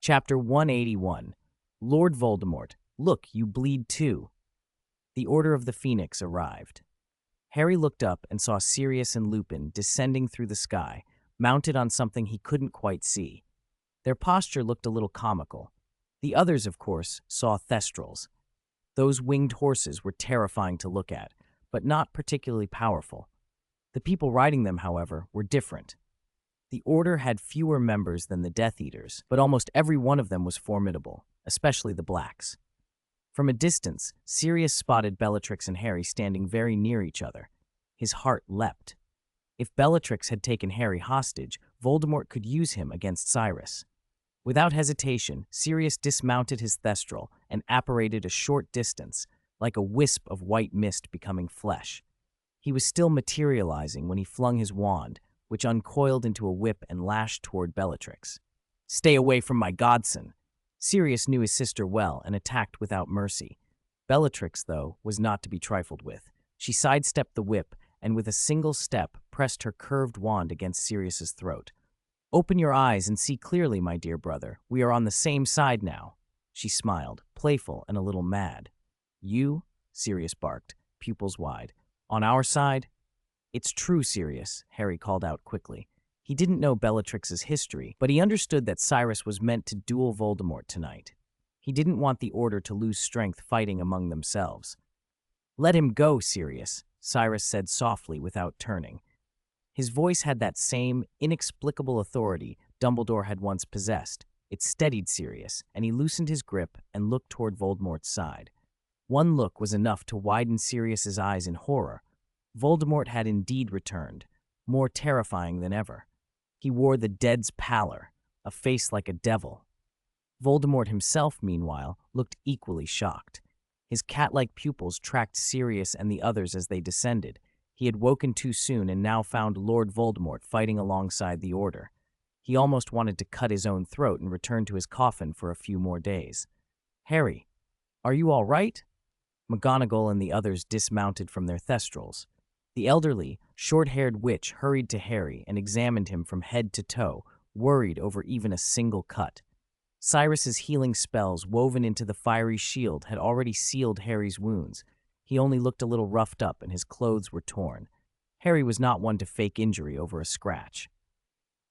Chapter 181. Lord Voldemort, look, you bleed too. The Order of the Phoenix arrived. Harry looked up and saw Sirius and Lupin descending through the sky, mounted on something he couldn't quite see. Their posture looked a little comical. The others, of course, saw thestrals. Those winged horses were terrifying to look at, but not particularly powerful. The people riding them, however, were different. The Order had fewer members than the Death Eaters, but almost every one of them was formidable, especially the Blacks. From a distance, Sirius spotted Bellatrix and Harry standing very near each other. His heart leapt. If Bellatrix had taken Harry hostage, Voldemort could use him against Cyrus. Without hesitation, Sirius dismounted his thestral and apparated a short distance, like a wisp of white mist becoming flesh. He was still materializing when he flung his wand, which uncoiled into a whip and lashed toward Bellatrix. "Stay away from my godson!" Sirius knew his sister well and attacked without mercy. Bellatrix, though, was not to be trifled with. She sidestepped the whip and with a single step pressed her curved wand against Sirius's throat. "Open your eyes and see clearly, my dear brother. We are on the same side now." She smiled, playful and a little mad. "You?" Sirius barked, pupils wide. "On our side?" "It's true, Sirius," Harry called out quickly. He didn't know Bellatrix's history, but he understood that Cyrus was meant to duel Voldemort tonight. He didn't want the Order to lose strength fighting among themselves. "Let him go, Sirius," Cyrus said softly without turning. His voice had that same inexplicable authority Dumbledore had once possessed. It steadied Sirius, and he loosened his grip and looked toward Voldemort's side. One look was enough to widen Sirius's eyes in horror. Voldemort had indeed returned, more terrifying than ever. He wore the dead's pallor, a face like a devil. Voldemort himself, meanwhile, looked equally shocked. His cat-like pupils tracked Sirius and the others as they descended. He had woken too soon and now found Lord Voldemort fighting alongside the Order. He almost wanted to cut his own throat and return to his coffin for a few more days. "Harry, are you all right?" McGonagall and the others dismounted from their thestrals. The elderly, short-haired witch hurried to Harry and examined him from head to toe, worried over even a single cut. Cyrus's healing spells woven into the fiery shield had already sealed Harry's wounds. He only looked a little roughed up and his clothes were torn. Harry was not one to fake injury over a scratch.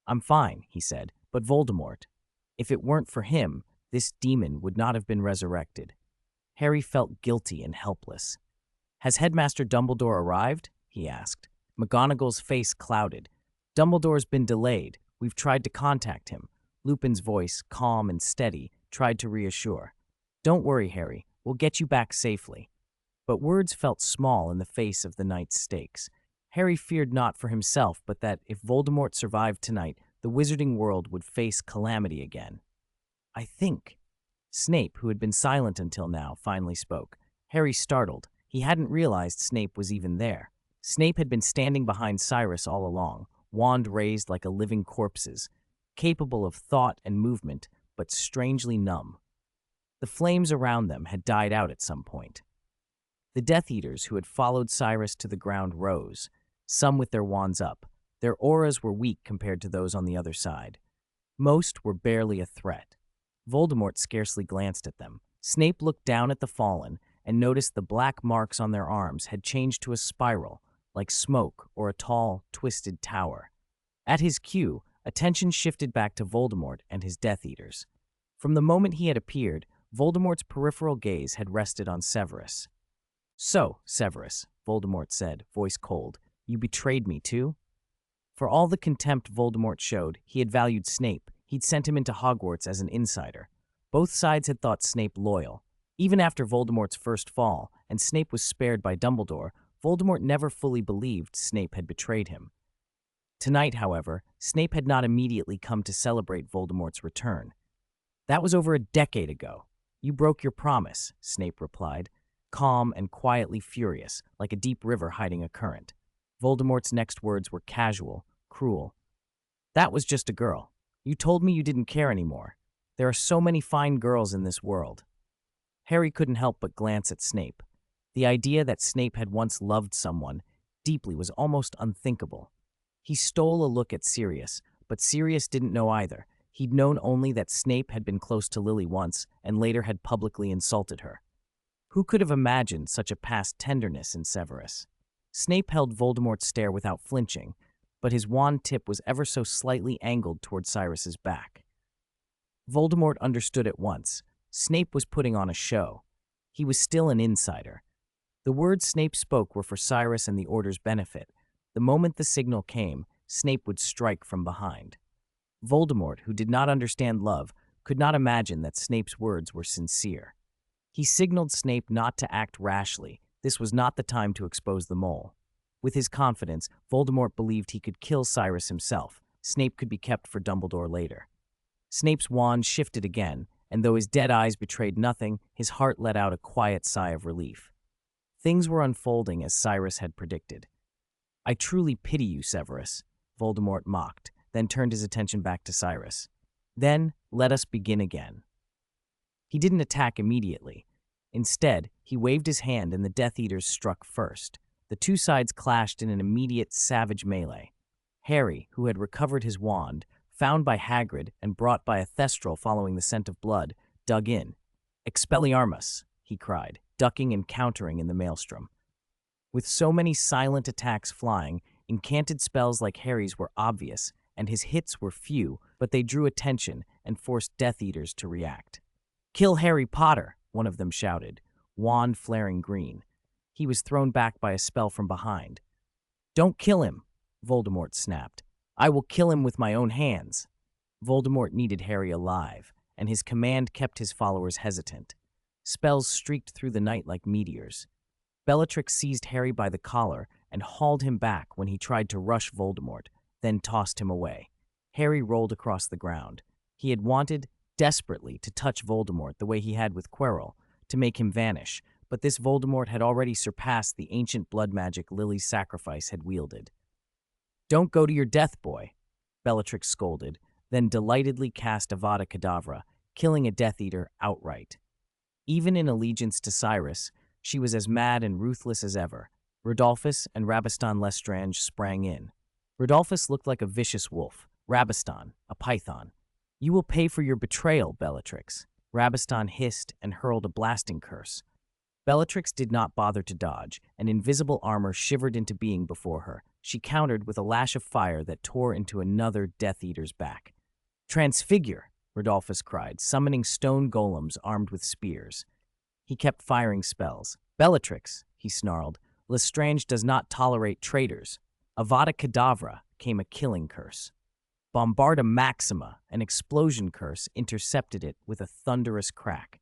"I'm fine," he said, "but Voldemort, if it weren't for him, this demon would not have been resurrected." Harry felt guilty and helpless. "Has Headmaster Dumbledore arrived?" he asked. McGonagall's face clouded. "Dumbledore's been delayed. We've tried to contact him." Lupin's voice, calm and steady, tried to reassure. "Don't worry, Harry. We'll get you back safely." But words felt small in the face of the night's stakes. Harry feared not for himself, but that if Voldemort survived tonight, the wizarding world would face calamity again. "I think." Snape, who had been silent until now, finally spoke. Harry startled. He hadn't realized Snape was even there. Snape had been standing behind Cyrus all along, wand raised like a living corpse's, capable of thought and movement, but strangely numb. The flames around them had died out at some point. The Death Eaters who had followed Cyrus to the ground rose, some with their wands up. Their auras were weak compared to those on the other side. Most were barely a threat. Voldemort scarcely glanced at them. Snape looked down at the fallen and noticed the black marks on their arms had changed to a spiral, like smoke or a tall, twisted tower. At his cue, attention shifted back to Voldemort and his Death Eaters. From the moment he had appeared, Voldemort's peripheral gaze had rested on Severus. "So, Severus," Voldemort said, voice cold, "you betrayed me too?" For all the contempt Voldemort showed, he had valued Snape. He'd sent him into Hogwarts as an insider. Both sides had thought Snape loyal. Even after Voldemort's first fall, and Snape was spared by Dumbledore, Voldemort never fully believed Snape had betrayed him. Tonight, however, Snape had not immediately come to celebrate Voldemort's return. "That was over a decade ago. You broke your promise," Snape replied, calm and quietly furious, like a deep river hiding a current. Voldemort's next words were casual, cruel. "That was just a girl. You told me you didn't care anymore. There are so many fine girls in this world." Harry couldn't help but glance at Snape. The idea that Snape had once loved someone deeply was almost unthinkable. He stole a look at Sirius, but Sirius didn't know either. He'd known only that Snape had been close to Lily once and later had publicly insulted her. Who could have imagined such a past tenderness in Severus? Snape held Voldemort's stare without flinching, but his wand tip was ever so slightly angled toward Cyrus's back. Voldemort understood at once. Snape was putting on a show. He was still an insider. The words Snape spoke were for Cyrus and the Order's benefit. The moment the signal came, Snape would strike from behind. Voldemort, who did not understand love, could not imagine that Snape's words were sincere. He signaled Snape not to act rashly. This was not the time to expose the mole. With his confidence, Voldemort believed he could kill Cyrus himself. Snape could be kept for Dumbledore later. Snape's wand shifted again, and though his dead eyes betrayed nothing, his heart let out a quiet sigh of relief. Things were unfolding as Cyrus had predicted. "I truly pity you, Severus," Voldemort mocked, then turned his attention back to Cyrus. "Then, let us begin again." He didn't attack immediately. Instead, he waved his hand and the Death Eaters struck first. The two sides clashed in an immediate savage melee. Harry, who had recovered his wand, found by Hagrid and brought by a thestral following the scent of blood, dug in. "Expelliarmus!" he cried, ducking and countering in the maelstrom. With so many silent attacks flying, incanted spells like Harry's were obvious, and his hits were few, but they drew attention and forced Death Eaters to react. "Kill Harry Potter!" one of them shouted, wand flaring green. He was thrown back by a spell from behind. "Don't kill him!" Voldemort snapped. "I will kill him with my own hands." Voldemort needed Harry alive, and his command kept his followers hesitant. Spells streaked through the night like meteors. Bellatrix seized Harry by the collar and hauled him back when he tried to rush Voldemort, then tossed him away. Harry rolled across the ground. He had wanted, desperately, to touch Voldemort the way he had with Quirrell, to make him vanish, but this Voldemort had already surpassed the ancient blood magic Lily's sacrifice had wielded. "Don't go to your death, boy," Bellatrix scolded, then delightedly cast Avada Kedavra, killing a Death Eater outright. Even in allegiance to Cyrus, she was as mad and ruthless as ever. Rodolphus and Rabastan Lestrange sprang in. Rodolphus looked like a vicious wolf, Rabastan, a python. "You will pay for your betrayal, Bellatrix." Rabastan hissed and hurled a blasting curse. Bellatrix did not bother to dodge, and invisible armor shivered into being before her. She countered with a lash of fire that tore into another Death Eater's back. "Transfigure!" Rodolphus cried, summoning stone golems armed with spears. He kept firing spells. "Bellatrix," he snarled, "Lestrange does not tolerate traitors." Avada Kedavra came a killing curse. Bombarda Maxima, an explosion curse, intercepted it with a thunderous crack.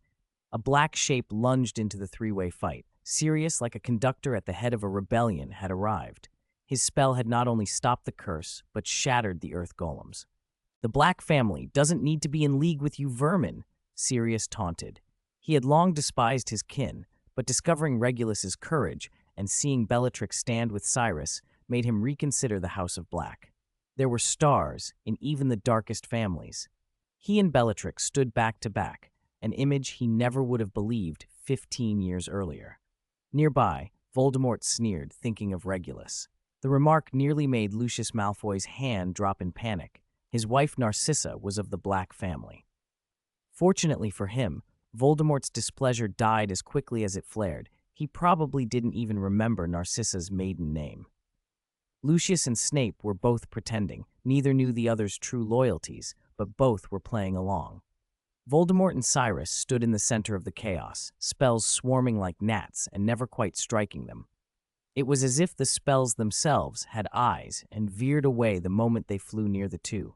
A black shape lunged into the three-way fight. Sirius, like a conductor at the head of a rebellion, had arrived. His spell had not only stopped the curse, but shattered the earth golems. "The Black family doesn't need to be in league with you vermin," Sirius taunted. He had long despised his kin, but discovering Regulus's courage and seeing Bellatrix stand with Cyrus made him reconsider the House of Black. There were stars in even the darkest families. He and Bellatrix stood back to back, an image he never would have believed 15 years earlier. Nearby, Voldemort sneered, thinking of Regulus. The remark nearly made Lucius Malfoy's hand drop in panic. His wife Narcissa was of the Black family. Fortunately for him, Voldemort's displeasure died as quickly as it flared. He probably didn't even remember Narcissa's maiden name. Lucius and Snape were both pretending. Neither knew the other's true loyalties, but both were playing along. Voldemort and Cyrus stood in the center of the chaos, spells swarming like gnats and never quite striking them. It was as if the spells themselves had eyes and veered away the moment they flew near the two.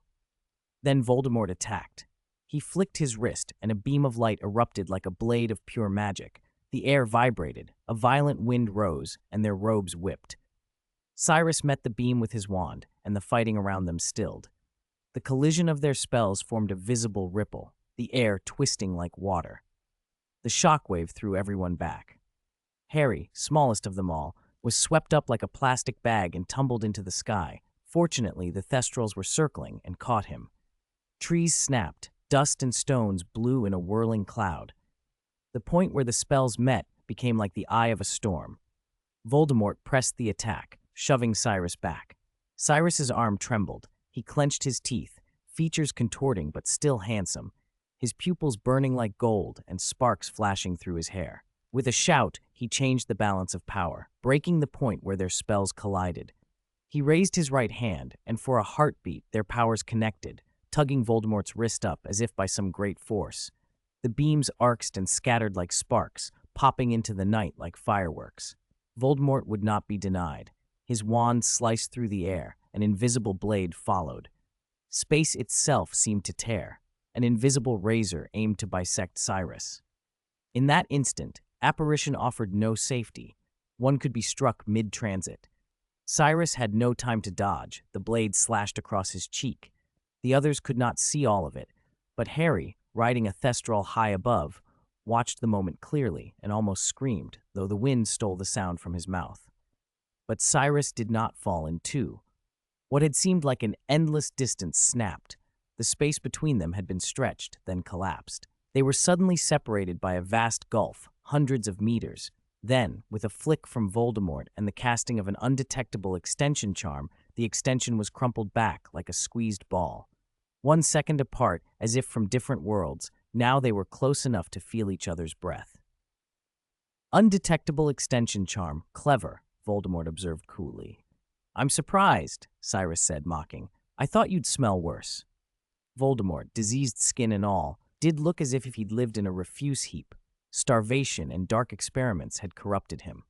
Then Voldemort attacked. He flicked his wrist, and a beam of light erupted like a blade of pure magic. The air vibrated, a violent wind rose, and their robes whipped. Cyrus met the beam with his wand, and the fighting around them stilled. The collision of their spells formed a visible ripple, the air twisting like water. The shockwave threw everyone back. Harry, smallest of them all, was swept up like a plastic bag and tumbled into the sky. Fortunately, the Thestrals were circling and caught him. Trees snapped, dust and stones blew in a whirling cloud. The point where the spells met became like the eye of a storm. Voldemort pressed the attack, shoving Cyrus back. Cyrus's arm trembled. He clenched his teeth. features contorting but still handsome, his pupils burning like gold and sparks flashing through his hair. With a shout, he changed the balance of power, breaking the point where their spells collided. He raised his right hand, and for a heartbeat, their powers connected, tugging Voldemort's wrist up as if by some great force. The beams arced and scattered like sparks, popping into the night like fireworks. Voldemort would not be denied. His wand sliced through the air, an invisible blade followed. Space itself seemed to tear. An invisible razor aimed to bisect Cyrus. In that instant, apparition offered no safety. One could be struck mid-transit. Cyrus had no time to dodge. The blade slashed across his cheek. The others could not see all of it, but Harry, riding a thestral high above, watched the moment clearly and almost screamed, though the wind stole the sound from his mouth. But Cyrus did not fall in two. What had seemed like an endless distance snapped. The space between them had been stretched, then collapsed. They were suddenly separated by a vast gulf, hundreds of meters. Then, with a flick from Voldemort and the casting of an undetectable extension charm, the extension was crumpled back like a squeezed ball. 1 second apart, as if from different worlds, now they were close enough to feel each other's breath. Undetectable extension charm, clever, Voldemort observed coolly. I'm surprised, Cyrus said, mocking. I thought you'd smell worse. Voldemort, diseased skin and all, did look as if he'd lived in a refuse heap. Starvation and dark experiments had corrupted him.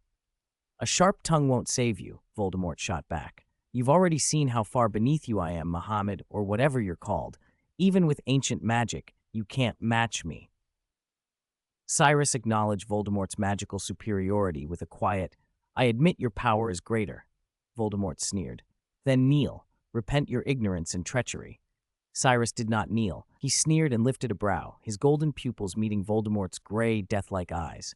A sharp tongue won't save you, Voldemort shot back. You've already seen how far beneath you I am, Muhammad, or whatever you're called. Even with ancient magic, you can't match me. Cyrus acknowledged Voldemort's magical superiority with a quiet, I admit your power is greater. Voldemort sneered. Then kneel. Repent your ignorance and treachery. Cyrus did not kneel. He sneered and lifted a brow, his golden pupils meeting Voldemort's gray, death-like eyes.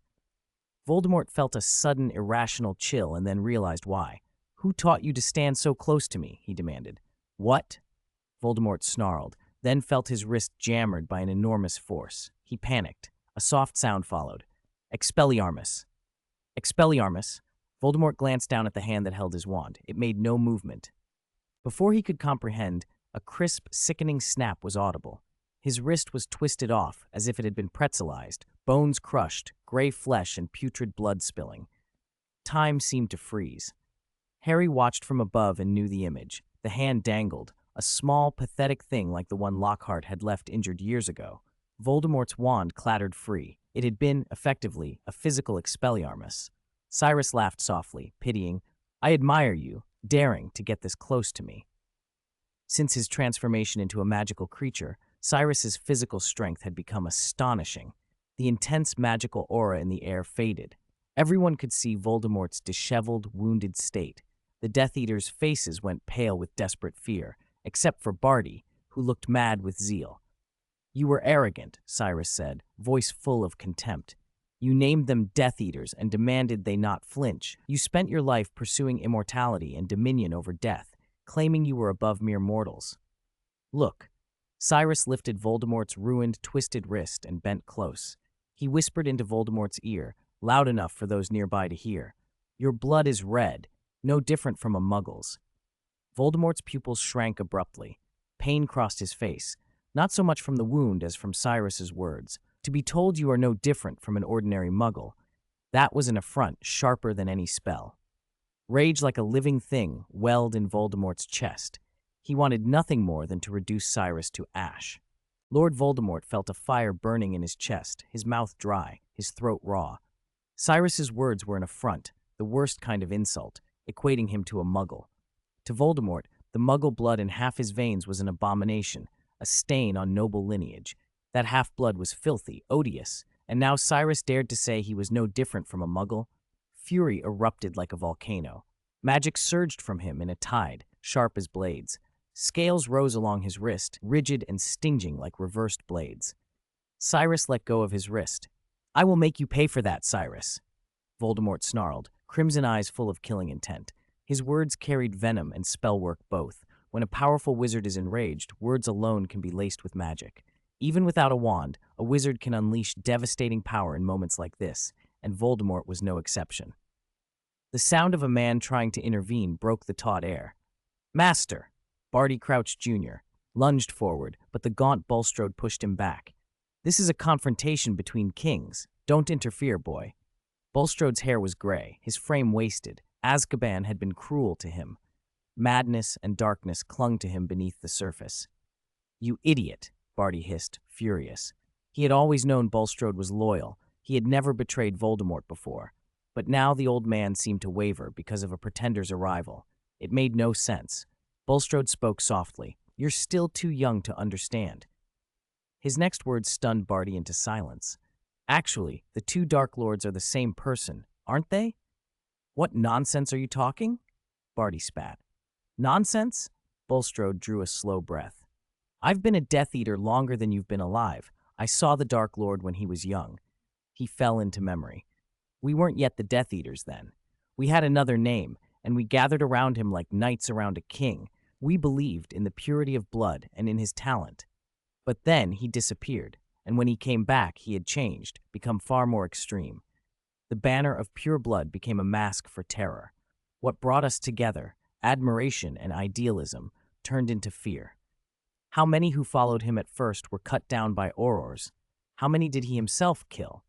Voldemort felt a sudden, irrational chill and then realized why. Who taught you to stand so close to me? He demanded. What? Voldemort snarled, then felt his wrist jammered by an enormous force. He panicked. A soft sound followed. Expelliarmus. Expelliarmus. Voldemort glanced down at the hand that held his wand. It made no movement. Before he could comprehend, a crisp, sickening snap was audible. His wrist was twisted off, as if it had been pretzelized, bones crushed, gray flesh and putrid blood spilling. Time seemed to freeze. Harry watched from above and knew the image. The hand dangled, a small, pathetic thing like the one Lockhart had left injured years ago. Voldemort's wand clattered free. It had been, effectively, a physical Expelliarmus. Cyrus laughed softly, pitying, I admire you, daring to get this close to me. Since his transformation into a magical creature, Cyrus's physical strength had become astonishing. The intense magical aura in the air faded. Everyone could see Voldemort's disheveled, wounded state. The Death Eaters' faces went pale with desperate fear, except for Barty, who looked mad with zeal. You were arrogant, Cyrus said, voice full of contempt. You named them Death Eaters and demanded they not flinch. You spent your life pursuing immortality and dominion over death, claiming you were above mere mortals. Look. Cyrus lifted Voldemort's ruined, twisted wrist and bent close. He whispered into Voldemort's ear, loud enough for those nearby to hear. Your blood is red, no different from a muggle's. Voldemort's pupils shrank abruptly. Pain crossed his face, not so much from the wound as from Cyrus's words. To be told you are no different from an ordinary muggle, that was an affront sharper than any spell. Rage like a living thing welled in Voldemort's chest. He wanted nothing more than to reduce Cyrus to ash. Lord Voldemort felt a fire burning in his chest, his mouth dry, his throat raw. Cyrus's words were an affront, the worst kind of insult, equating him to a muggle. To Voldemort, the muggle blood in half his veins was an abomination, a stain on noble lineage. That half-blood was filthy, odious, and now Cyrus dared to say he was no different from a muggle. Fury erupted like a volcano. Magic surged from him in a tide, sharp as blades. Scales rose along his wrist, rigid and stinging like reversed blades. Cyrus let go of his wrist. I will make you pay for that, Cyrus. Voldemort snarled, crimson eyes full of killing intent. His words carried venom and spellwork both. When a powerful wizard is enraged, words alone can be laced with magic. Even without a wand, a wizard can unleash devastating power in moments like this, and Voldemort was no exception. The sound of a man trying to intervene broke the taut air. Master! Barty Crouch Jr., lunged forward, but the gaunt Bulstrode pushed him back. "This is a confrontation between kings. Don't interfere, boy." Bulstrode's hair was gray, his frame wasted. Azkaban had been cruel to him. Madness and darkness clung to him beneath the surface. "You idiot," Barty hissed, furious. He had always known Bulstrode was loyal. He had never betrayed Voldemort before. But now the old man seemed to waver because of a pretender's arrival. It made no sense. Bulstrode spoke softly. "You're still too young to understand." His next words stunned Barty into silence. "Actually, the two Dark Lords are the same person, aren't they?" "What nonsense are you talking?" Barty spat. "Nonsense?" Bulstrode drew a slow breath. "I've been a Death Eater longer than you've been alive. I saw the Dark Lord when he was young." He fell into memory. "We weren't yet the Death Eaters then. We had another name, and we gathered around him like knights around a king. We believed in the purity of blood and in his talent. But then he disappeared, and when he came back, he had changed, become far more extreme. The banner of pure blood became a mask for terror. What brought us together, admiration and idealism, turned into fear. How many who followed him at first were cut down by aurors? How many did he himself kill?"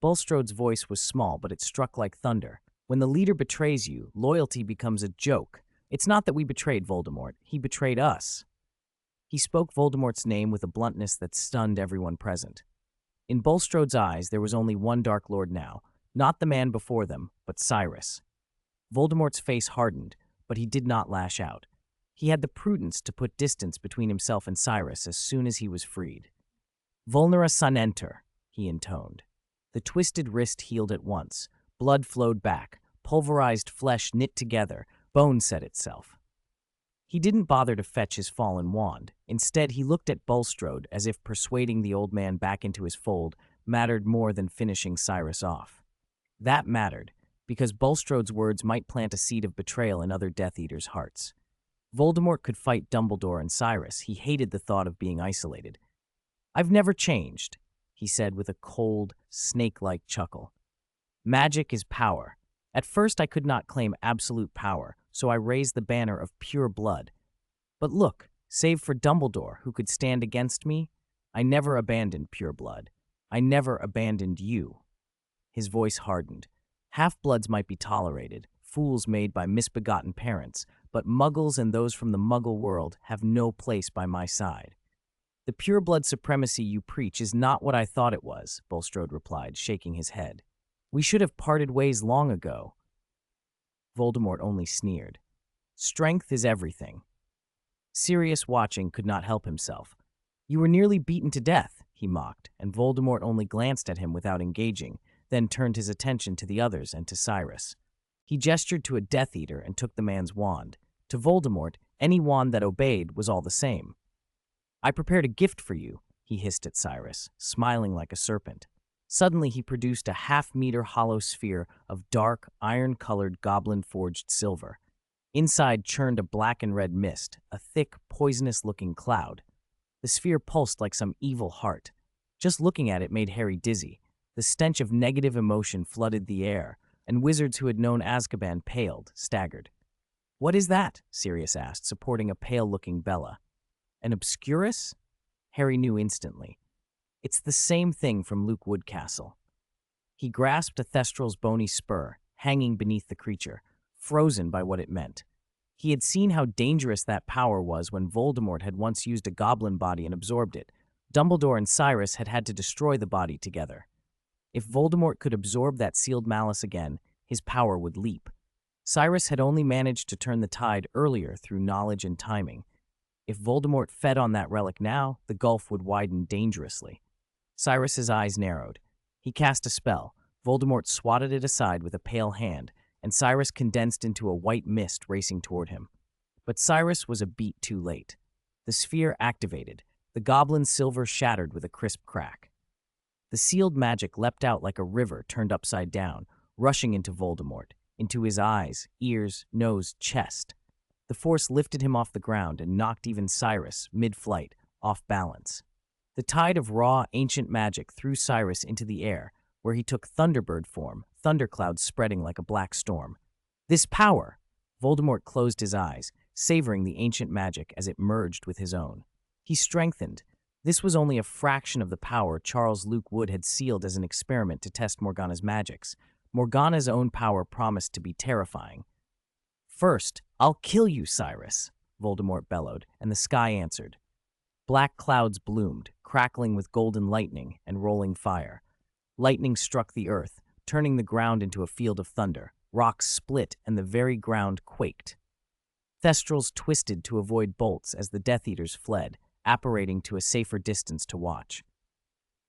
Bulstrode's voice was small, but it struck like thunder. "When the leader betrays you, loyalty becomes a joke. It's not that we betrayed Voldemort. He betrayed us." He spoke Voldemort's name with a bluntness that stunned everyone present. In Bulstrode's eyes, there was only one Dark Lord now, not the man before them, but Cyrus. Voldemort's face hardened, but he did not lash out. He had the prudence to put distance between himself and Cyrus as soon as he was freed. "Vulnera sanenter," he intoned. The twisted wrist healed at once. Blood flowed back. Pulverized flesh knit together. Bone set itself. He didn't bother to fetch his fallen wand. Instead, he looked at Bulstrode as if persuading the old man back into his fold mattered more than finishing Cyrus off. That mattered, because Bulstrode's words might plant a seed of betrayal in other Death Eaters' hearts. Voldemort could fight Dumbledore and Cyrus. He hated the thought of being isolated. "I've never changed," he said with a cold, snake-like chuckle. "Magic is power. At first I could not claim absolute power, so I raised the banner of pure blood. But look, save for Dumbledore, who could stand against me, I never abandoned pure blood. I never abandoned you." His voice hardened. Half-bloods might be tolerated, fools made by misbegotten parents, but Muggles and those from the Muggle world have no place by my side. "The pure-blood supremacy you preach is not what I thought it was," Bulstrode replied, shaking his head. "We should have parted ways long ago." Voldemort only sneered. "Strength is everything." Sirius, watching, could not help himself. "You were nearly beaten to death," he mocked, and Voldemort only glanced at him without engaging, then turned his attention to the others and to Cyrus. He gestured to a Death Eater and took the man's wand. To Voldemort, any wand that obeyed was all the same. "I prepared a gift for you," he hissed at Cyrus, smiling like a serpent. Suddenly he produced a half-meter hollow sphere of dark, iron-colored, goblin-forged silver. Inside churned a black and red mist, a thick, poisonous-looking cloud. The sphere pulsed like some evil heart. Just looking at it made Harry dizzy. The stench of negative emotion flooded the air, and wizards who had known Azkaban paled, staggered. "What is that?" Sirius asked, supporting a pale-looking Bella. "An obscurus?" Harry knew instantly. "It's the same thing from Luke Woodcastle." He grasped a Thestral's bony spur, hanging beneath the creature, frozen by what it meant. He had seen how dangerous that power was when Voldemort had once used a goblin body and absorbed it. Dumbledore and Cyrus had had to destroy the body together. If Voldemort could absorb that sealed malice again, his power would leap. Cyrus had only managed to turn the tide earlier through knowledge and timing. If Voldemort fed on that relic now, the gulf would widen dangerously. Cyrus's eyes narrowed. He cast a spell. Voldemort swatted it aside with a pale hand, and Cyrus condensed into a white mist racing toward him. But Cyrus was a beat too late. The sphere activated. The goblin's silver shattered with a crisp crack. The sealed magic leapt out like a river turned upside down, rushing into Voldemort, into his eyes, ears, nose, chest. The force lifted him off the ground and knocked even Cyrus, mid-flight, off balance. The tide of raw, ancient magic threw Cyrus into the air, where he took Thunderbird form, thunderclouds spreading like a black storm. "This power!" Voldemort closed his eyes, savoring the ancient magic as it merged with his own. He strengthened. This was only a fraction of the power Charles Luke Wood had sealed as an experiment to test Morgana's magics. Morgana's own power promised to be terrifying. "First, I'll kill you, Cyrus," Voldemort bellowed, and the sky answered. Black clouds bloomed, crackling with golden lightning and rolling fire. Lightning struck the earth, turning the ground into a field of thunder. Rocks split, and the very ground quaked. Thestrals twisted to avoid bolts as the Death Eaters fled, apparating to a safer distance to watch.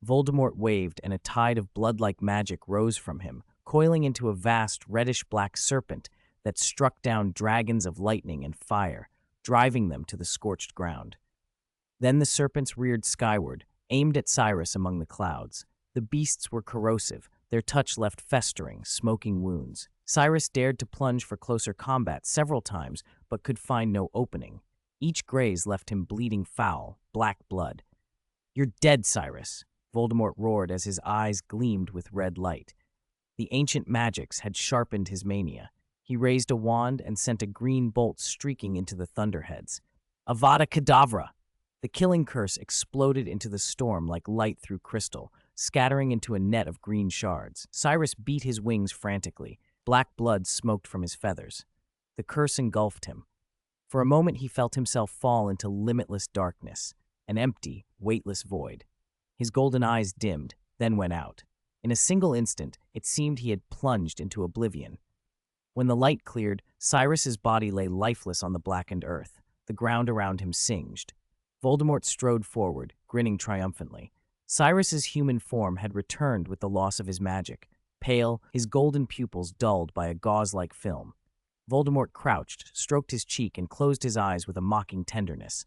Voldemort waved, and a tide of blood-like magic rose from him, coiling into a vast reddish-black serpent that struck down dragons of lightning and fire, driving them to the scorched ground. Then the serpents reared skyward, aimed at Cyrus among the clouds. The beasts were corrosive, their touch left festering, smoking wounds. Cyrus dared to plunge for closer combat several times, but could find no opening. Each graze left him bleeding foul, black blood. "You're dead, Cyrus," Voldemort roared as his eyes gleamed with red light. The ancient magics had sharpened his mania. He raised a wand and sent a green bolt streaking into the thunderheads. Avada Kedavra! The killing curse exploded into the storm like light through crystal, scattering into a net of green shards. Cyrus beat his wings frantically. Black blood smoked from his feathers. The curse engulfed him. For a moment he felt himself fall into limitless darkness, an empty, weightless void. His golden eyes dimmed, then went out. In a single instant, it seemed he had plunged into oblivion. When the light cleared, Cyrus's body lay lifeless on the blackened earth, the ground around him singed. Voldemort strode forward, grinning triumphantly. Cyrus's human form had returned with the loss of his magic. Pale, his golden pupils dulled by a gauze-like film. Voldemort crouched, stroked his cheek, and closed his eyes with a mocking tenderness.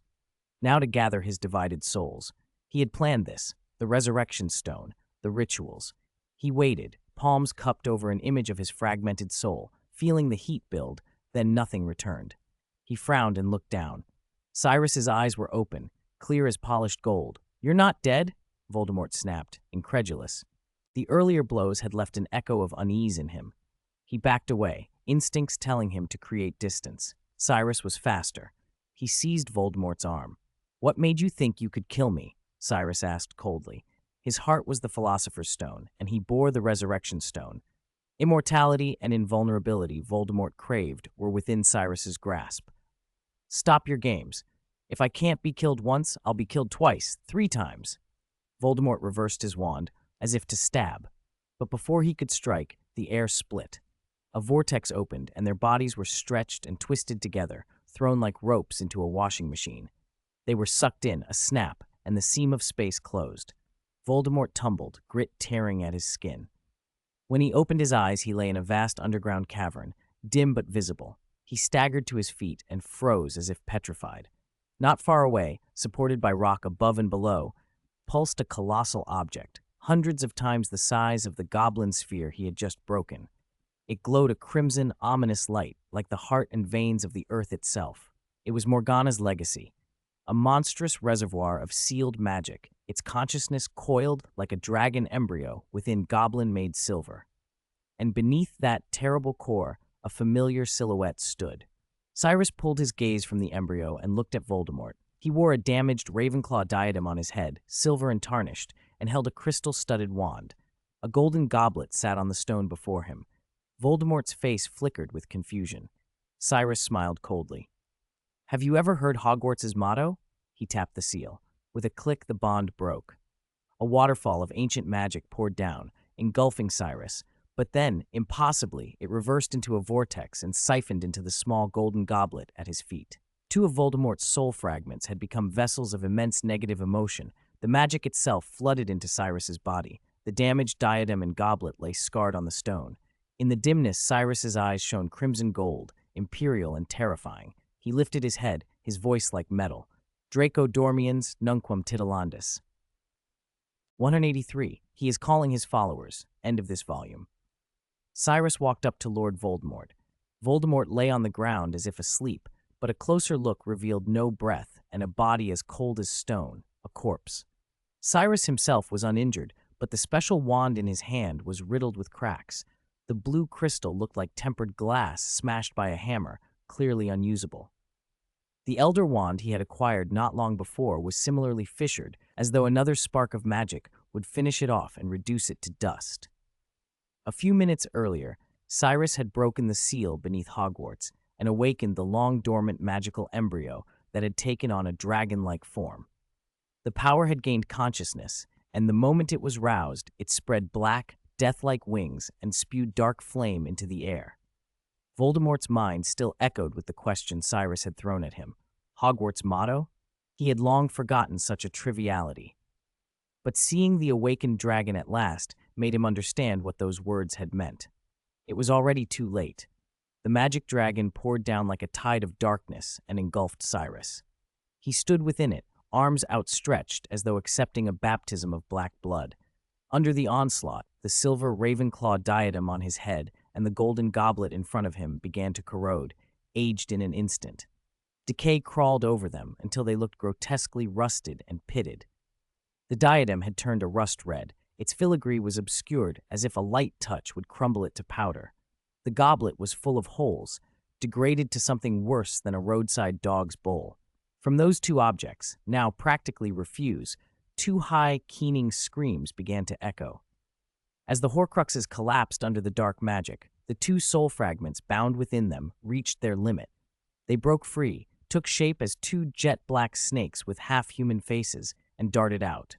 Now to gather his divided souls. He had planned this, the resurrection stone, the rituals. He waited, palms cupped over an image of his fragmented soul, feeling the heat build, then nothing returned. He frowned and looked down. Cyrus's eyes were open, clear as polished gold. "You're not dead?" Voldemort snapped, incredulous. The earlier blows had left an echo of unease in him. He backed away, instincts telling him to create distance. Cyrus was faster. He seized Voldemort's arm. "What made you think you could kill me?" Cyrus asked coldly. His heart was the Philosopher's Stone, and he bore the Resurrection Stone. Immortality and invulnerability Voldemort craved were within Cyrus's grasp. "Stop your games. If I can't be killed once, I'll be killed twice, 3 times. Voldemort reversed his wand, as if to stab. But before he could strike, the air split. A vortex opened, and their bodies were stretched and twisted together, thrown like ropes into a washing machine. They were sucked in, a snap, and the seam of space closed. Voldemort tumbled, grit tearing at his skin. When he opened his eyes, he lay in a vast underground cavern, dim but visible. He staggered to his feet and froze as if petrified. Not far away, supported by rock above and below, pulsed a colossal object, hundreds of times the size of the goblin sphere he had just broken. It glowed a crimson, ominous light, like the heart and veins of the earth itself. It was Morgana's legacy, a monstrous reservoir of sealed magic, its consciousness coiled like a dragon embryo within goblin-made silver. And beneath that terrible core, a familiar silhouette stood. Cyrus pulled his gaze from the embryo and looked at Voldemort. He wore a damaged Ravenclaw diadem on his head, silver and tarnished, and held a crystal-studded wand. A golden goblet sat on the stone before him. Voldemort's face flickered with confusion. Cyrus smiled coldly. "Have you ever heard Hogwarts' motto?" He tapped the seal. With a click, the bond broke. A waterfall of ancient magic poured down, engulfing Cyrus, but then, impossibly, it reversed into a vortex and siphoned into the small golden goblet at his feet. 2 of Voldemort's soul fragments had become vessels of immense negative emotion. The magic itself flooded into Cyrus's body. The damaged diadem and goblet lay scarred on the stone. In the dimness, Cyrus's eyes shone crimson gold, imperial and terrifying. He lifted his head, his voice like metal. Draco dormiens nunquam titilandus. 183. He is calling his followers. End of this volume. Cyrus walked up to Lord Voldemort. Voldemort lay on the ground as if asleep, but a closer look revealed no breath and a body as cold as stone, a corpse. Cyrus himself was uninjured, but the special wand in his hand was riddled with cracks. The blue crystal looked like tempered glass smashed by a hammer, clearly unusable. The Elder Wand he had acquired not long before was similarly fissured, as though another spark of magic would finish it off and reduce it to dust. A few minutes earlier, Cyrus had broken the seal beneath Hogwarts and awakened the long-dormant magical embryo that had taken on a dragon-like form. The power had gained consciousness, and the moment it was roused, it spread black, death-like wings and spewed dark flame into the air. Voldemort's mind still echoed with the question Cyrus had thrown at him. Hogwarts' motto? He had long forgotten such a triviality. But seeing the awakened dragon at last made him understand what those words had meant. It was already too late. The magic dragon poured down like a tide of darkness and engulfed Cyrus. He stood within it, arms outstretched as though accepting a baptism of black blood. Under the onslaught, the silver Ravenclaw diadem on his head and the golden goblet in front of him began to corrode, aged in an instant. Decay crawled over them until they looked grotesquely rusted and pitted. The diadem had turned a rust red. Its filigree was obscured as if a light touch would crumble it to powder. The goblet was full of holes, degraded to something worse than a roadside dog's bowl. From those two objects, now practically refuse, two high, keening screams began to echo. As the Horcruxes collapsed under the dark magic, the two soul fragments bound within them reached their limit. They broke free, took shape as two jet-black snakes with half-human faces, and darted out.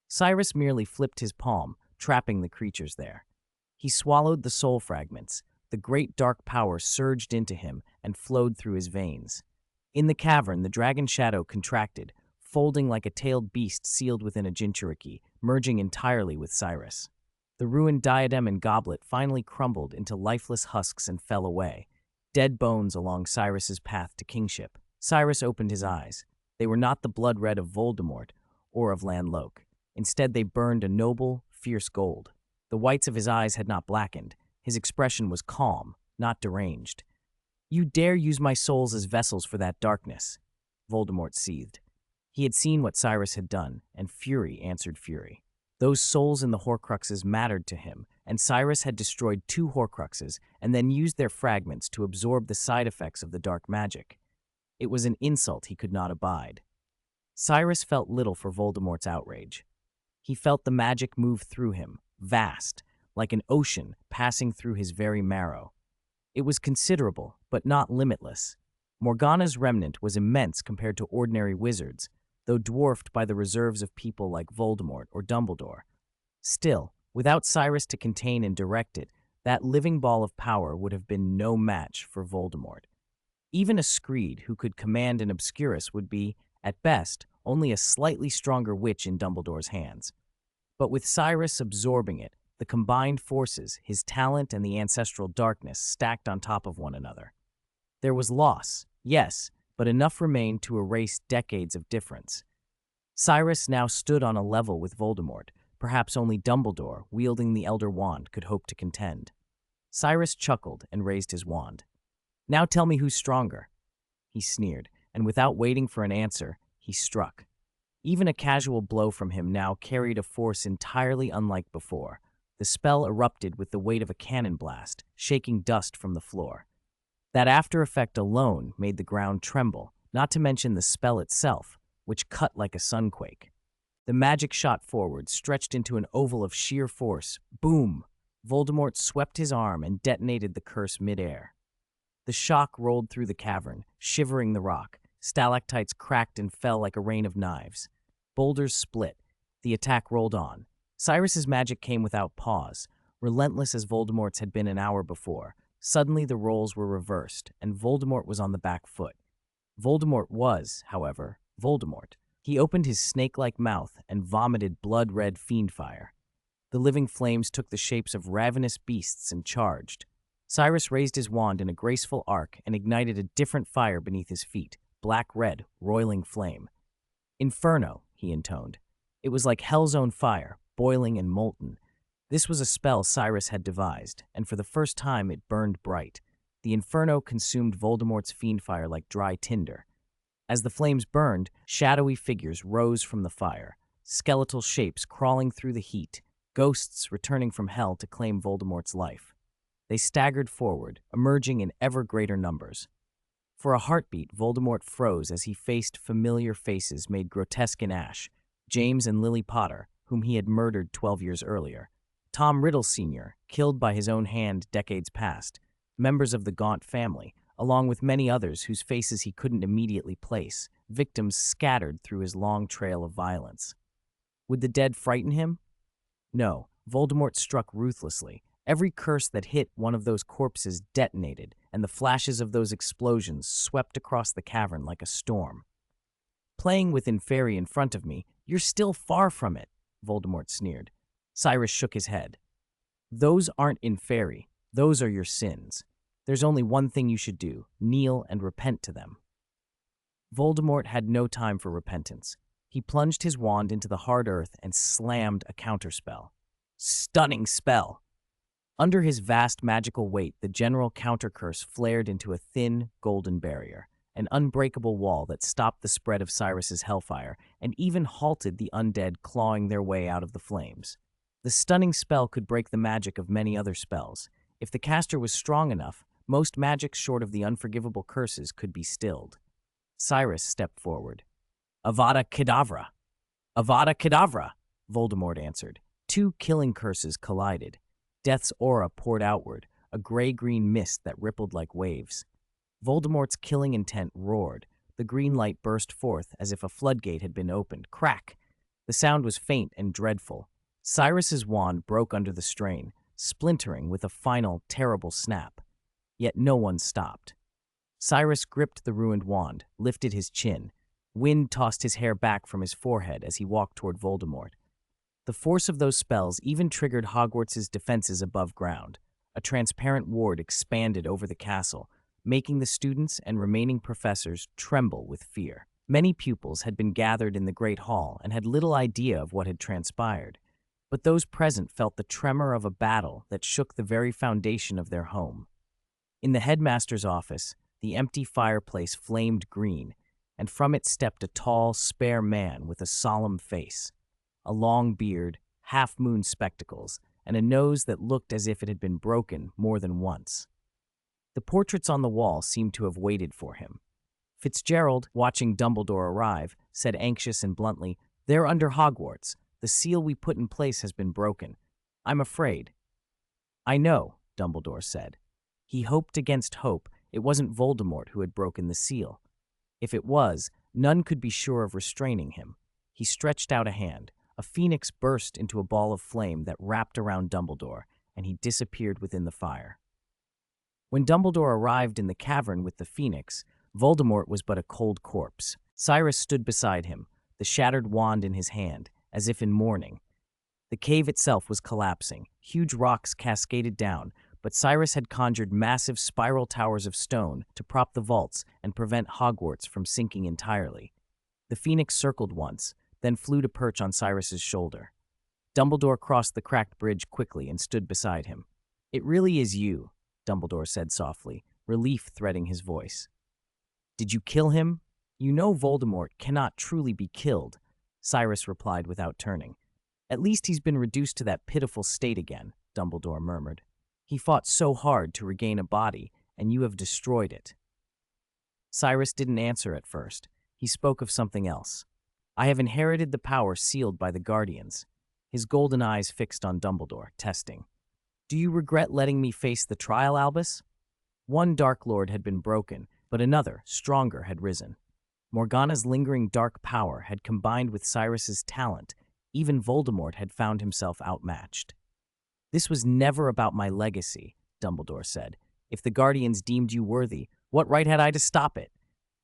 Cyrus merely flipped his palm, trapping the creatures there. He swallowed the soul fragments. The great dark power surged into him and flowed through his veins. In the cavern, the dragon shadow contracted, folding like a tailed beast sealed within a jinchuriki, merging entirely with Cyrus. The ruined diadem and goblet finally crumbled into lifeless husks and fell away, dead bones along Cyrus's path to kingship. Cyrus opened his eyes. They were not the blood red of Voldemort or of Lanloke. Instead, they burned a noble, fierce gold. The whites of his eyes had not blackened. His expression was calm, not deranged. "You dare use my souls as vessels for that darkness," Voldemort seethed. He had seen what Cyrus had done, and fury answered fury. Those souls in the Horcruxes mattered to him, and Cyrus had destroyed two Horcruxes and then used their fragments to absorb the side effects of the dark magic. It was an insult he could not abide. Cyrus felt little for Voldemort's outrage. He felt the magic move through him, vast, like an ocean passing through his very marrow. It was considerable, but not limitless. Morgana's remnant was immense compared to ordinary wizards, though dwarfed by the reserves of people like Voldemort or Dumbledore. Still, without Cyrus to contain and direct it, that living ball of power would have been no match for Voldemort. Even a Screed who could command an Obscurus would be, at best, only a slightly stronger witch in Dumbledore's hands. But with Cyrus absorbing it, the combined forces, his talent and the ancestral darkness, stacked on top of one another. There was loss, yes, but enough remained to erase decades of difference. Cyrus now stood on a level with Voldemort. Perhaps only Dumbledore, wielding the Elder Wand, could hope to contend. Cyrus chuckled and raised his wand. "Now tell me who's stronger." He sneered, and without waiting for an answer, he struck. Even a casual blow from him now carried a force entirely unlike before. The spell erupted with the weight of a cannon blast, shaking dust from the floor. That after effect alone made the ground tremble, not to mention the spell itself, which cut like a sunquake. The magic shot forward, stretched into an oval of sheer force. Boom! Voldemort swept his arm and detonated the curse midair. The shock rolled through the cavern, shivering the rock. Stalactites cracked and fell like a rain of knives. Boulders split. The attack rolled on. Cyrus's magic came without pause, relentless as Voldemort's had been an hour before. Suddenly the roles were reversed, and Voldemort was on the back foot. Voldemort was, however, Voldemort. He opened his snake-like mouth and vomited blood-red fiendfire. The living flames took the shapes of ravenous beasts and charged. Cyrus raised his wand in a graceful arc and ignited a different fire beneath his feet, black-red, roiling flame. "Inferno," he intoned. It was like hell's own fire, boiling and molten. This was a spell Cyrus had devised, and for the first time it burned bright. The Inferno consumed Voldemort's fiendfire like dry tinder. As the flames burned, shadowy figures rose from the fire, skeletal shapes crawling through the heat, ghosts returning from hell to claim Voldemort's life. They staggered forward, emerging in ever greater numbers. For a heartbeat, Voldemort froze as he faced familiar faces made grotesque in ash: James and Lily Potter, whom he had murdered 12 years earlier; Tom Riddle Sr., killed by his own hand decades past; members of the Gaunt family, along with many others whose faces he couldn't immediately place, victims scattered through his long trail of violence. Would the dead frighten him? No. Voldemort struck ruthlessly. Every curse that hit one of those corpses detonated, and the flashes of those explosions swept across the cavern like a storm. "Playing with Inferi in front of me, you're still far from it," Voldemort sneered. Cyrus shook his head. "Those aren't Inferi. Those are your sins. There's only one thing you should do: kneel and repent to them." Voldemort had no time for repentance. He plunged his wand into the hard earth and slammed a counterspell. Stunning spell! Under his vast magical weight, the general countercurse flared into a thin, golden barrier, an unbreakable wall that stopped the spread of Cyrus's hellfire and even halted the undead clawing their way out of the flames. The stunning spell could break the magic of many other spells. If the caster was strong enough, most magic short of the unforgivable curses could be stilled. Cyrus stepped forward. "Avada Kedavra! Avada Kedavra!" Voldemort answered. Two killing curses collided. Death's aura poured outward, a gray-green mist that rippled like waves. Voldemort's killing intent roared. The green light burst forth as if a floodgate had been opened. Crack! The sound was faint and dreadful. Cyrus's wand broke under the strain, splintering with a final, terrible snap. Yet no one stopped. Cyrus gripped the ruined wand, lifted his chin. Wind tossed his hair back from his forehead as he walked toward Voldemort. The force of those spells even triggered Hogwarts' defenses above ground. A transparent ward expanded over the castle, making the students and remaining professors tremble with fear. Many pupils had been gathered in the Great Hall and had little idea of what had transpired, but those present felt the tremor of a battle that shook the very foundation of their home. In the headmaster's office, the empty fireplace flamed green, and from it stepped a tall, spare man with a solemn face, a long beard, half-moon spectacles, and a nose that looked as if it had been broken more than once. The portraits on the wall seemed to have waited for him. Fitzgerald, watching Dumbledore arrive, said anxious and bluntly, "They're under Hogwarts. The seal we put in place has been broken. I'm afraid." "I know," Dumbledore said. He hoped against hope it wasn't Voldemort who had broken the seal. If it was, none could be sure of restraining him. He stretched out a hand. A phoenix burst into a ball of flame that wrapped around Dumbledore, and he disappeared within the fire. When Dumbledore arrived in the cavern with the phoenix, Voldemort was but a cold corpse. Cyrus stood beside him, the shattered wand in his hand, as if in mourning. The cave itself was collapsing. Huge rocks cascaded down, but Cyrus had conjured massive spiral towers of stone to prop the vaults and prevent Hogwarts from sinking entirely. The phoenix circled once, then flew to perch on Cyrus's shoulder. Dumbledore crossed the cracked bridge quickly and stood beside him. "It really is you," Dumbledore said softly, relief threading his voice. "Did you kill him?" "You know Voldemort cannot truly be killed," Cyrus replied without turning. "At least he's been reduced to that pitiful state again," Dumbledore murmured. "He fought so hard to regain a body, and you have destroyed it." Cyrus didn't answer at first. He spoke of something else. "I have inherited the power sealed by the Guardians." His golden eyes fixed on Dumbledore, testing. "Do you regret letting me face the trial, Albus?" One Dark Lord had been broken, but another, stronger, had risen. Morgana's lingering dark power had combined with Cyrus's talent. Even Voldemort had found himself outmatched. "This was never about my legacy," Dumbledore said. "If the Guardians deemed you worthy, what right had I to stop it?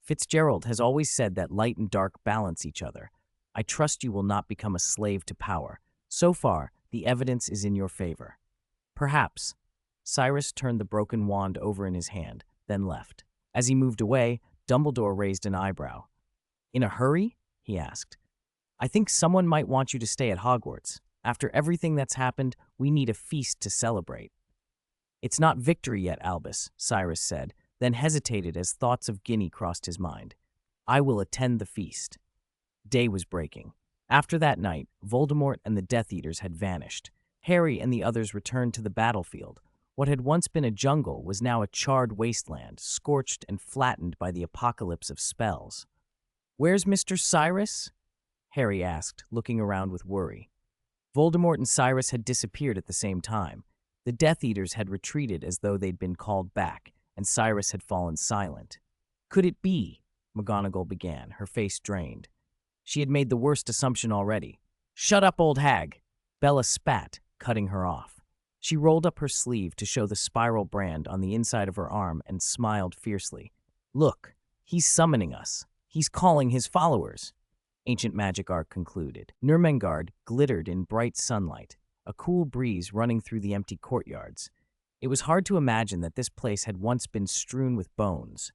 Fitzgerald has always said that light and dark balance each other. I trust you will not become a slave to power. So far, the evidence is in your favor." "Perhaps." Cyrus turned the broken wand over in his hand, then left. As he moved away, Dumbledore raised an eyebrow. "In a hurry?" he asked. "I think someone might want you to stay at Hogwarts. After everything that's happened, we need a feast to celebrate." "It's not victory yet, Albus," Cyrus said, then hesitated as thoughts of Ginny crossed his mind. "I will attend the feast." Day was breaking. After that night, Voldemort and the Death Eaters had vanished. Harry and the others returned to the battlefield. What had once been a jungle was now a charred wasteland, scorched and flattened by the apocalypse of spells. "Where's Mr. Cyrus?" Harry asked, looking around with worry. Voldemort and Cyrus had disappeared at the same time. The Death Eaters had retreated as though they'd been called back, and Cyrus had fallen silent. "Could it be?" McGonagall began, her face drained. She had made the worst assumption already. "Shut up, old hag!" Bella spat, cutting her off. She rolled up her sleeve to show the spiral brand on the inside of her arm and smiled fiercely. "Look, he's summoning us. He's calling his followers." Ancient Magic Arc concluded. Nurmengard glittered in bright sunlight, a cool breeze running through the empty courtyards. It was hard to imagine that this place had once been strewn with bones.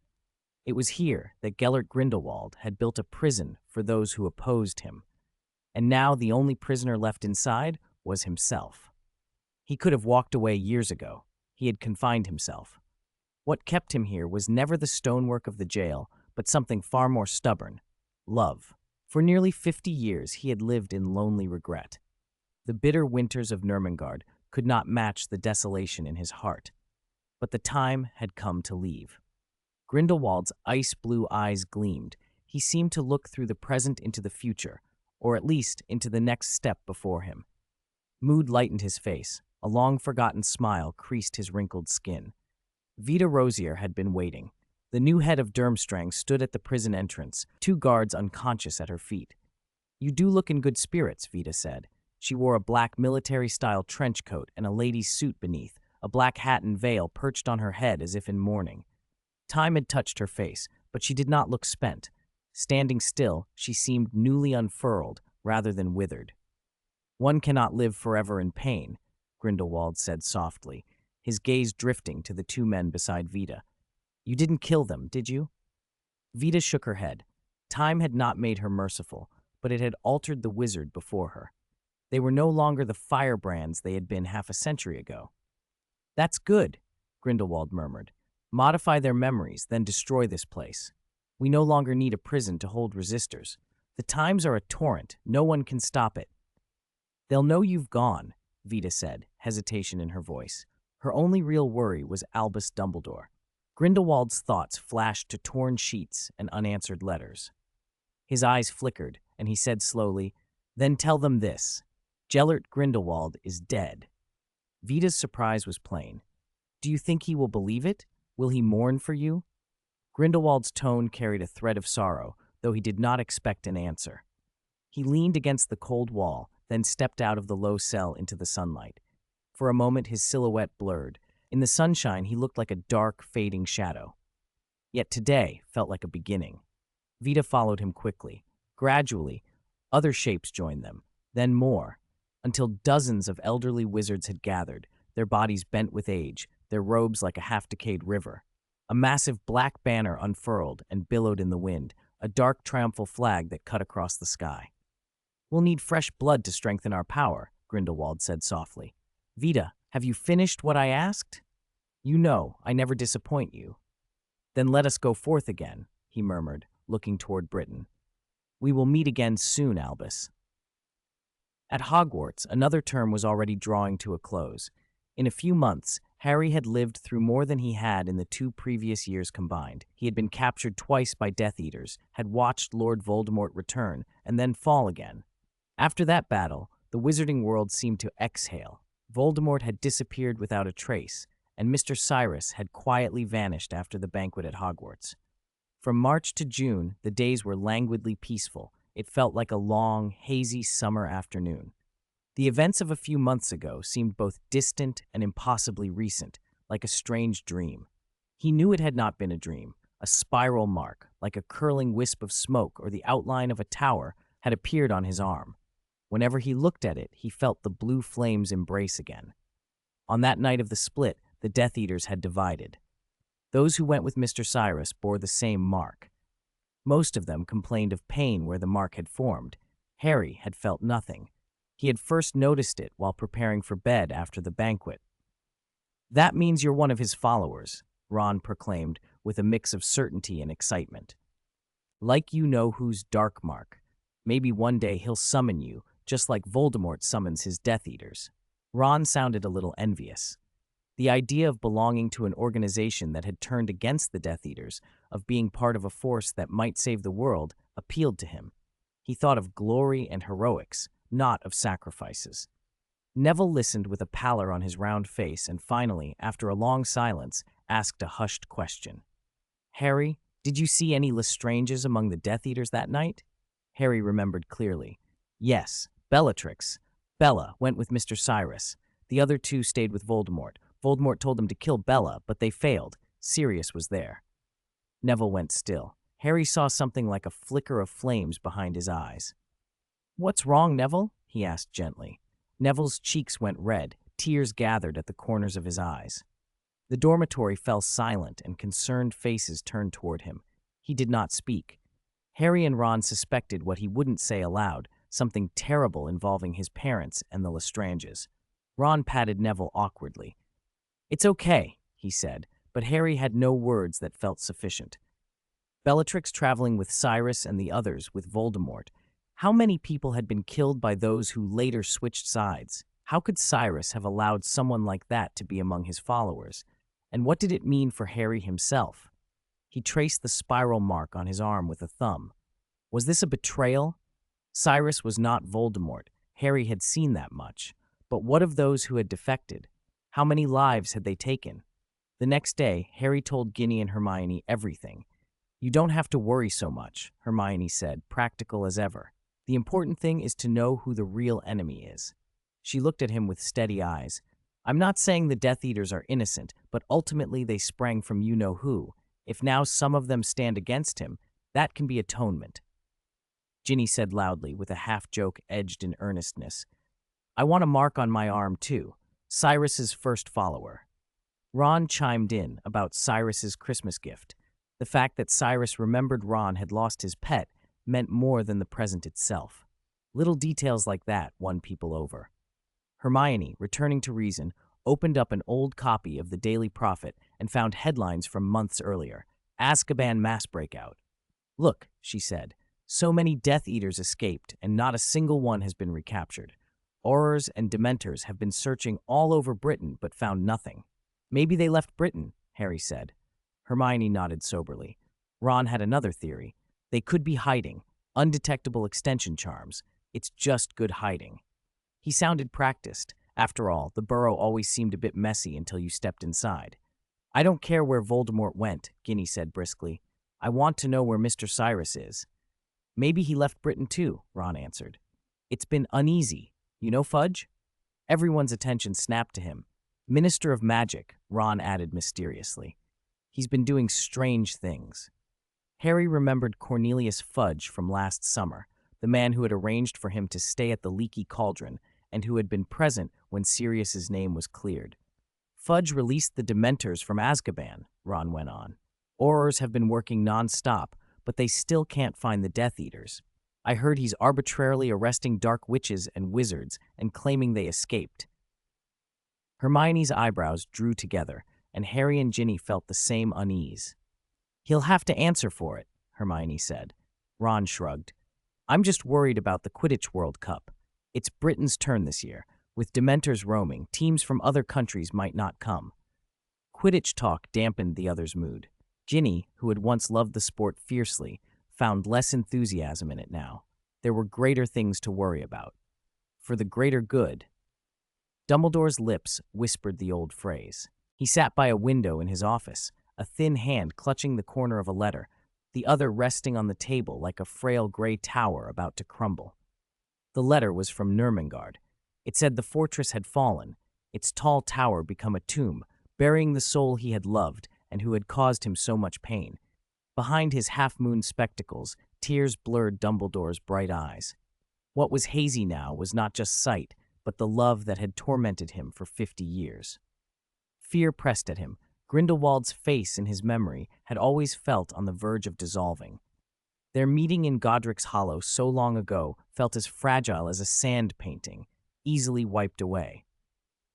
It was here that Gellert Grindelwald had built a prison for those who opposed him. And now the only prisoner left inside was himself. He could have walked away years ago. He had confined himself. What kept him here was never the stonework of the jail, but something far more stubborn: love. For nearly 50 years he had lived in lonely regret. The bitter winters of Nurmengard could not match the desolation in his heart. But the time had come to leave. Grindelwald's ice-blue eyes gleamed. He seemed to look through the present into the future, or at least into the next step before him. Mood lightened his face. A long-forgotten smile creased his wrinkled skin. Vita Rosier had been waiting. The new head of Durmstrang stood at the prison entrance, 2 guards unconscious at her feet. "You do look in good spirits," Vita said. She wore a black military-style trench coat and a lady's suit beneath, a black hat and veil perched on her head as if in mourning. Time had touched her face, but she did not look spent. Standing still, she seemed newly unfurled rather than withered. "One cannot live forever in pain," Grindelwald said softly, his gaze drifting to the 2 men beside Vita. "You didn't kill them, did you?" Vita shook her head. Time had not made her merciful, but it had altered the wizard before her. They were no longer the firebrands they had been half a century ago. "That's good," Grindelwald murmured. "Modify their memories, then destroy this place. We no longer need a prison to hold resistors. The times are a torrent. No one can stop it." "They'll know you've gone," Vita said, hesitation in her voice. Her only real worry was Albus Dumbledore. Grindelwald's thoughts flashed to torn sheets and unanswered letters. His eyes flickered, and he said slowly, "Then tell them this. Gellert Grindelwald is dead." Vita's surprise was plain. "Do you think he will believe it? Will he mourn for you?" Grindelwald's tone carried a thread of sorrow, though he did not expect an answer. He leaned against the cold wall, then stepped out of the low cell into the sunlight. For a moment his silhouette blurred. In the sunshine he looked like a dark, fading shadow. Yet today felt like a beginning. Vita followed him quickly. Gradually, other shapes joined them, then more, until dozens of elderly wizards had gathered, their bodies bent with age, their robes like a half-decayed river. A massive black banner unfurled and billowed in the wind, a dark triumphal flag that cut across the sky. "We'll need fresh blood to strengthen our power," Grindelwald said softly. "Vita, have you finished what I asked? You know, I never disappoint you." "Then let us go forth again," he murmured, looking toward Britain. "We will meet again soon, Albus." At Hogwarts, another term was already drawing to a close. In a few months, Harry had lived through more than he had in the 2 previous years combined. He had been captured twice by Death Eaters, had watched Lord Voldemort return, and then fall again. After that battle, the wizarding world seemed to exhale. Voldemort had disappeared without a trace, and Mr. Cyrus had quietly vanished after the banquet at Hogwarts. From March to June, the days were languidly peaceful. It felt like a long, hazy summer afternoon. The events of a few months ago seemed both distant and impossibly recent, like a strange dream. He knew it had not been a dream. A spiral mark, like a curling wisp of smoke or the outline of a tower, had appeared on his arm. Whenever he looked at it, he felt the blue flames embrace again. On that night of the split, the Death Eaters had divided. Those who went with Mr. Cyrus bore the same mark. Most of them complained of pain where the mark had formed. Harry had felt nothing. He had first noticed it while preparing for bed after the banquet. "That means you're one of his followers," Ron proclaimed with a mix of certainty and excitement. "Like you know who's dark mark. Maybe one day he'll summon you, just like Voldemort summons his Death Eaters." Ron sounded a little envious. The idea of belonging to an organization that had turned against the Death Eaters, of being part of a force that might save the world, appealed to him. He thought of glory and heroics, not of sacrifices. Neville listened with a pallor on his round face and finally, after a long silence, asked a hushed question. "Harry, did you see any Lestranges among the Death Eaters that night?" Harry remembered clearly. "Yes, Bellatrix. Bella went with Mr. Cyrus. The other two stayed with Voldemort. Voldemort told them to kill Bella, but they failed. Sirius was there." Neville went still. Harry saw something like a flicker of flames behind his eyes. "What's wrong, Neville?" he asked gently. Neville's cheeks went red. Tears gathered at the corners of his eyes. The dormitory fell silent and concerned faces turned toward him. He did not speak. Harry and Ron suspected what he wouldn't say aloud, something terrible involving his parents and the Lestranges. Ron patted Neville awkwardly. "It's okay," he said, but Harry had no words that felt sufficient. Bellatrix traveling with Cyrus and the others with Voldemort. How many people had been killed by those who later switched sides? How could Cyrus have allowed someone like that to be among his followers? And what did it mean for Harry himself? He traced the spiral mark on his arm with a thumb. Was this a betrayal? Cyrus was not Voldemort. Harry had seen that much. But what of those who had defected? How many lives had they taken? The next day, Harry told Ginny and Hermione everything. "You don't have to worry so much," Hermione said, practical as ever. "The important thing is to know who the real enemy is." She looked at him with steady eyes. "I'm not saying the Death Eaters are innocent, but ultimately they sprang from you-know-who. If now some of them stand against him, that can be atonement." Ginny said loudly, with a half-joke edged in earnestness, "I want a mark on my arm, too. Cyrus's first follower." Ron chimed in about Cyrus's Christmas gift. The fact that Cyrus remembered Ron had lost his pet meant more than the present itself. Little details like that won people over. Hermione, returning to reason, opened up an old copy of the Daily Prophet and found headlines from months earlier. "Azkaban mass breakout." "Look," she said, "so many Death Eaters escaped, and not a single one has been recaptured. Aurors and Dementors have been searching all over Britain but found nothing." "Maybe they left Britain," Harry said. Hermione nodded soberly. Ron had another theory. They could be hiding. Undetectable extension charms. It's just good hiding. He sounded practiced. After all, the burrow always seemed a bit messy until you stepped inside. "I don't care where Voldemort went," Ginny said briskly. "I want to know where Mr. Cyrus is." "Maybe he left Britain too," Ron answered. "It's been uneasy. You know Fudge?" Everyone's attention snapped to him. "Minister of Magic," Ron added mysteriously. "He's been doing strange things." Harry remembered Cornelius Fudge from last summer, the man who had arranged for him to stay at the Leaky Cauldron and who had been present when Sirius's name was cleared. "Fudge released the Dementors from Azkaban," Ron went on. "Aurors have been working non-stop, but they still can't find the Death Eaters. I heard he's arbitrarily arresting dark witches and wizards and claiming they escaped." Hermione's eyebrows drew together, and Harry and Ginny felt the same unease. "He'll have to answer for it," Hermione said. Ron shrugged. "I'm just worried about the Quidditch World Cup. It's Britain's turn this year. With Dementors roaming, teams from other countries might not come." Quidditch talk dampened the other's mood. Ginny, who had once loved the sport fiercely, found less enthusiasm in it now. There were greater things to worry about. For the greater good. Dumbledore's lips whispered the old phrase. He sat by a window in his office, a thin hand clutching the corner of a letter, the other resting on the table like a frail gray tower about to crumble. The letter was from Nurmengard. It said the fortress had fallen, its tall tower become a tomb, burying the soul he had loved and who had caused him so much pain. Behind his half-moon spectacles, tears blurred Dumbledore's bright eyes. What was hazy now was not just sight, but the love that had tormented him for 50 years. Fear pressed at him. Grindelwald's face in his memory had always felt on the verge of dissolving. Their meeting in Godric's Hollow so long ago felt as fragile as a sand painting, easily wiped away.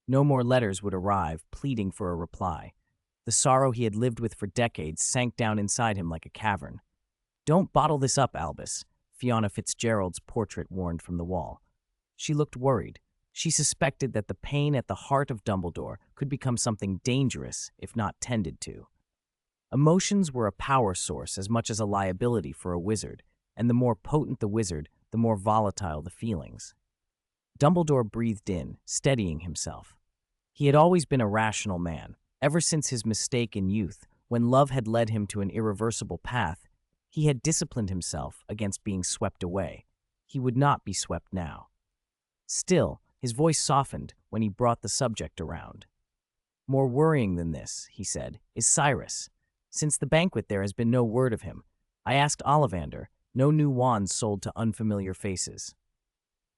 No more letters would arrive, pleading for a reply. The sorrow he had lived with for decades sank down inside him like a cavern. "Don't bottle this up, Albus," Fiona Fitzgerald's portrait warned from the wall. She looked worried. She suspected that the pain at the heart of Dumbledore could become something dangerous if not tended to. Emotions were a power source as much as a liability for a wizard, and the more potent the wizard, the more volatile the feelings. Dumbledore breathed in, steadying himself. He had always been a rational man. Ever since his mistake in youth, when love had led him to an irreversible path, he had disciplined himself against being swept away. He would not be swept now. Still, his voice softened when he brought the subject around. "More worrying than this," he said, "is Cyrus. Since the banquet there has been no word of him. I asked Ollivander, no new wands sold to unfamiliar faces."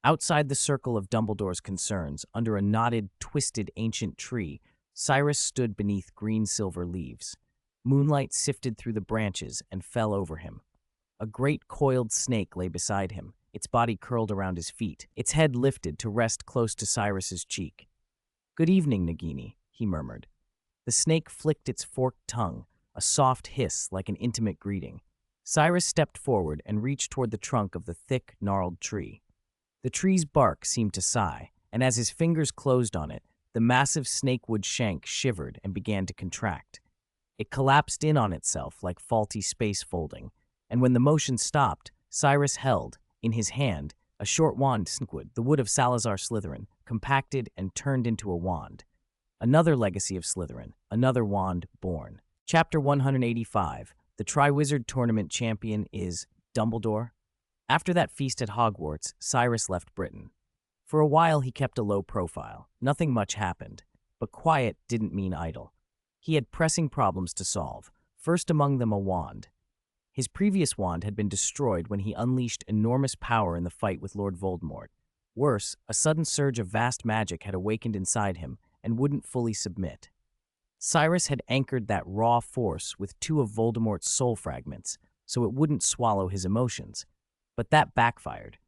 Outside the circle of Dumbledore's concerns, under a knotted, twisted ancient tree, Cyrus stood beneath green-silver leaves. Moonlight sifted through the branches and fell over him. A great coiled snake lay beside him, its body curled around his feet, its head lifted to rest close to Cyrus's cheek. "Good evening, Nagini," he murmured. The snake flicked its forked tongue, a soft hiss like an intimate greeting. Cyrus stepped forward and reached toward the trunk of the thick, gnarled tree. The tree's bark seemed to sigh, and as his fingers closed on it, the massive snakewood shank shivered and began to contract. It collapsed in on itself like faulty space folding, and when the motion stopped, Cyrus held, in his hand, a short wand snakewood, the wood of Salazar Slytherin, compacted and turned into a wand. Another legacy of Slytherin, another wand born. Chapter 185. The Triwizard Tournament champion is Dumbledore. After that feast at Hogwarts, Cyrus left Britain. For a while he kept a low profile. Nothing much happened, but quiet didn't mean idle. He had pressing problems to solve, first among them a wand. His previous wand had been destroyed when he unleashed enormous power in the fight with Lord Voldemort. Worse, a sudden surge of vast magic had awakened inside him and wouldn't fully submit. Cyrus had anchored that raw force with two of Voldemort's soul fragments, so it wouldn't swallow his emotions. But that backfired.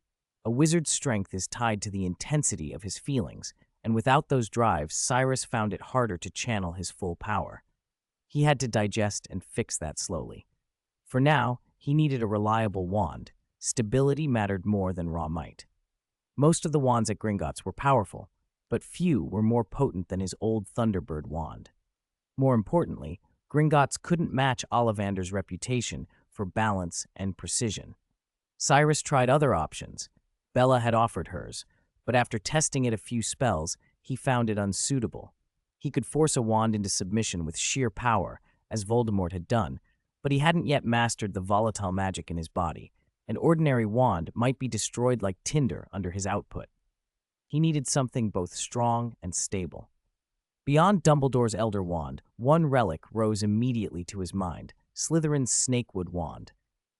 A wizard's strength is tied to the intensity of his feelings, and without those drives, Cyrus found it harder to channel his full power. He had to digest and fix that slowly. For now, he needed a reliable wand. Stability mattered more than raw might. Most of the wands at Gringotts were powerful, but few were more potent than his old Thunderbird wand. More importantly, Gringotts couldn't match Ollivander's reputation for balance and precision. Cyrus tried other options. Bella had offered hers, but after testing it a few spells, he found it unsuitable. He could force a wand into submission with sheer power, as Voldemort had done, but he hadn't yet mastered the volatile magic in his body. An ordinary wand might be destroyed like tinder under his output. He needed something both strong and stable. Beyond Dumbledore's Elder Wand, one relic rose immediately to his mind, Slytherin's Snakewood Wand.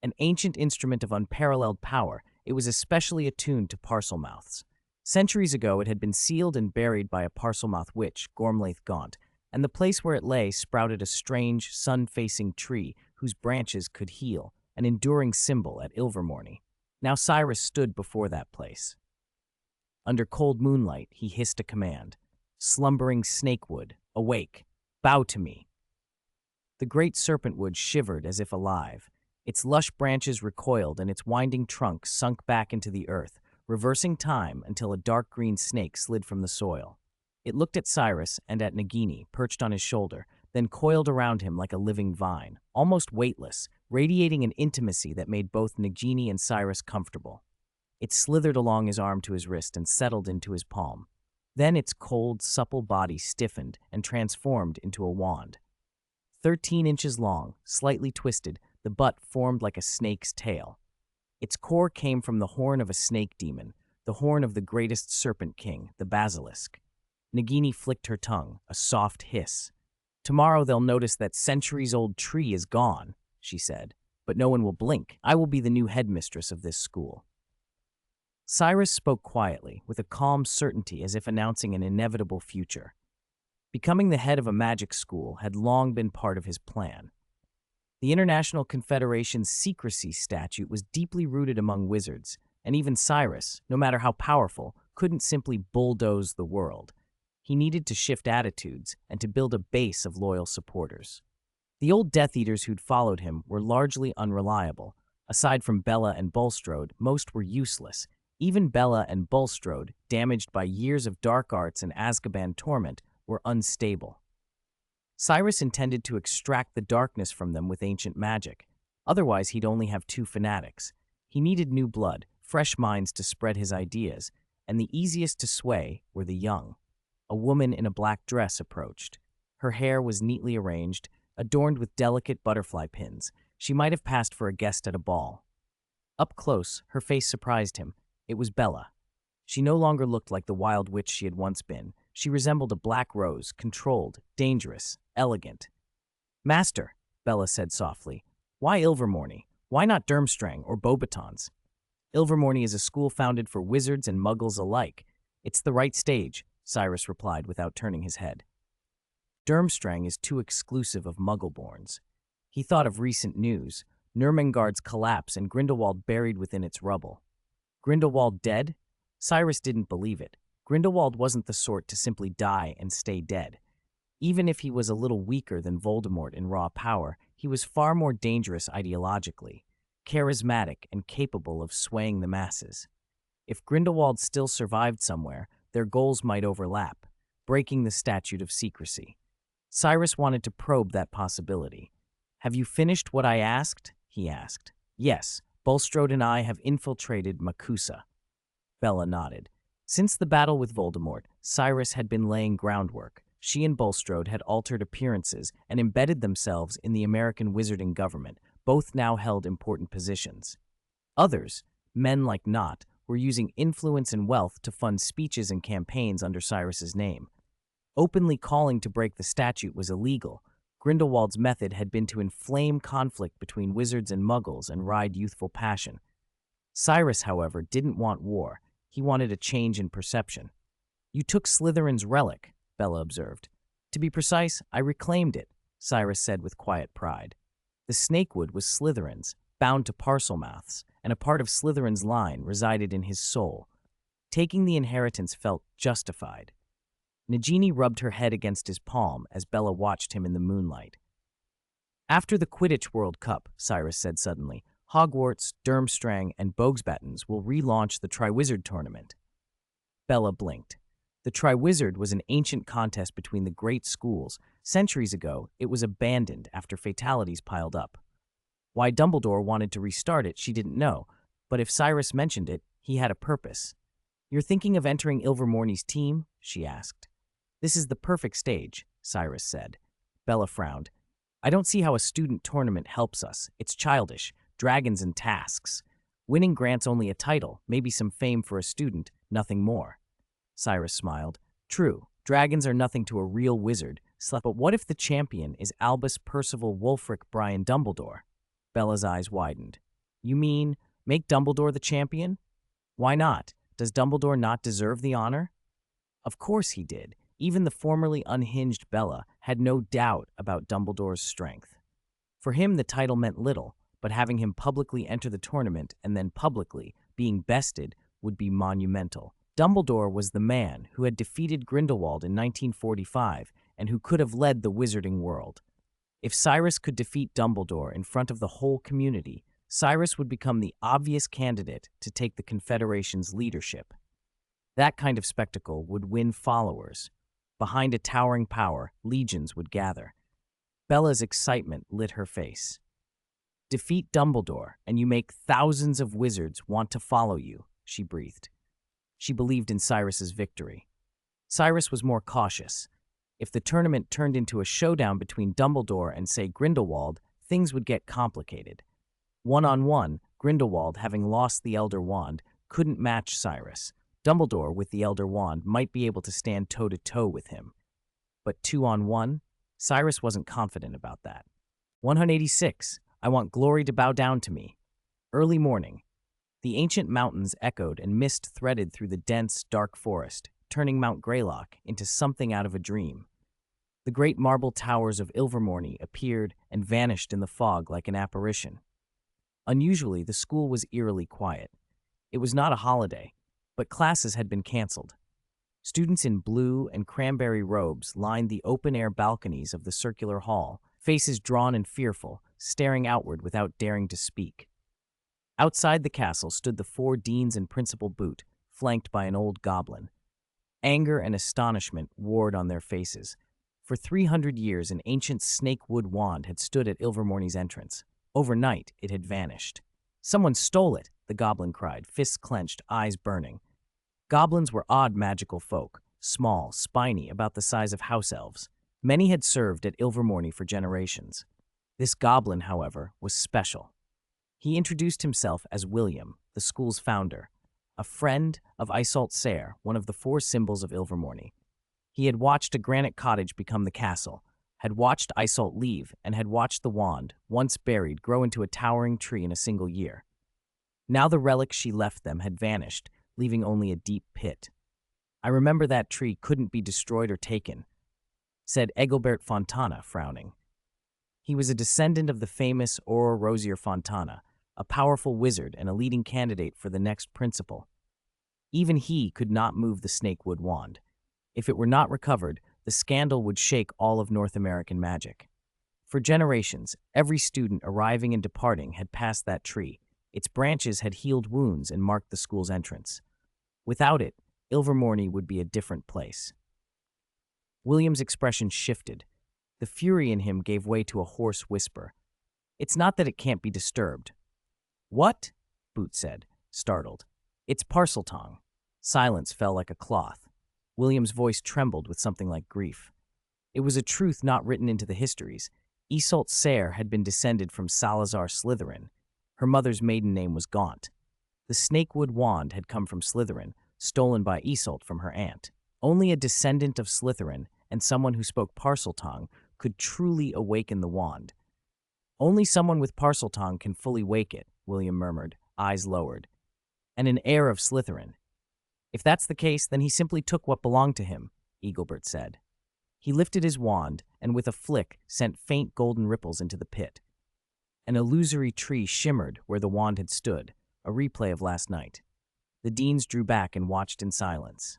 An ancient instrument of unparalleled power, it was especially attuned to Parselmouths. Centuries ago, it had been sealed and buried by a Parselmouth witch, Gormlaith Gaunt, and the place where it lay sprouted a strange, sun-facing tree whose branches could heal, an enduring symbol at Ilvermorny. Now Cyrus stood before that place. Under cold moonlight, he hissed a command. "Slumbering Snakewood, awake, bow to me." The great serpentwood shivered as if alive. Its lush branches recoiled and its winding trunk sunk back into the earth, reversing time until a dark green snake slid from the soil. It looked at Cyrus and at Nagini, perched on his shoulder, then coiled around him like a living vine, almost weightless, radiating an intimacy that made both Nagini and Cyrus comfortable. It slithered along his arm to his wrist and settled into his palm. Then its cold, supple body stiffened and transformed into a wand. 13 inches long, slightly twisted, the butt formed like a snake's tail. Its core came from the horn of a snake demon, the horn of the greatest serpent king, the basilisk. Nagini flicked her tongue, a soft hiss. "Tomorrow they'll notice that centuries-old tree is gone," she said. "But no one will blink. I will be the new headmistress of this school." Cyrus spoke quietly, with a calm certainty as if announcing an inevitable future. Becoming the head of a magic school had long been part of his plan. The International Confederation's secrecy statute was deeply rooted among wizards, and even Cyrus, no matter how powerful, couldn't simply bulldoze the world. He needed to shift attitudes and to build a base of loyal supporters. The old Death Eaters who'd followed him were largely unreliable. Aside from Bella and Bulstrode, most were useless. Even Bella and Bulstrode, damaged by years of dark arts and Azkaban torment, were unstable. Cyrus intended to extract the darkness from them with ancient magic. Otherwise, he'd only have two fanatics. He needed new blood, fresh minds to spread his ideas, and the easiest to sway were the young. A woman in a black dress approached. Her hair was neatly arranged, adorned with delicate butterfly pins. She might have passed for a guest at a ball. Up close, her face surprised him. It was Bella. She no longer looked like the wild witch she had once been. She resembled a black rose, controlled, dangerous, elegant. "Master," Bella said softly, "why Ilvermorny? Why not Durmstrang or Beauxbatons? Ilvermorny is a school founded for wizards and muggles alike. It's the right stage," Cyrus replied without turning his head. Durmstrang is too exclusive of Muggleborns. He thought of recent news, Nurmengard's collapse and Grindelwald buried within its rubble. Grindelwald dead? Cyrus didn't believe it. Grindelwald wasn't the sort to simply die and stay dead. Even if he was a little weaker than Voldemort in raw power, he was far more dangerous ideologically, charismatic and capable of swaying the masses. If Grindelwald still survived somewhere, their goals might overlap, breaking the statute of secrecy. Cyrus wanted to probe that possibility. "Have you finished what I asked?" he asked. "Yes, Bulstrode and I have infiltrated Makusa." Bella nodded. Since the battle with Voldemort, Cyrus had been laying groundwork. She and Bulstrode had altered appearances and embedded themselves in the American wizarding government. Both now held important positions. Others, men like Nott, were using influence and wealth to fund speeches and campaigns under Cyrus's name. Openly calling to break the statute was illegal. Grindelwald's method had been to inflame conflict between wizards and muggles and ride youthful passion. Cyrus, however, didn't want war. He wanted a change in perception. "You took Slytherin's relic," Bella observed. "To be precise, I reclaimed it," Cyrus said with quiet pride. The snakewood was Slytherin's, bound to Parselmouth's, and a part of Slytherin's line resided in his soul. Taking the inheritance felt justified. Nagini rubbed her head against his palm as Bella watched him in the moonlight. "After the Quidditch World Cup," Cyrus said suddenly, "Hogwarts, Durmstrang, and Beauxbatons will relaunch the Triwizard Tournament." Bella blinked. The Triwizard was an ancient contest between the great schools. Centuries ago, it was abandoned after fatalities piled up. Why Dumbledore wanted to restart it, she didn't know, but if Cyrus mentioned it, he had a purpose. "You're thinking of entering Ilvermorny's team?" she asked. "This is the perfect stage," Cyrus said. Bella frowned. "I don't see how a student tournament helps us. It's childish. Dragons and tasks. Winning grants only a title, maybe some fame for a student, nothing more." Cyrus smiled. "True, dragons are nothing to a real wizard, but what if the champion is Albus Percival Wulfric Brian Dumbledore?" Bella's eyes widened. "You mean, make Dumbledore the champion? Why not? Does Dumbledore not deserve the honor?" Of course he did. Even the formerly unhinged Bella had no doubt about Dumbledore's strength. For him, the title meant little, but having him publicly enter the tournament and then publicly being bested would be monumental. Dumbledore was the man who had defeated Grindelwald in 1945 and who could have led the wizarding world. If Cyrus could defeat Dumbledore in front of the whole community, Cyrus would become the obvious candidate to take the Confederation's leadership. That kind of spectacle would win followers. Behind a towering power, legions would gather. Bella's excitement lit her face. "Defeat Dumbledore, and you make thousands of wizards want to follow you," she breathed. She believed in Cyrus's victory. Cyrus was more cautious. If the tournament turned into a showdown between Dumbledore and, say, Grindelwald, things would get complicated. One-on-one, Grindelwald, having lost the Elder Wand, couldn't match Cyrus. Dumbledore, with the Elder Wand, might be able to stand toe-to-toe with him. But 2-on-1? Cyrus wasn't confident about that. 186. I want glory to bow down to me. Early morning. The ancient mountains echoed and mist threaded through the dense, dark forest, turning Mount Greylock into something out of a dream. The great marble towers of Ilvermorny appeared and vanished in the fog like an apparition. Unusually, the school was eerily quiet. It was not a holiday, but classes had been canceled. Students in blue and cranberry robes lined the open-air balconies of the circular hall, faces drawn and fearful, staring outward without daring to speak. Outside the castle stood the four deans and Principal Boot, flanked by an old goblin. Anger and astonishment warred on their faces. For 300 years, an ancient snake-wood wand had stood at Ilvermorny's entrance. Overnight, it had vanished. "Someone stole it," the goblin cried, fists clenched, eyes burning. Goblins were odd magical folk, small, spiny, about the size of house elves. Many had served at Ilvermorny for generations. This goblin, however, was special. He introduced himself as William, the school's founder, a friend of Iseult Sayre, one of the four symbols of Ilvermorny. He had watched a granite cottage become the castle, had watched Iseult leave, and had watched the wand, once buried, grow into a towering tree in a single year. Now the relic she left them had vanished, leaving only a deep pit. "I remember that tree couldn't be destroyed or taken," said Egilbert Fontana, frowning. He was a descendant of the famous Auror Rosier Fontana, a powerful wizard and a leading candidate for the next principal. Even he could not move the snakewood wand. If it were not recovered, the scandal would shake all of North American magic. For generations, every student arriving and departing had passed that tree. Its branches had healed wounds and marked the school's entrance. Without it, Ilvermorny would be a different place. William's expression shifted. The fury in him gave way to a hoarse whisper. "It's not that it can't be disturbed." "What?" Boot said, startled. "It's Parseltongue." Silence fell like a cloth. William's voice trembled with something like grief. It was a truth not written into the histories. Iseult Sayre had been descended from Salazar Slytherin. Her mother's maiden name was Gaunt. The snakewood wand had come from Slytherin, stolen by Iseult from her aunt. Only a descendant of Slytherin and someone who spoke Parseltongue could truly awaken the wand. "Only someone with Parseltongue can fully wake it," William murmured, eyes lowered. "And an heir of Slytherin." "If that's the case, then he simply took what belonged to him," Egilbert said. He lifted his wand and with a flick sent faint golden ripples into the pit. An illusory tree shimmered where the wand had stood, a replay of last night. The deans drew back and watched in silence.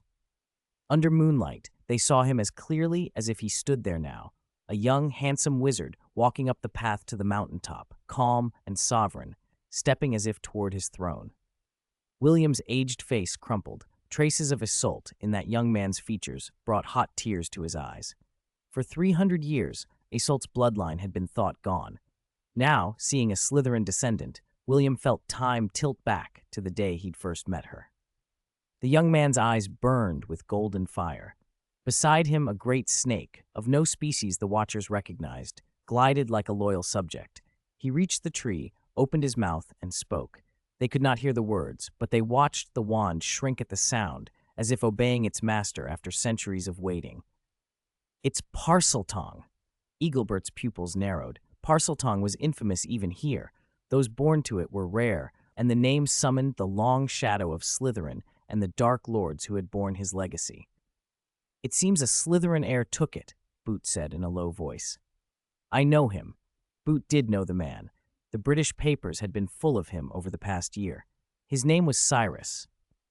Under moonlight, they saw him as clearly as if he stood there now, a young, handsome wizard walking up the path to the mountaintop, calm and sovereign, stepping as if toward his throne. William's aged face crumpled. Traces of Iseult in that young man's features brought hot tears to his eyes. For 300 years, Iseult's bloodline had been thought gone. Now, seeing a Slytherin descendant, William felt time tilt back to the day he'd first met her. The young man's eyes burned with golden fire. Beside him, a great snake, of no species the watchers recognized, glided like a loyal subject. He reached the tree, opened his mouth, and spoke. They could not hear the words, but they watched the wand shrink at the sound, as if obeying its master after centuries of waiting. "It's Parseltongue." Egilbert's pupils narrowed. Parseltongue was infamous even here. Those born to it were rare, and the name summoned the long shadow of Slytherin and the dark lords who had borne his legacy. "It seems a Slytherin heir took it," Boot said in a low voice. "I know him." Boot did know the man. The British papers had been full of him over the past year. His name was Cyrus.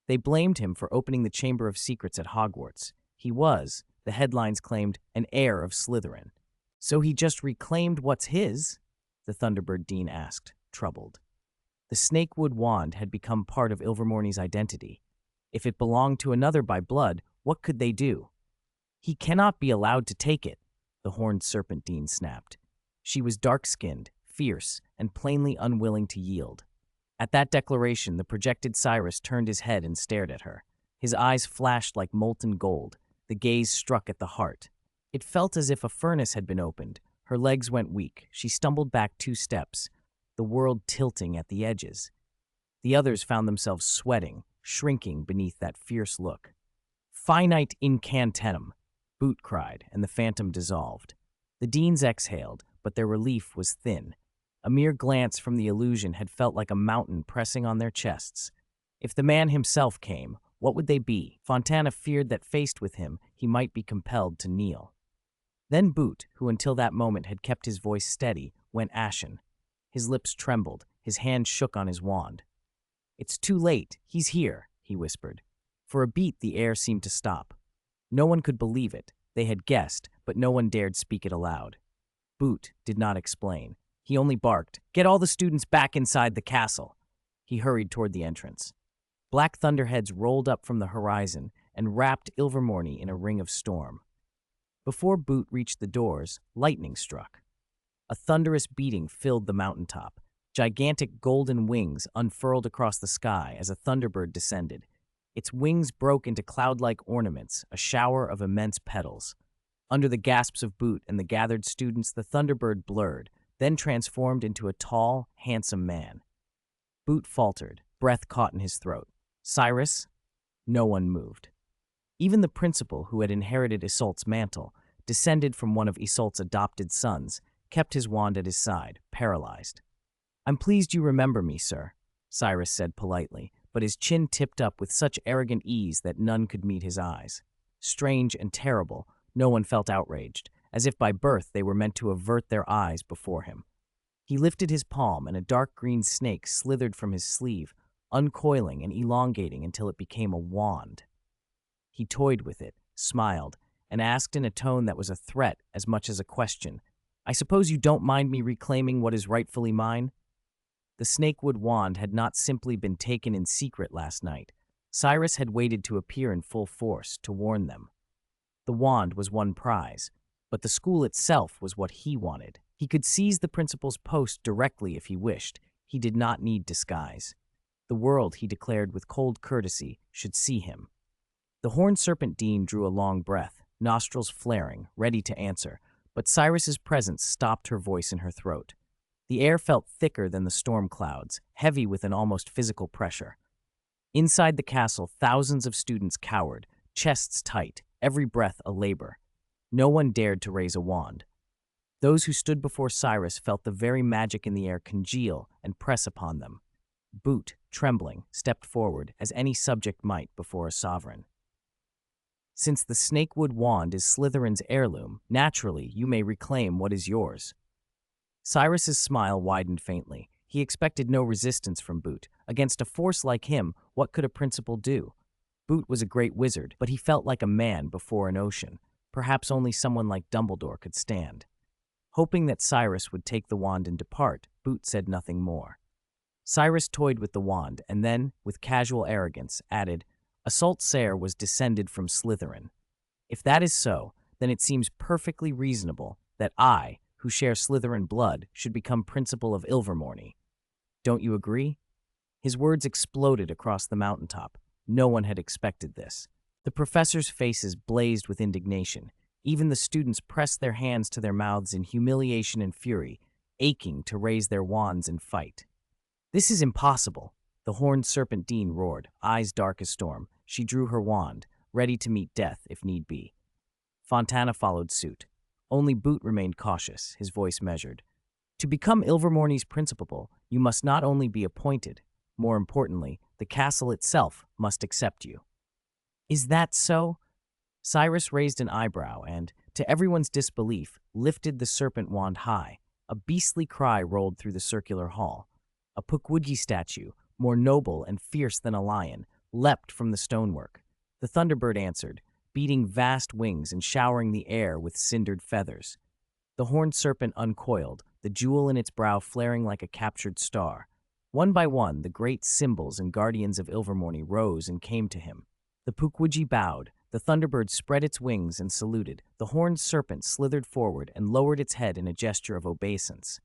They blamed him for opening the Chamber of Secrets at Hogwarts. He was, the headlines claimed, an heir of Slytherin. "So he just reclaimed what's his?" the Thunderbird Dean asked, troubled. The snakewood wand had become part of Ilvermorny's identity. If it belonged to another by blood, what could they do? "He cannot be allowed to take it," the horned serpent Dean snapped. She was dark-skinned, fierce, and plainly unwilling to yield. At that declaration, the projected Cyrus turned his head and stared at her. His eyes flashed like molten gold. The gaze struck at the heart. It felt as if a furnace had been opened. Her legs went weak. She stumbled back 2 steps, the world tilting at the edges. The others found themselves sweating, shrinking beneath that fierce look. "Finite incantatem," Boot cried, and the phantom dissolved. The deans exhaled, but their relief was thin. A mere glance from the illusion had felt like a mountain pressing on their chests. If the man himself came, what would they be? Fontana feared that faced with him, he might be compelled to kneel. Then Boot, who until that moment had kept his voice steady, went ashen. His lips trembled, his hand shook on his wand. "It's too late, he's here," he whispered. For a beat, the air seemed to stop. No one could believe it. They had guessed, but no one dared speak it aloud. Boot did not explain. He only barked, "Get all the students back inside the castle." He hurried toward the entrance. Black thunderheads rolled up from the horizon and wrapped Ilvermorny in a ring of storm. Before Boot reached the doors, lightning struck. A thunderous beating filled the mountaintop. Gigantic golden wings unfurled across the sky as a thunderbird descended. Its wings broke into cloud-like ornaments, a shower of immense petals. Under the gasps of Boot and the gathered students, the thunderbird blurred, then transformed into a tall, handsome man. Boot faltered, breath caught in his throat. Cyrus? No one moved. Even the principal, who had inherited Isolt's mantle, descended from one of Isolt's adopted sons, kept his wand at his side, paralyzed. "I'm pleased you remember me, sir," Cyrus said politely, but his chin tipped up with such arrogant ease that none could meet his eyes. Strange and terrible, no one felt outraged, as if by birth they were meant to avert their eyes before him. He lifted his palm, and a dark green snake slithered from his sleeve, uncoiling and elongating until it became a wand. He toyed with it, smiled, and asked in a tone that was a threat as much as a question, "I suppose you don't mind me reclaiming what is rightfully mine?" The snakewood wand had not simply been taken in secret last night. Cyrus had waited to appear in full force, to warn them. The wand was one prize, but the school itself was what he wanted. He could seize the principal's post directly if he wished. He did not need disguise. The world, he declared with cold courtesy, should see him. The horned serpent dean drew a long breath, nostrils flaring, ready to answer, but Cyrus's presence stopped her voice in her throat. The air felt thicker than the storm clouds, heavy with an almost physical pressure. Inside the castle, thousands of students cowered, chests tight, every breath a labor. No one dared to raise a wand. Those who stood before Cyrus felt the very magic in the air congeal and press upon them. Boot, trembling, stepped forward, as any subject might before a sovereign. "Since the snakewood wand is Slytherin's heirloom, naturally you may reclaim what is yours." Cyrus's smile widened faintly. He expected no resistance from Boot. Against a force like him, what could a principal do? Boot was a great wizard, but he felt like a man before an ocean. Perhaps only someone like Dumbledore could stand. Hoping that Cyrus would take the wand and depart, Boot said nothing more. Cyrus toyed with the wand and then, with casual arrogance, added, "Isolt Sayre was descended from Slytherin. If that is so, then it seems perfectly reasonable that I, who share Slytherin blood, should become principal of Ilvermorny. Don't you agree?" His words exploded across the mountaintop. No one had expected this. The professors' faces blazed with indignation. Even the students pressed their hands to their mouths in humiliation and fury, aching to raise their wands and fight. "This is impossible," the horned serpent dean roared, eyes dark as storm. She drew her wand, ready to meet death if need be. Fontana followed suit. Only Boot remained cautious, his voice measured. "To become Ilvermorny's principal, you must not only be appointed, more importantly, the castle itself must accept you." "Is that so?" Cyrus raised an eyebrow and, to everyone's disbelief, lifted the serpent wand high. A beastly cry rolled through the circular hall. A Pukwudgie statue, more noble and fierce than a lion, leapt from the stonework. The thunderbird answered, beating vast wings and showering the air with cindered feathers. The horned serpent uncoiled, the jewel in its brow flaring like a captured star. One by one, the great symbols and guardians of Ilvermorny rose and came to him. The Pukwudgie bowed, the thunderbird spread its wings and saluted. The horned serpent slithered forward and lowered its head in a gesture of obeisance.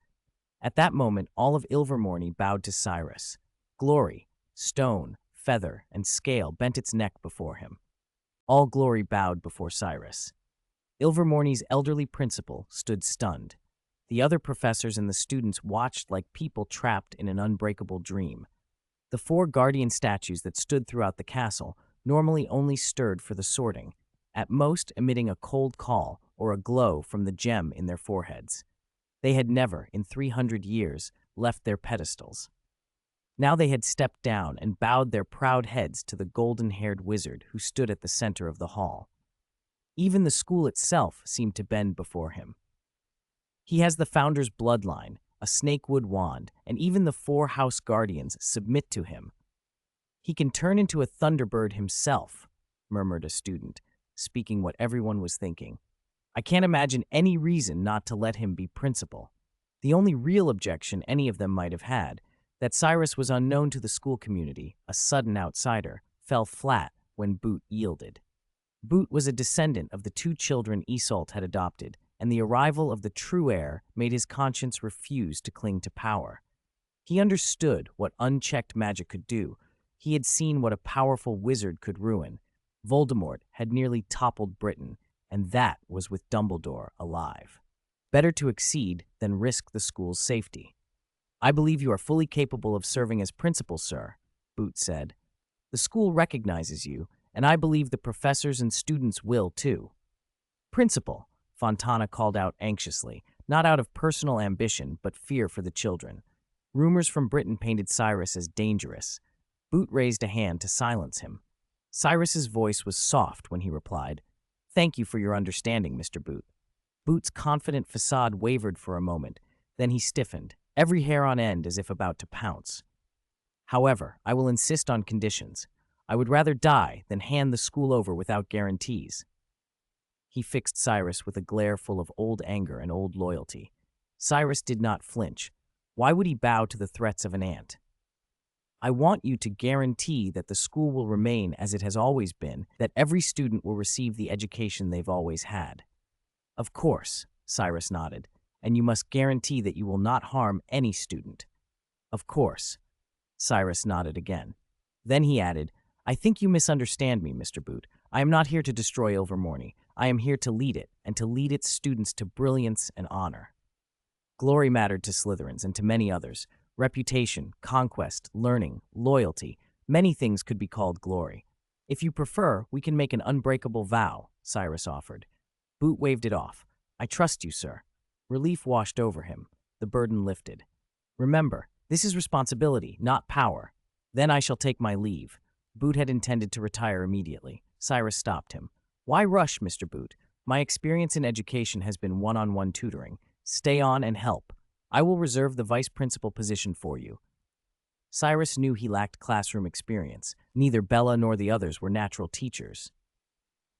At that moment, all of Ilvermorny bowed to Cyrus. Glory, stone, feather, and scale bent its neck before him. All glory bowed before Cyrus. Ilvermorny's elderly principal stood stunned. The other professors and the students watched like people trapped in an unbreakable dream. The 4 guardian statues that stood throughout the castle normally only stirred for the sorting, at most emitting a cold call or a glow from the gem in their foreheads. They had never, in 300 years, left their pedestals. Now they had stepped down and bowed their proud heads to the golden-haired wizard who stood at the center of the hall. Even the school itself seemed to bend before him. He has the founder's bloodline, a snakewood wand, and even the 4 house guardians submit to him. "He can turn into a thunderbird himself," murmured a student, speaking what everyone was thinking. "I can't imagine any reason not to let him be principal." The only real objection any of them might have had That Cyrus was unknown to the school community, a sudden outsider, fell flat when Boot yielded. Boot was a descendant of the two children Isolde had adopted, and the arrival of the true heir made his conscience refuse to cling to power. He understood what unchecked magic could do. He had seen what a powerful wizard could ruin. Voldemort had nearly toppled Britain, and that was with Dumbledore alive. Better to exceed than risk the school's safety. "I believe you are fully capable of serving as principal, sir," Boot said. "The school recognizes you, and I believe the professors and students will, too." "Principal," Fontana called out anxiously, not out of personal ambition, but fear for the children. Rumors from Britain painted Cyrus as dangerous. Boot raised a hand to silence him. Cyrus's voice was soft when he replied, "Thank you for your understanding, Mr. Boot." Boot's confident facade wavered for a moment, then he stiffened, every hair on end as if about to pounce. "However, I will insist on conditions. I would rather die than hand the school over without guarantees." He fixed Cyrus with a glare full of old anger and old loyalty. Cyrus did not flinch. Why would he bow to the threats of an ant? "I want you to guarantee that the school will remain as it has always been, that every student will receive the education they've always had." "Of course," Cyrus nodded, "and you must guarantee that you will not harm any student." "Of course." Cyrus nodded again. Then he added, "I think you misunderstand me, Mr. Boot. I am not here to destroy Ilvermorny. I am here to lead it, and to lead its students to brilliance and honor." Glory mattered to Slytherins and to many others. Reputation, conquest, learning, loyalty, many things could be called glory. "If you prefer, we can make an unbreakable vow," Cyrus offered. Boot waved it off. "I trust you, sir." Relief washed over him. The burden lifted. "Remember, this is responsibility, not power. Then I shall take my leave." Boot had intended to retire immediately. Cyrus stopped him. "Why rush, Mr. Boot? My experience in education has been one-on-one tutoring. Stay on and help. I will reserve the vice principal position for you." Cyrus knew he lacked classroom experience. Neither Bella nor the others were natural teachers.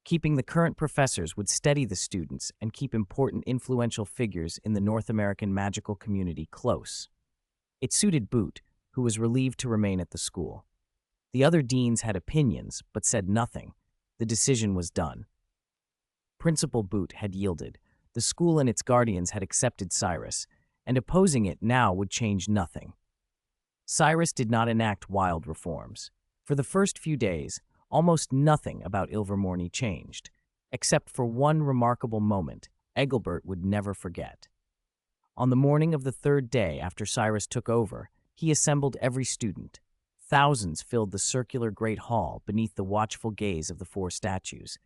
Keeping the current professors would steady the students and keep important influential figures in the North American magical community close. It suited Boot, who was relieved to remain at the school. The other deans had opinions, but said nothing. The decision was done. Principal Boot had yielded. The school and its guardians had accepted Cyrus, and opposing it now would change nothing. Cyrus did not enact wild reforms. For the first few days, almost nothing about Ilvermorny changed, except for one remarkable moment Engelbert would never forget. On the morning of the third day after Cyrus took over, he assembled every student. Thousands filled the circular great hall beneath the watchful gaze of the four statues.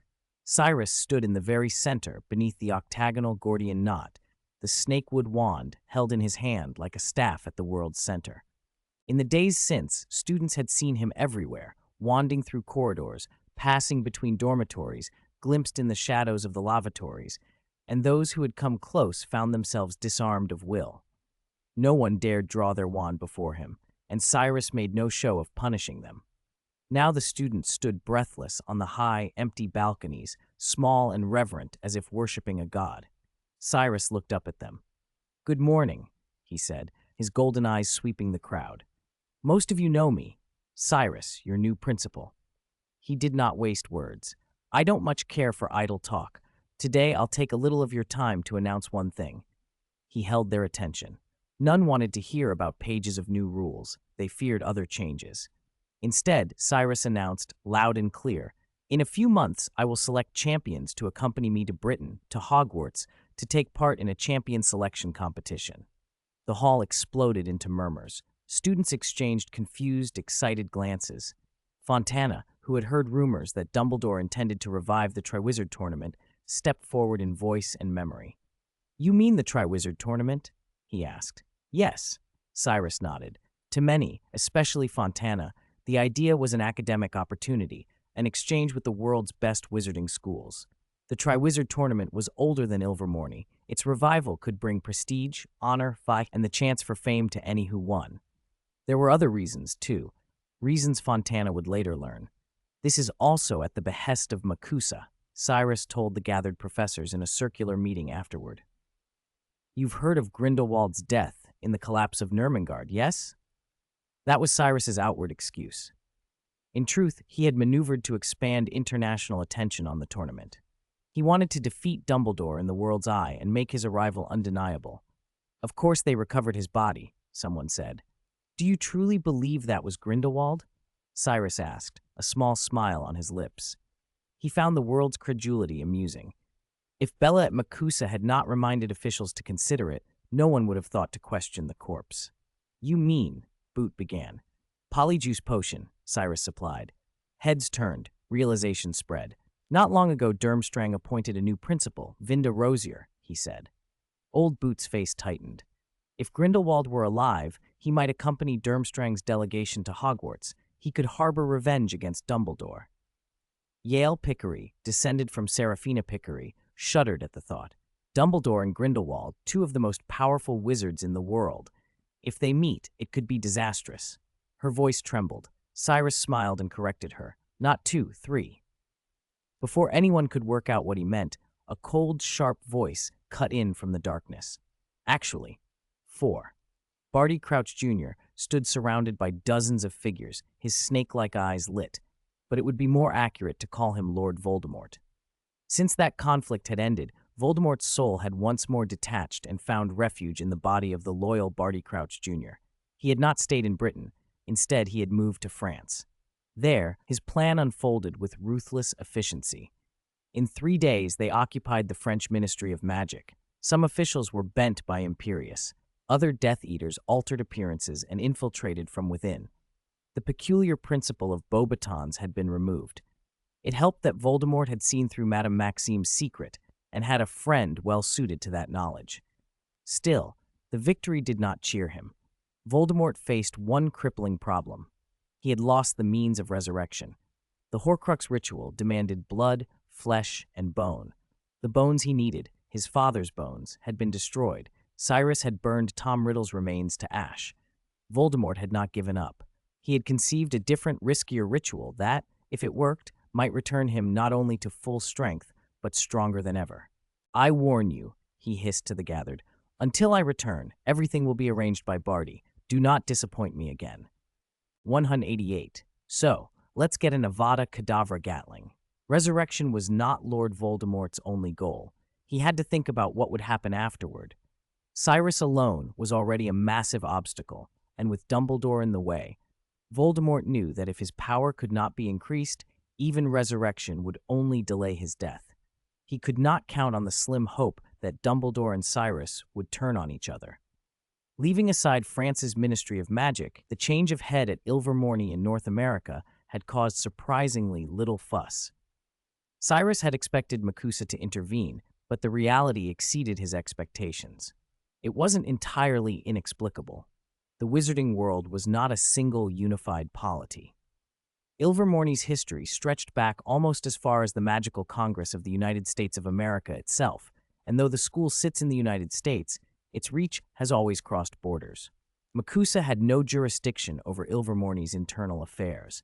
Cyrus stood in the very center beneath the octagonal Gordian knot, the snakewood wand held in his hand like a staff at the world's center. In the days since, students had seen him everywhere, wanding through corridors, passing between dormitories, glimpsed in the shadows of the lavatories, and those who had come close found themselves disarmed of will. No one dared draw their wand before him, and Cyrus made no show of punishing them. Now the students stood breathless on the high, empty balconies, small and reverent as if worshipping a god. Cyrus looked up at them. "Good morning," he said, his golden eyes sweeping the crowd. "Most of you know me. Cyrus, your new principal." He did not waste words. "I don't much care for idle talk. Today I'll take a little of your time to announce one thing." He held their attention. None wanted to hear about pages of new rules. They feared other changes. Instead, Cyrus announced, loud and clear, "In a few months, I will select champions to accompany me to Britain, to Hogwarts, to take part in a champion selection competition." The hall exploded into murmurs. Students exchanged confused, excited glances. Fontana, who had heard rumors that Dumbledore intended to revive the Triwizard Tournament, stepped forward in voice and memory. "You mean the Triwizard Tournament?" he asked. "Yes," Cyrus nodded. To many, especially Fontana, the idea was an academic opportunity, an exchange with the world's best wizarding schools. The Triwizard Tournament was older than Ilvermorny. Its revival could bring prestige, honor, and the chance for fame to any who won. There were other reasons, too, reasons Fontana would later learn. "This is also at the behest of Makusa," Cyrus told the gathered professors in a circular meeting afterward. "You've heard of Grindelwald's death in the collapse of Nurmengard, yes?" That was Cyrus's outward excuse. In truth, he had maneuvered to expand international attention on the tournament. He wanted to defeat Dumbledore in the world's eye and make his arrival undeniable. Of course they recovered his body, someone said. Do you truly believe that was Grindelwald? Cyrus asked, a small smile on his lips. He found the world's credulity amusing. If Bella at Makusa had not reminded officials to consider it, no one would have thought to question the corpse. You mean, Boot began. Polyjuice potion, Cyrus supplied. Heads turned, realization spread. Not long ago Durmstrang appointed a new principal, Vinda Rosier, he said. Old Boot's face tightened. If Grindelwald were alive, he might accompany Durmstrang's delegation to Hogwarts. He could harbor revenge against Dumbledore. Yale Pickery, descended from Seraphina Pickery, shuddered at the thought. Dumbledore and Grindelwald, two of the most powerful wizards in the world. If they meet, it could be disastrous. Her voice trembled. Cyrus smiled and corrected her. Not 2, 3. Before anyone could work out what he meant, a cold, sharp voice cut in from the darkness. Actually, 4. Barty Crouch Jr. stood surrounded by dozens of figures, his snake-like eyes lit, but it would be more accurate to call him Lord Voldemort. Since that conflict had ended, Voldemort's soul had once more detached and found refuge in the body of the loyal Barty Crouch Jr. He had not stayed in Britain. Instead, he had moved to France. There, his plan unfolded with ruthless efficiency. In 3 days, they occupied the French Ministry of Magic. Some officials were bent by Imperius. Other Death Eaters altered appearances and infiltrated from within. The peculiar principle of Beauxbatons had been removed. It helped that Voldemort had seen through Madame Maxime's secret and had a friend well suited to that knowledge. Still, the victory did not cheer him. Voldemort faced one crippling problem. He had lost the means of resurrection. The Horcrux ritual demanded blood, flesh, and bone. The bones he needed, his father's bones, had been destroyed. Cyrus had burned Tom Riddle's remains to ash. Voldemort had not given up. He had conceived a different, riskier ritual that, if it worked, might return him not only to full strength, but stronger than ever. I warn you, he hissed to the gathered. Until I return, everything will be arranged by Barty. Do not disappoint me again. 188. So, let's get an Avada Kedavra Gatling. Resurrection was not Lord Voldemort's only goal. He had to think about what would happen afterward. Cyrus alone was already a massive obstacle, and with Dumbledore in the way, Voldemort knew that if his power could not be increased, even resurrection would only delay his death. He could not count on the slim hope that Dumbledore and Cyrus would turn on each other. Leaving aside France's Ministry of Magic, the change of head at Ilvermorny in North America had caused surprisingly little fuss. Cyrus had expected Makusa to intervene, but the reality exceeded his expectations. It wasn't entirely inexplicable. The wizarding world was not a single unified polity. Ilvermorny's history stretched back almost as far as the Magical Congress of the United States of America itself, and though the school sits in the United States, its reach has always crossed borders. Makusa had no jurisdiction over Ilvermorny's internal affairs.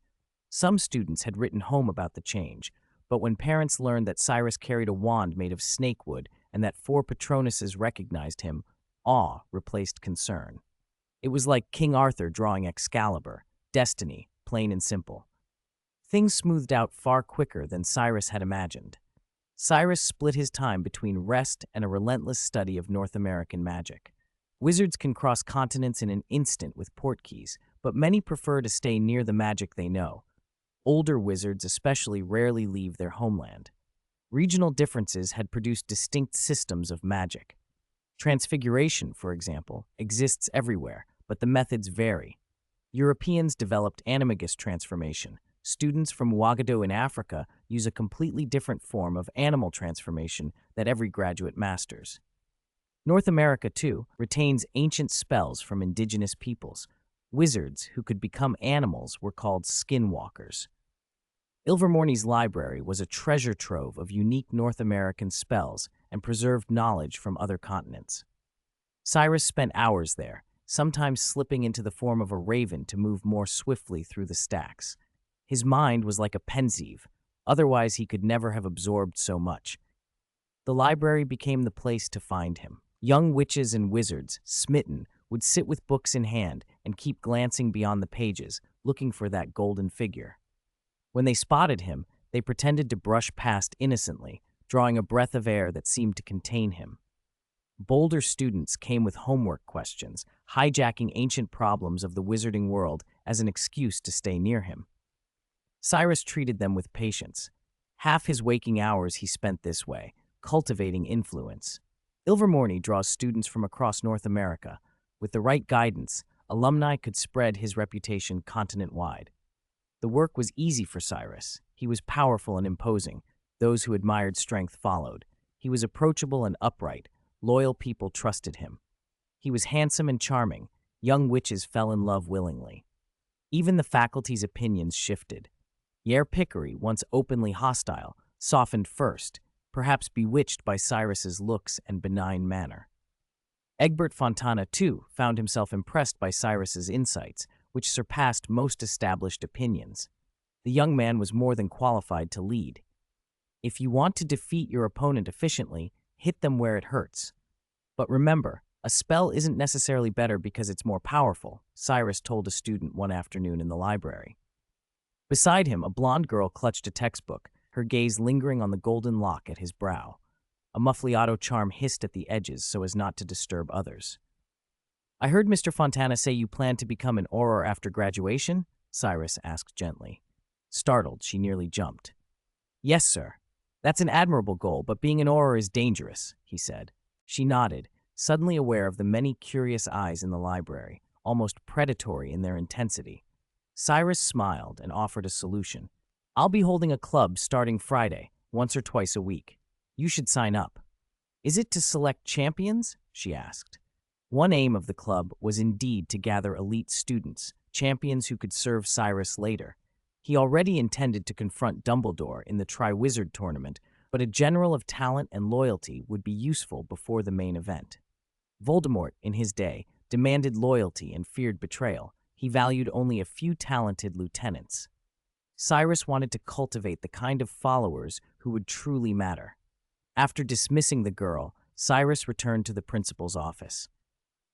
Some students had written home about the change, but when parents learned that Cyrus carried a wand made of snakewood and that 4 Patronuses recognized him, awe replaced concern. It was like King Arthur drawing Excalibur, destiny, plain and simple. Things smoothed out far quicker than Cyrus had imagined. Cyrus split his time between rest and a relentless study of North American magic. Wizards can cross continents in an instant with portkeys, but many prefer to stay near the magic they know. Older wizards especially rarely leave their homeland. Regional differences had produced distinct systems of magic. Transfiguration, for example, exists everywhere, but the methods vary. Europeans developed animagus transformation. Students from Ouagadougou in Africa use a completely different form of animal transformation that every graduate masters. North America, too, retains ancient spells from indigenous peoples. Wizards who could become animals were called skinwalkers. Ilvermorny's library was a treasure trove of unique North American spells and preserved knowledge from other continents. Cyrus spent hours there, sometimes slipping into the form of a raven to move more swiftly through the stacks. His mind was like a pensieve, otherwise he could never have absorbed so much. The library became the place to find him. Young witches and wizards, smitten, would sit with books in hand and keep glancing beyond the pages, looking for that golden figure. When they spotted him, they pretended to brush past innocently, drawing a breath of air that seemed to contain him. Bolder students came with homework questions, hijacking ancient problems of the wizarding world as an excuse to stay near him. Cyrus treated them with patience. Half his waking hours he spent this way, cultivating influence. Ilvermorny draws students from across North America. With the right guidance, alumni could spread his reputation continent-wide. The work was easy for Cyrus. He was powerful and imposing. Those who admired strength followed. He was approachable and upright. Loyal people trusted him. He was handsome and charming. Young witches fell in love willingly. Even the faculty's opinions shifted. Yer Pickery, once openly hostile, softened first, perhaps bewitched by Cyrus's looks and benign manner. Egbert Fontana, too, found himself impressed by Cyrus's insights, which surpassed most established opinions. The young man was more than qualified to lead. If you want to defeat your opponent efficiently, hit them where it hurts. But remember, a spell isn't necessarily better because it's more powerful, Cyrus told a student one afternoon in the library. Beside him, a blonde girl clutched a textbook, her gaze lingering on the golden lock at his brow. A muffliato charm hissed at the edges so as not to disturb others. "I heard Mr. Fontana say you plan to become an Auror after graduation?" Cyrus asked gently. Startled, she nearly jumped. "Yes, sir. That's an admirable goal, but being an Auror is dangerous," he said. She nodded, suddenly aware of the many curious eyes in the library, almost predatory in their intensity. Cyrus smiled and offered a solution. "I'll be holding a club starting Friday, once or twice a week. You should sign up." "Is it to select champions?" she asked. One aim of the club was indeed to gather elite students, champions who could serve Cyrus later. He already intended to confront Dumbledore in the Triwizard Tournament, but a general of talent and loyalty would be useful before the main event. Voldemort, in his day, demanded loyalty and feared betrayal. He valued only a few talented lieutenants. Cyrus wanted to cultivate the kind of followers who would truly matter. After dismissing the girl, Cyrus returned to the principal's office.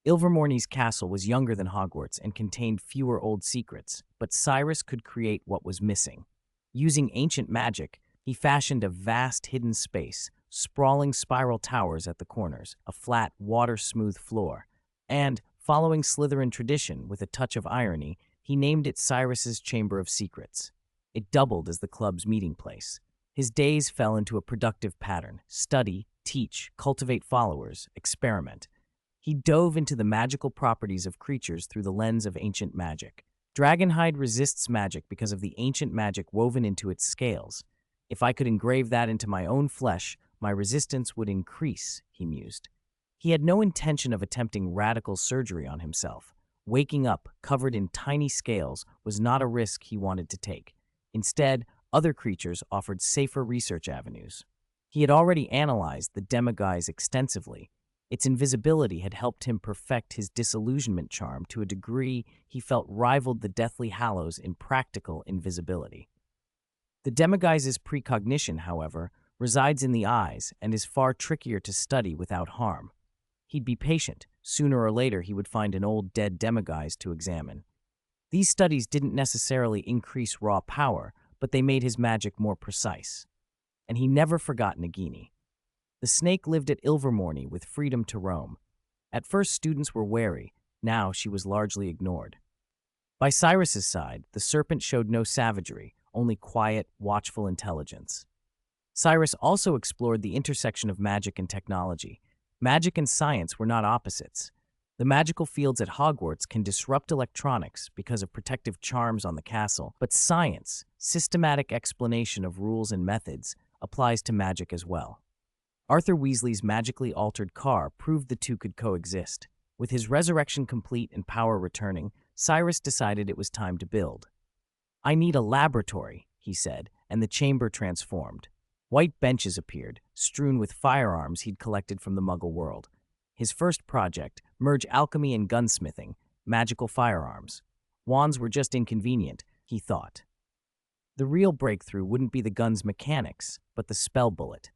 Ilvermorny's castle was younger than Hogwarts and contained fewer old secrets, but Cyrus could create what was missing. Using ancient magic, he fashioned a vast hidden space, sprawling spiral towers at the corners, a flat, water-smooth floor, and, following Slytherin tradition with a touch of irony, he named it Cyrus's Chamber of Secrets. It doubled as the club's meeting place. His days fell into a productive pattern: study, teach, cultivate followers, experiment. He dove into the magical properties of creatures through the lens of ancient magic. Dragonhide resists magic because of the ancient magic woven into its scales. If I could engrave that into my own flesh, my resistance would increase, he mused. He had no intention of attempting radical surgery on himself. Waking up, covered in tiny scales, was not a risk he wanted to take. Instead, other creatures offered safer research avenues. He had already analyzed the Demiguise extensively. Its invisibility had helped him perfect his disillusionment charm to a degree he felt rivaled the Deathly Hallows in practical invisibility. The Demiguise's precognition, however, resides in the eyes and is far trickier to study without harm. He'd be patient. Sooner or later, he would find an old dead Demiguise to examine. These studies didn't necessarily increase raw power, but they made his magic more precise. And he never forgot Nagini. The snake lived at Ilvermorny with freedom to roam. At first, students were wary. Now she was largely ignored. By Cyrus's side, the serpent showed no savagery, only quiet, watchful intelligence. Cyrus also explored the intersection of magic and technology. Magic and science were not opposites. The magical fields at Hogwarts can disrupt electronics because of protective charms on the castle, but science, systematic explanation of rules and methods, applies to magic as well. Arthur Weasley's magically altered car proved the two could coexist. With his resurrection complete and power returning, Cyrus decided it was time to build. "I need a laboratory," he said, and the chamber transformed. White benches appeared, strewn with firearms he'd collected from the Muggle world. His first project, merge alchemy and gunsmithing, magical firearms. Wands were just inconvenient, he thought. The real breakthrough wouldn't be the gun's mechanics, but the spell bullet.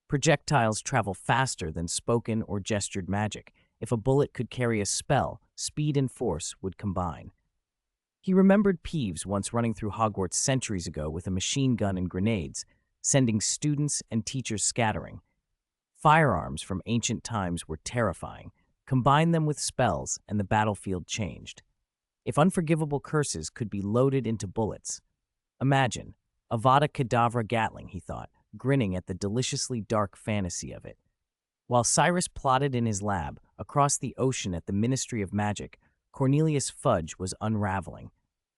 Projectiles travel faster than spoken or gestured magic, If a bullet could carry a spell, speed and force would combine. He remembered Peeves once running through Hogwarts centuries ago with a machine gun and grenades, sending students and teachers scattering. Firearms from ancient times were terrifying. Combine them with spells, and the battlefield changed. If unforgivable curses could be loaded into bullets. Imagine, Avada Kedavra Gatling, he thought, grinning at the deliciously dark fantasy of it. While Cyrus plotted in his lab, across the ocean at the Ministry of Magic, Cornelius Fudge was unraveling.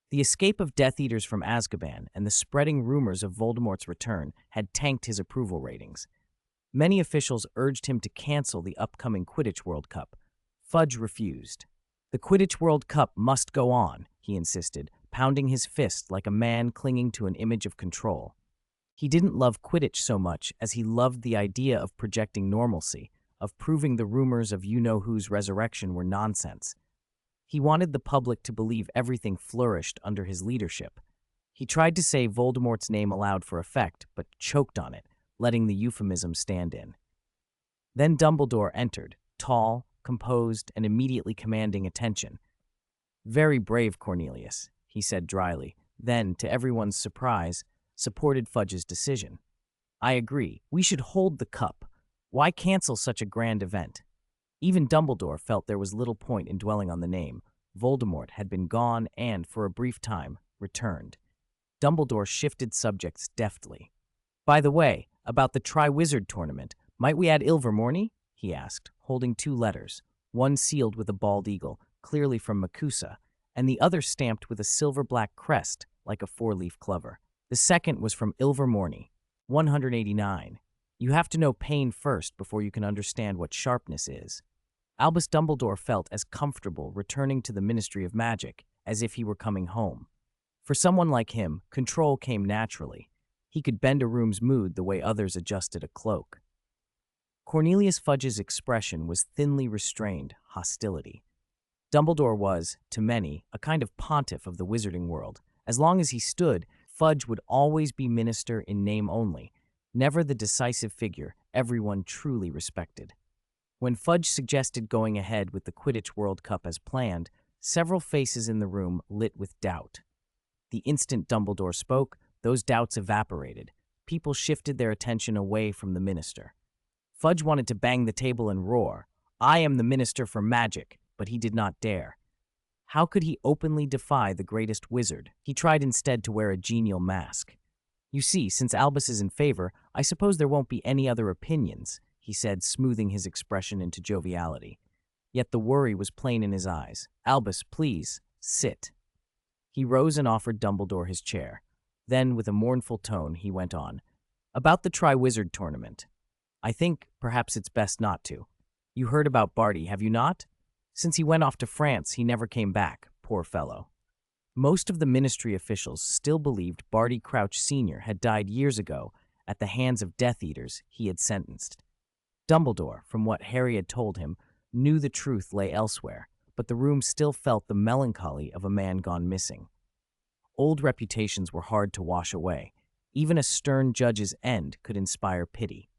The escape of Death Eaters from Azkaban and the spreading rumors of Voldemort's return had tanked his approval ratings. Many officials urged him to cancel the upcoming Quidditch World Cup. Fudge refused. The Quidditch World Cup must go on, he insisted, pounding his fist like a man clinging to an image of control. He didn't love Quidditch so much as he loved the idea of projecting normalcy, of proving the rumors of you-know-who's resurrection were nonsense. He wanted the public to believe everything flourished under his leadership. He tried to say Voldemort's name aloud for effect, but choked on it, letting the euphemism stand in. Then Dumbledore entered, tall, composed, and immediately commanding attention. "Very brave, Cornelius," he said dryly, then, to everyone's surprise, supported Fudge's decision. "I agree. We should hold the cup. Why cancel such a grand event?" Even Dumbledore felt there was little point in dwelling on the name. Voldemort had been gone and, for a brief time, returned. Dumbledore shifted subjects deftly. "By the way, about the Triwizard Tournament, might we add Ilvermorny?" he asked, holding two letters, one sealed with a bald eagle, clearly from Makusa, and the other stamped with a silver-black crest, like a four-leaf clover. The second was from Ilvermorny, 189. You have to know pain first before you can understand what sharpness is. Albus Dumbledore felt as comfortable returning to the Ministry of Magic as if he were coming home. For someone like him, control came naturally. He could bend a room's mood the way others adjusted a cloak. Cornelius Fudge's expression was thinly restrained hostility. Dumbledore was, to many, a kind of pontiff of the wizarding world. As long as he stood, Fudge would always be minister in name only, never the decisive figure everyone truly respected. When Fudge suggested going ahead with the Quidditch World Cup as planned, several faces in the room lit with doubt. The instant Dumbledore spoke, those doubts evaporated. People shifted their attention away from the minister. Fudge wanted to bang the table and roar, "I am the Minister for Magic," but he did not dare. How could he openly defy the greatest wizard? He tried instead to wear a genial mask. "You see, since Albus is in favor, I suppose there won't be any other opinions," he said, smoothing his expression into joviality. Yet the worry was plain in his eyes. "Albus, please, sit." He rose and offered Dumbledore his chair. Then, with a mournful tone, he went on. "About the Triwizard Tournament. I think perhaps it's best not to. You heard about Barty, have you not? Since he went off to France, he never came back, poor fellow." Most of the ministry officials still believed Barty Crouch Sr. had died years ago at the hands of Death Eaters he had sentenced. Dumbledore, from what Harry had told him, knew the truth lay elsewhere, but the room still felt the melancholy of a man gone missing. Old reputations were hard to wash away. Even a stern judge's end could inspire pity.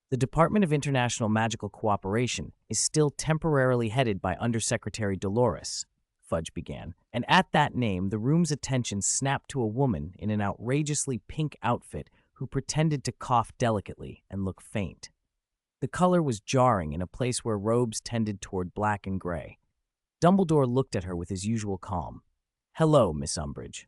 The Department of International Magical Cooperation is still temporarily headed by Undersecretary Dolores, Fudge began, and at that name the room's attention snapped to a woman in an outrageously pink outfit who pretended to cough delicately and look faint. The color was jarring in a place where robes tended toward black and gray. Dumbledore looked at her with his usual calm. "Hello, Miss Umbridge."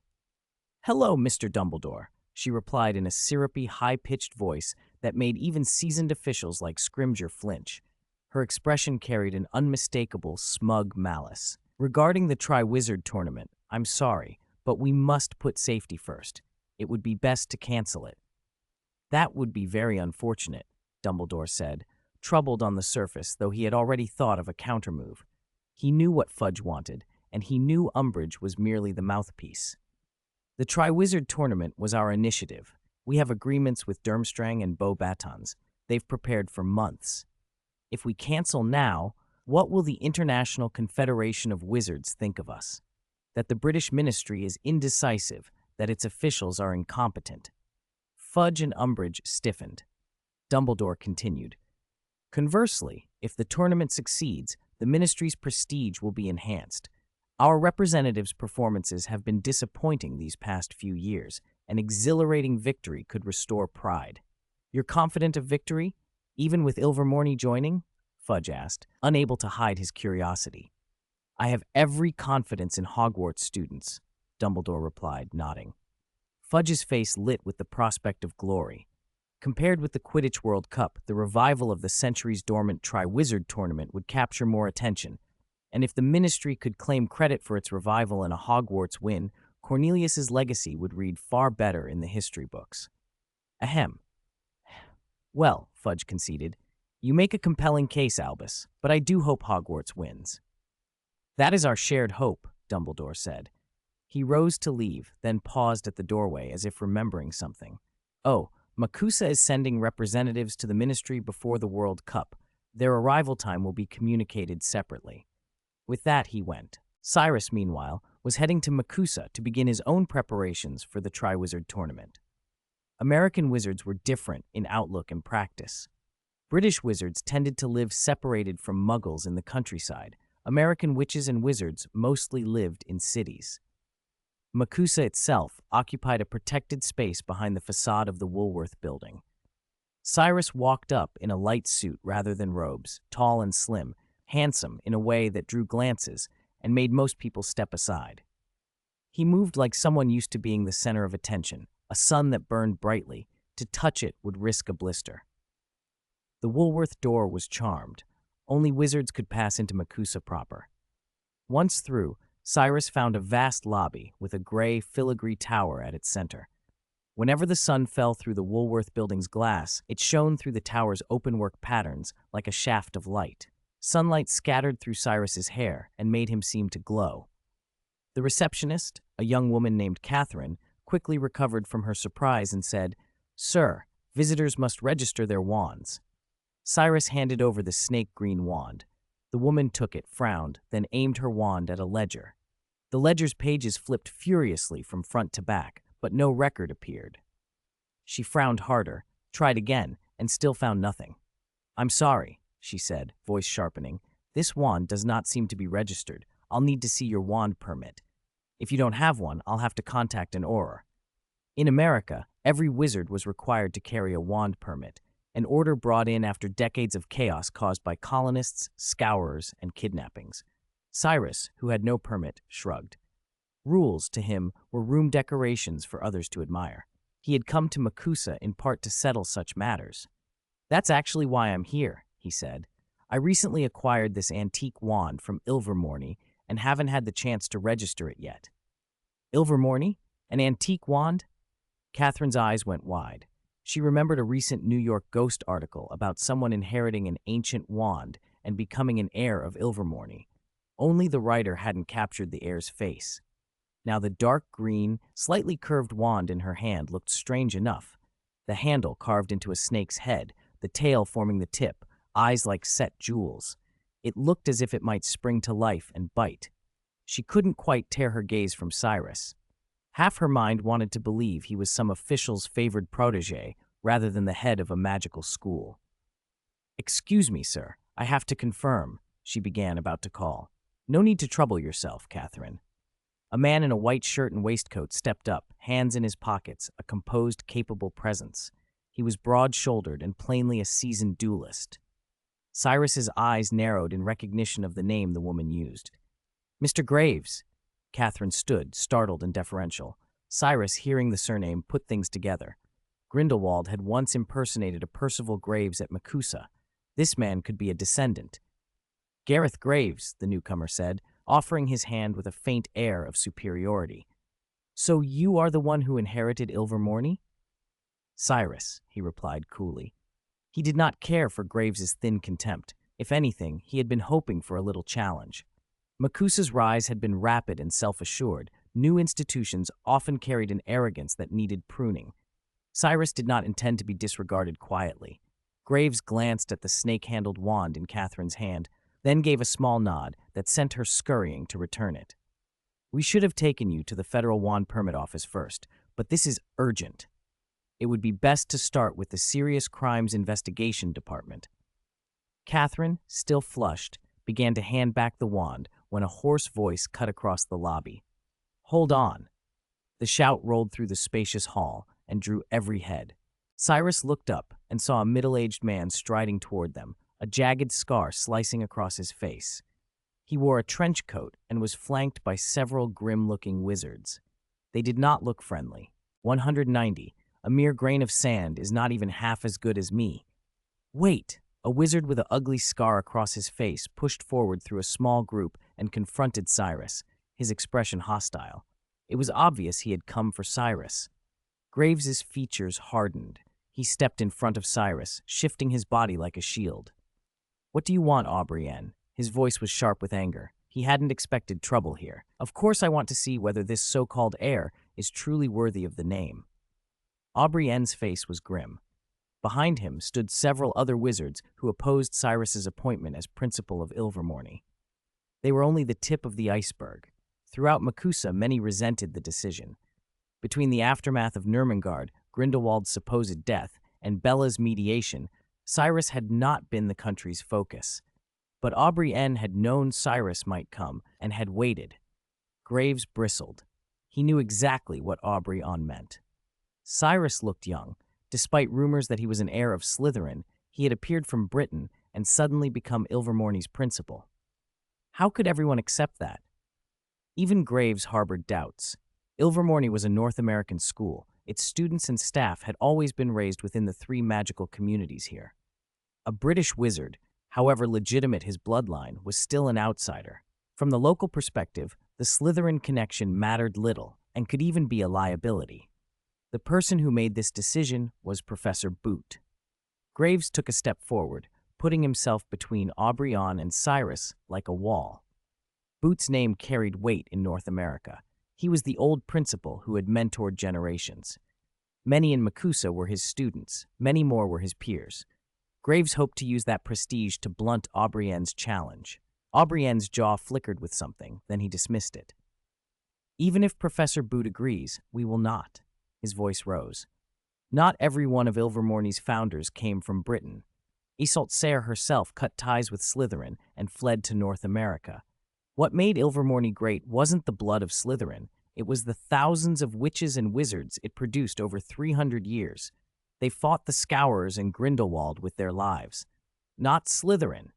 "Hello, Mr. Dumbledore," she replied in a syrupy, high-pitched voice that made even seasoned officials like Scrimgeour flinch. Her expression carried an unmistakable, smug malice. "Regarding the Triwizard Tournament, I'm sorry, but we must put safety first. It would be best to cancel it." "That would be very unfortunate," Dumbledore said, troubled on the surface, though he had already thought of a countermove. He knew what Fudge wanted, and he knew Umbridge was merely the mouthpiece. "The Triwizard Tournament was our initiative. We have agreements with Durmstrang and Beauxbatons. They've prepared for months. If we cancel now, what will the International Confederation of Wizards think of us? That the British ministry is indecisive, that its officials are incompetent." Fudge and Umbridge stiffened. Dumbledore continued. "Conversely, if the tournament succeeds, the ministry's prestige will be enhanced. Our representatives' performances have been disappointing these past few years. An exhilarating victory could restore pride. You're confident of victory, even with Ilvermorny joining? Fudge asked, unable to hide his curiosity. I have every confidence in Hogwarts students, Dumbledore replied, nodding. Fudge's face lit with the prospect of glory. Compared with the Quidditch World Cup, the revival of the centuries-dormant Triwizard Tournament would capture more attention, and if the Ministry could claim credit for its revival in a Hogwarts win, Cornelius's legacy would read far better in the history books. Ahem. Well, Fudge conceded, you make a compelling case, Albus, but I do hope Hogwarts wins. That is our shared hope, Dumbledore said. He rose to leave, then paused at the doorway as if remembering something. Oh, Makusa is sending representatives to the Ministry before the World Cup. Their arrival time will be communicated separately. With that, he went. Cyrus, meanwhile, was heading to Makusa to begin his own preparations for the Triwizard Tournament. American wizards were different in outlook and practice. British wizards tended to live separated from muggles in the countryside. American witches and wizards mostly lived in cities. Makusa itself occupied a protected space behind the facade of the Woolworth building. Cyrus walked up in a light suit rather than robes, tall and slim, handsome in a way that drew glances and made most people step aside. He moved like someone used to being the center of attention, a sun that burned brightly. To touch it would risk a blister. The Woolworth door was charmed. Only wizards could pass into Makusa proper. Once through, Cyrus found a vast lobby with a gray filigree tower at its center. Whenever the sun fell through the Woolworth building's glass, it shone through the tower's openwork patterns like a shaft of light. Sunlight scattered through Cyrus's hair and made him seem to glow. The receptionist, a young woman named Catherine, quickly recovered from her surprise and said, "Sir, visitors must register their wands." Cyrus handed over the snake-green wand. The woman took it, frowned, then aimed her wand at a ledger. The ledger's pages flipped furiously from front to back, but no record appeared. She frowned harder, tried again, and still found nothing. "I'm sorry," she said, voice sharpening. "This wand does not seem to be registered. I'll need to see your wand permit. If you don't have one, I'll have to contact an Auror." In America, every wizard was required to carry a wand permit, an order brought in after decades of chaos caused by colonists, scourers, and kidnappings. Cyrus, who had no permit, shrugged. Rules, to him, were room decorations for others to admire. He had come to Makusa in part to settle such matters. "That's actually why I'm here," he said. "I recently acquired this antique wand from Ilvermorny and haven't had the chance to register it yet." "Ilvermorny? An antique wand?" Catherine's eyes went wide. She remembered a recent New York Ghost article about someone inheriting an ancient wand and becoming an heir of Ilvermorny. Only the writer hadn't captured the heir's face. Now the dark green, slightly curved wand in her hand looked strange enough. The handle carved into a snake's head, the tail forming the tip, eyes like set jewels. It looked as if it might spring to life and bite. She couldn't quite tear her gaze from Cyrus. Half her mind wanted to believe he was some official's favored protege rather than the head of a magical school. "Excuse me, sir, I have to confirm," she began, about to call. "No need to trouble yourself, Catherine." A man in a white shirt and waistcoat stepped up, hands in his pockets, a composed, capable presence. He was broad-shouldered and plainly a seasoned duelist. Cyrus's eyes narrowed in recognition of the name the woman used. "Mr. Graves." Catherine stood, startled and deferential. Cyrus, hearing the surname, put things together. Grindelwald had once impersonated a Percival Graves at Makusa. This man could be a descendant. "Gareth Graves," the newcomer said, offering his hand with a faint air of superiority. "So you are the one who inherited Ilvermorny?" "Cyrus," he replied coolly. He did not care for Graves's thin contempt. If anything, he had been hoping for a little challenge. Makusa's rise had been rapid and self-assured. New institutions often carried an arrogance that needed pruning. Cyrus did not intend to be disregarded quietly. Graves glanced at the snake-handled wand in Catherine's hand, then gave a small nod that sent her scurrying to return it. "We should have taken you to the Federal Wand Permit Office first, but this is urgent. It would be best to start with the Serious Crimes Investigation Department." Catherine, still flushed, began to hand back the wand when a hoarse voice cut across the lobby. "Hold on." The shout rolled through the spacious hall and drew every head. Cyrus looked up and saw a middle-aged man striding toward them, a jagged scar slicing across his face. He wore a trench coat and was flanked by several grim-looking wizards. They did not look friendly. 190. A mere grain of sand is not even half as good as me. Wait! A wizard with an ugly scar across his face pushed forward through a small group and confronted Cyrus, his expression hostile. It was obvious he had come for Cyrus. Graves's features hardened. He stepped in front of Cyrus, shifting his body like a shield. "What do you want, Aubrienne?" His voice was sharp with anger. He hadn't expected trouble here. "Of course I want to see whether this so-called heir is truly worthy of the name." Aubrienne's face was grim. Behind him stood several other wizards who opposed Cyrus's appointment as principal of Ilvermorny. They were only the tip of the iceberg. Throughout Makusa, many resented the decision. Between the aftermath of Nurmengard, Grindelwald's supposed death, and Bella's mediation, Cyrus had not been the country's focus. But Aubrienne had known Cyrus might come and had waited. Graves bristled. He knew exactly what Aubrienne meant. Cyrus looked young. Despite rumors that he was an heir of Slytherin, he had appeared from Britain and suddenly become Ilvermorny's principal. How could everyone accept that? Even Graves harbored doubts. Ilvermorny was a North American school. Its students and staff had always been raised within the three magical communities here. A British wizard, however legitimate his bloodline, was still an outsider. From the local perspective, the Slytherin connection mattered little and could even be a liability. The person who made this decision was Professor Boot. Graves took a step forward, putting himself between Aubrienne and Cyrus like a wall. Boot's name carried weight in North America. He was the old principal who had mentored generations. Many in Makusa were his students, many more were his peers. Graves hoped to use that prestige to blunt Aubrienne's challenge. Aubrienne's jaw flickered with something, then he dismissed it. "Even if Professor Boot agrees, we will not." His voice rose. "Not every one of Ilvermorny's founders came from Britain. Iseult Sayre herself cut ties with Slytherin and fled to North America. What made Ilvermorny great wasn't the blood of Slytherin, it was the thousands of witches and wizards it produced over 300 years. They fought the Scourers and Grindelwald with their lives. Not Slytherin."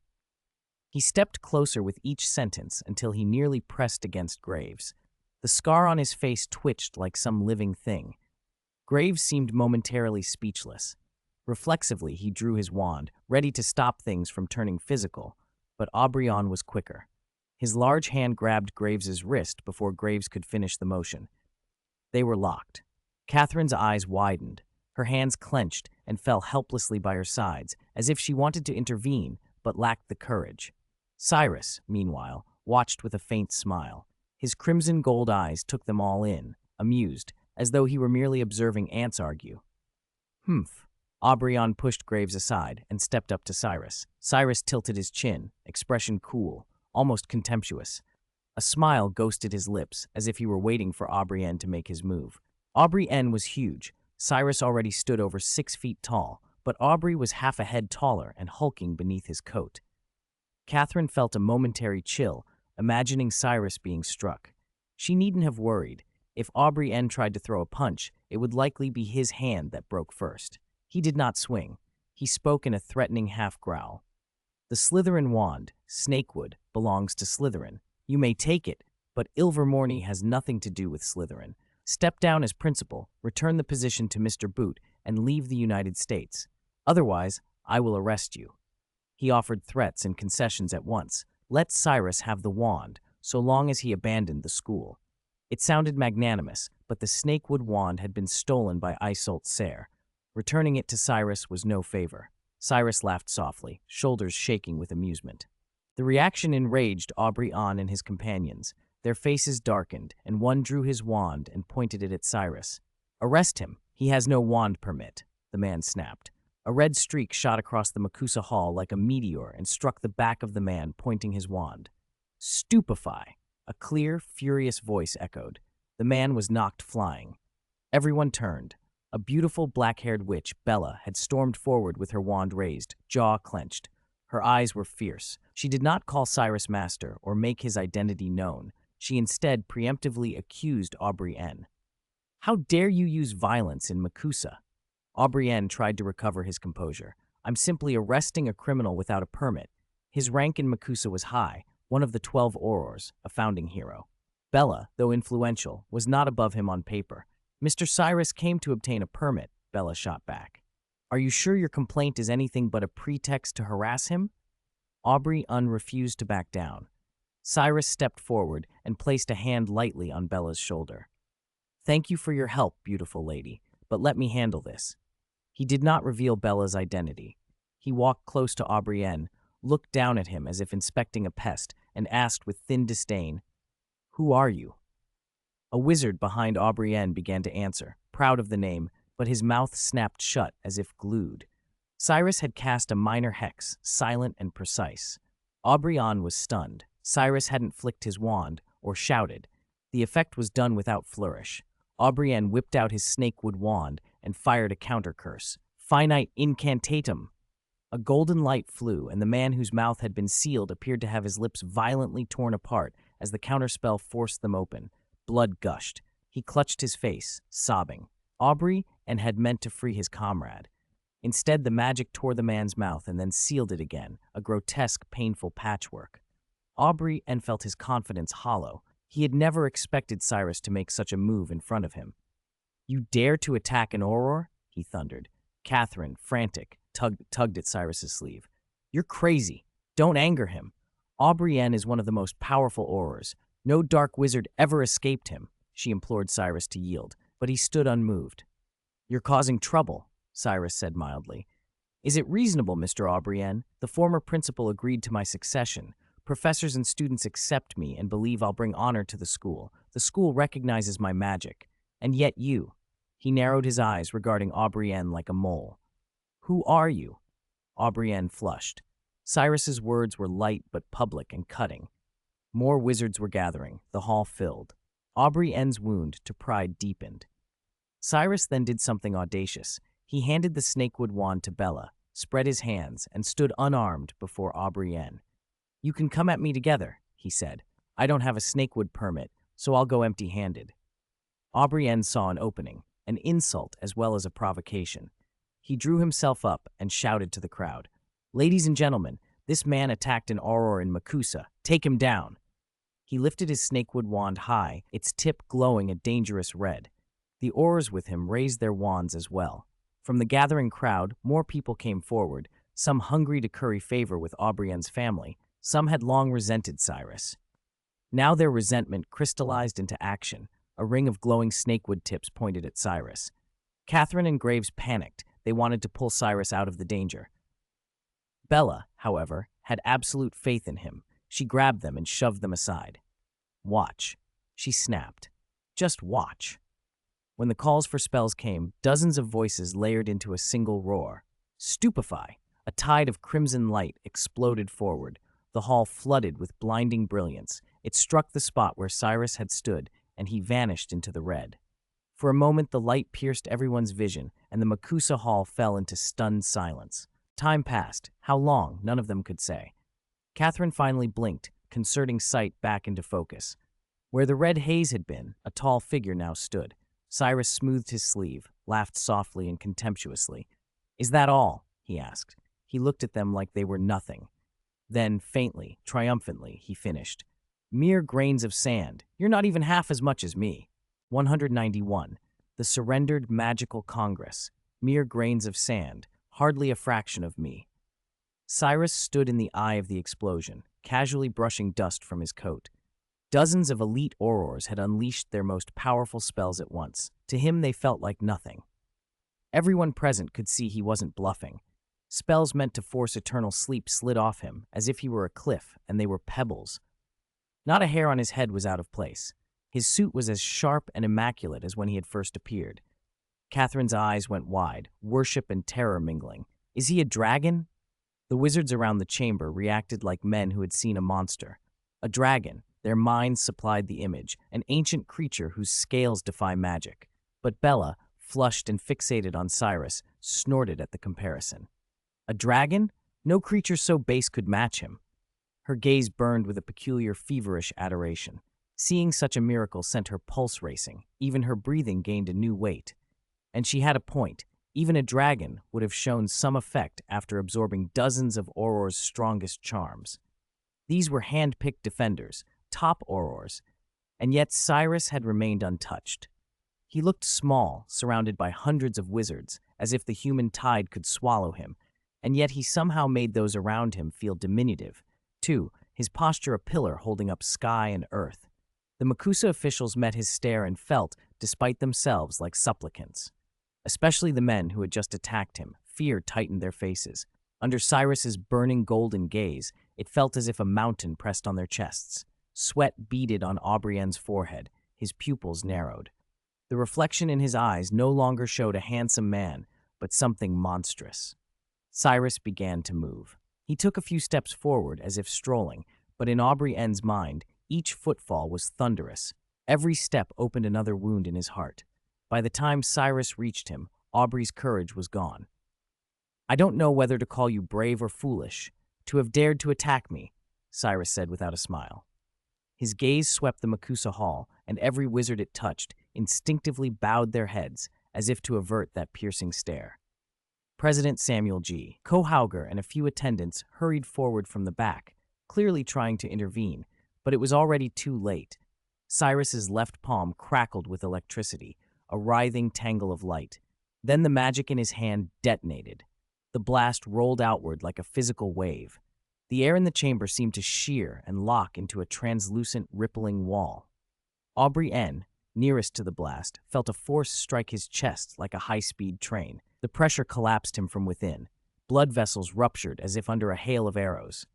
He stepped closer with each sentence until he nearly pressed against Graves. The scar on his face twitched like some living thing. Graves seemed momentarily speechless. Reflexively, he drew his wand, ready to stop things from turning physical, but Aubrienne was quicker. His large hand grabbed Graves's wrist before Graves could finish the motion. They were locked. Catherine's eyes widened. Her hands clenched and fell helplessly by her sides, as if she wanted to intervene, but lacked the courage. Cyrus, meanwhile, watched with a faint smile. His crimson gold eyes took them all in, amused, as though he were merely observing ants argue. "Humph." Aubrienne pushed Graves aside and stepped up to Cyrus. Cyrus tilted his chin, expression cool, almost contemptuous. A smile ghosted his lips, as if he were waiting for Aubrienne to make his move. Aubrienne was huge. Cyrus already stood over 6 feet tall, but Aubrey was half a head taller and hulking beneath his coat. Catherine felt a momentary chill, imagining Cyrus being struck. She needn't have worried. If Aubrienne tried to throw a punch, it would likely be his hand that broke first. He did not swing. He spoke in a threatening half-growl. "The Slytherin wand, Snakewood, belongs to Slytherin. You may take it, but Ilvermorny has nothing to do with Slytherin. Step down as principal, return the position to Mr. Boot, and leave the United States. Otherwise, I will arrest you." He offered threats and concessions at once. Let Cyrus have the wand, so long as he abandoned the school. It sounded magnanimous, but the Snakewood wand had been stolen by Iseult Sayre. Returning it to Cyrus was no favor. Cyrus laughed softly, shoulders shaking with amusement. The reaction enraged Aubrienne and his companions. Their faces darkened, and one drew his wand and pointed it at Cyrus. "Arrest him. He has no wand permit," the man snapped. A red streak shot across the Makusa hall like a meteor and struck the back of the man pointing his wand. "Stupefy!" A clear, furious voice echoed. The man was knocked flying. Everyone turned. A beautiful black-haired witch, Bella, had stormed forward with her wand raised, jaw clenched. Her eyes were fierce. She did not call Cyrus master or make his identity known. She instead preemptively accused Aubrey-N. "How dare you use violence in Makusa?" Aubrey-N tried to recover his composure. "I'm simply arresting a criminal without a permit." His rank in Makusa was high, one of the 12 Aurors, a founding hero. Bella, though influential, was not above him on paper. "Mr. Cyrus came to obtain a permit," Bella shot back. "Are you sure your complaint is anything but a pretext to harass him?" Aubrey-N refused to back down. Cyrus stepped forward and placed a hand lightly on Bella's shoulder. "Thank you for your help, beautiful lady, but let me handle this." He did not reveal Bella's identity. He walked close to Aubrey-N, looked down at him as if inspecting a pest, and asked with thin disdain, "Who are you?" A wizard behind Aubrey-N began to answer, proud of the name, but his mouth snapped shut as if glued. Cyrus had cast a minor hex, silent and precise. Aubrey-N was stunned. Cyrus hadn't flicked his wand or shouted. The effect was done without flourish. Aubrey-N whipped out his snakewood wand and fired a counter-curse. "Finite incantatum!" A golden light flew, and the man whose mouth had been sealed appeared to have his lips violently torn apart as the counterspell forced them open. Blood gushed. He clutched his face, sobbing. Aubrey-N had meant to free his comrade. Instead, the magic tore the man's mouth and then sealed it again, a grotesque, painful patchwork. Aubrey-N felt his confidence hollow. He had never expected Cyrus to make such a move in front of him. "You dare to attack an Auror?" he thundered. Catherine, frantic, tugged at Cyrus's sleeve. "You're crazy. Don't anger him. Aubrey-N is one of the most powerful Aurors. No dark wizard ever escaped him." She implored Cyrus to yield, but he stood unmoved. "You're causing trouble," Cyrus said mildly. "Is it reasonable, Mr. Aubrey-N? The former principal agreed to my succession. Professors and students accept me and believe I'll bring honor to the school. The school recognizes my magic. And yet you." He narrowed his eyes, regarding Aubrey-N like a mole. "Who are you?" Aubrey-N flushed. Cyrus's words were light but public and cutting. More wizards were gathering, the hall filled. Aubrey-N's wound to pride deepened. Cyrus then did something audacious. He handed the snakewood wand to Bella, spread his hands, and stood unarmed before Aubrey-N. "You can come at me together," he said. "I don't have a snakewood permit, so I'll go empty-handed." Aubrey-N saw an opening, an insult as well as a provocation. He drew himself up and shouted to the crowd, "Ladies and gentlemen, this man attacked an Auror in Makusa. Take him down." He lifted his snakewood wand high, its tip glowing a dangerous red. The Aurors with him raised their wands as well. From the gathering crowd, more people came forward, some hungry to curry favor with Aubrey-N's family. Some had long resented Cyrus. Now their resentment crystallized into action. A ring of glowing snakewood tips pointed at Cyrus. Catherine and Graves panicked. They wanted to pull Cyrus out of the danger. Bella, however, had absolute faith in him. She grabbed them and shoved them aside. "Watch," she snapped. "Just watch." When the calls for spells came, dozens of voices layered into a single roar. "Stupefy!" A tide of crimson light exploded forward. The hall flooded with blinding brilliance. It struck the spot where Cyrus had stood, and he vanished into the red. For a moment, the light pierced everyone's vision, and the Makusa hall fell into stunned silence. Time passed. How long, none of them could say. Catherine finally blinked, concerting sight back into focus. Where the red haze had been, a tall figure now stood. Cyrus smoothed his sleeve, laughed softly and contemptuously. "Is that all?" he asked. He looked at them like they were nothing. Then, faintly, triumphantly, he finished. "Mere grains of sand. You're not even half as much as me." 191. The Surrendered Magical Congress. Mere grains of sand. Hardly a fraction of me. Cyrus stood in the eye of the explosion, casually brushing dust from his coat. Dozens of elite Aurors had unleashed their most powerful spells at once. To him, they felt like nothing. Everyone present could see he wasn't bluffing. Spells meant to force eternal sleep slid off him, as if he were a cliff, and they were pebbles. Not a hair on his head was out of place. His suit was as sharp and immaculate as when he had first appeared. Catherine's eyes went wide, worship and terror mingling. "Is he a dragon?" The wizards around the chamber reacted like men who had seen a monster. A dragon, their minds supplied the image, an ancient creature whose scales defy magic. But Bella, flushed and fixated on Cyrus, snorted at the comparison. "A dragon? No creature so base could match him. Her gaze burned with a peculiar feverish adoration. Seeing such a miracle sent her pulse racing. Even her breathing gained a new weight. And she had a point. Even a dragon would have shown some effect after absorbing dozens of Auror's strongest charms. These were hand-picked defenders, top Aurors, and yet Cyrus had remained untouched. He looked small, surrounded by hundreds of wizards, as if the human tide could swallow him, and yet he somehow made those around him feel diminutive. Too, his posture a pillar holding up sky and earth. The Makusa officials met his stare and felt, despite themselves, like supplicants. Especially the men who had just attacked him. Fear tightened their faces. Under Cyrus's burning golden gaze, it felt as if a mountain pressed on their chests. Sweat beaded on Aubrienne's forehead. His pupils narrowed. The reflection in his eyes no longer showed a handsome man, but something monstrous. Cyrus began to move. He took a few steps forward as if strolling, but in Aubrienne's mind, each footfall was thunderous. Every step opened another wound in his heart. By the time Cyrus reached him, Aubrey's courage was gone. "I don't know whether to call you brave or foolish, to have dared to attack me," Cyrus said without a smile. His gaze swept the Makusa hall, and every wizard it touched instinctively bowed their heads as if to avert that piercing stare. President Samuel G. Cohauger and a few attendants hurried forward from the back, clearly trying to intervene, but it was already too late. Cyrus's left palm crackled with electricity, a writhing tangle of light. Then the magic in his hand detonated. The blast rolled outward like a physical wave. The air in the chamber seemed to shear and lock into a translucent, rippling wall. Aubrienne, nearest to the blast, felt a force strike his chest like a high-speed train. The pressure collapsed him from within. Blood vessels ruptured as if under a hail of arrows.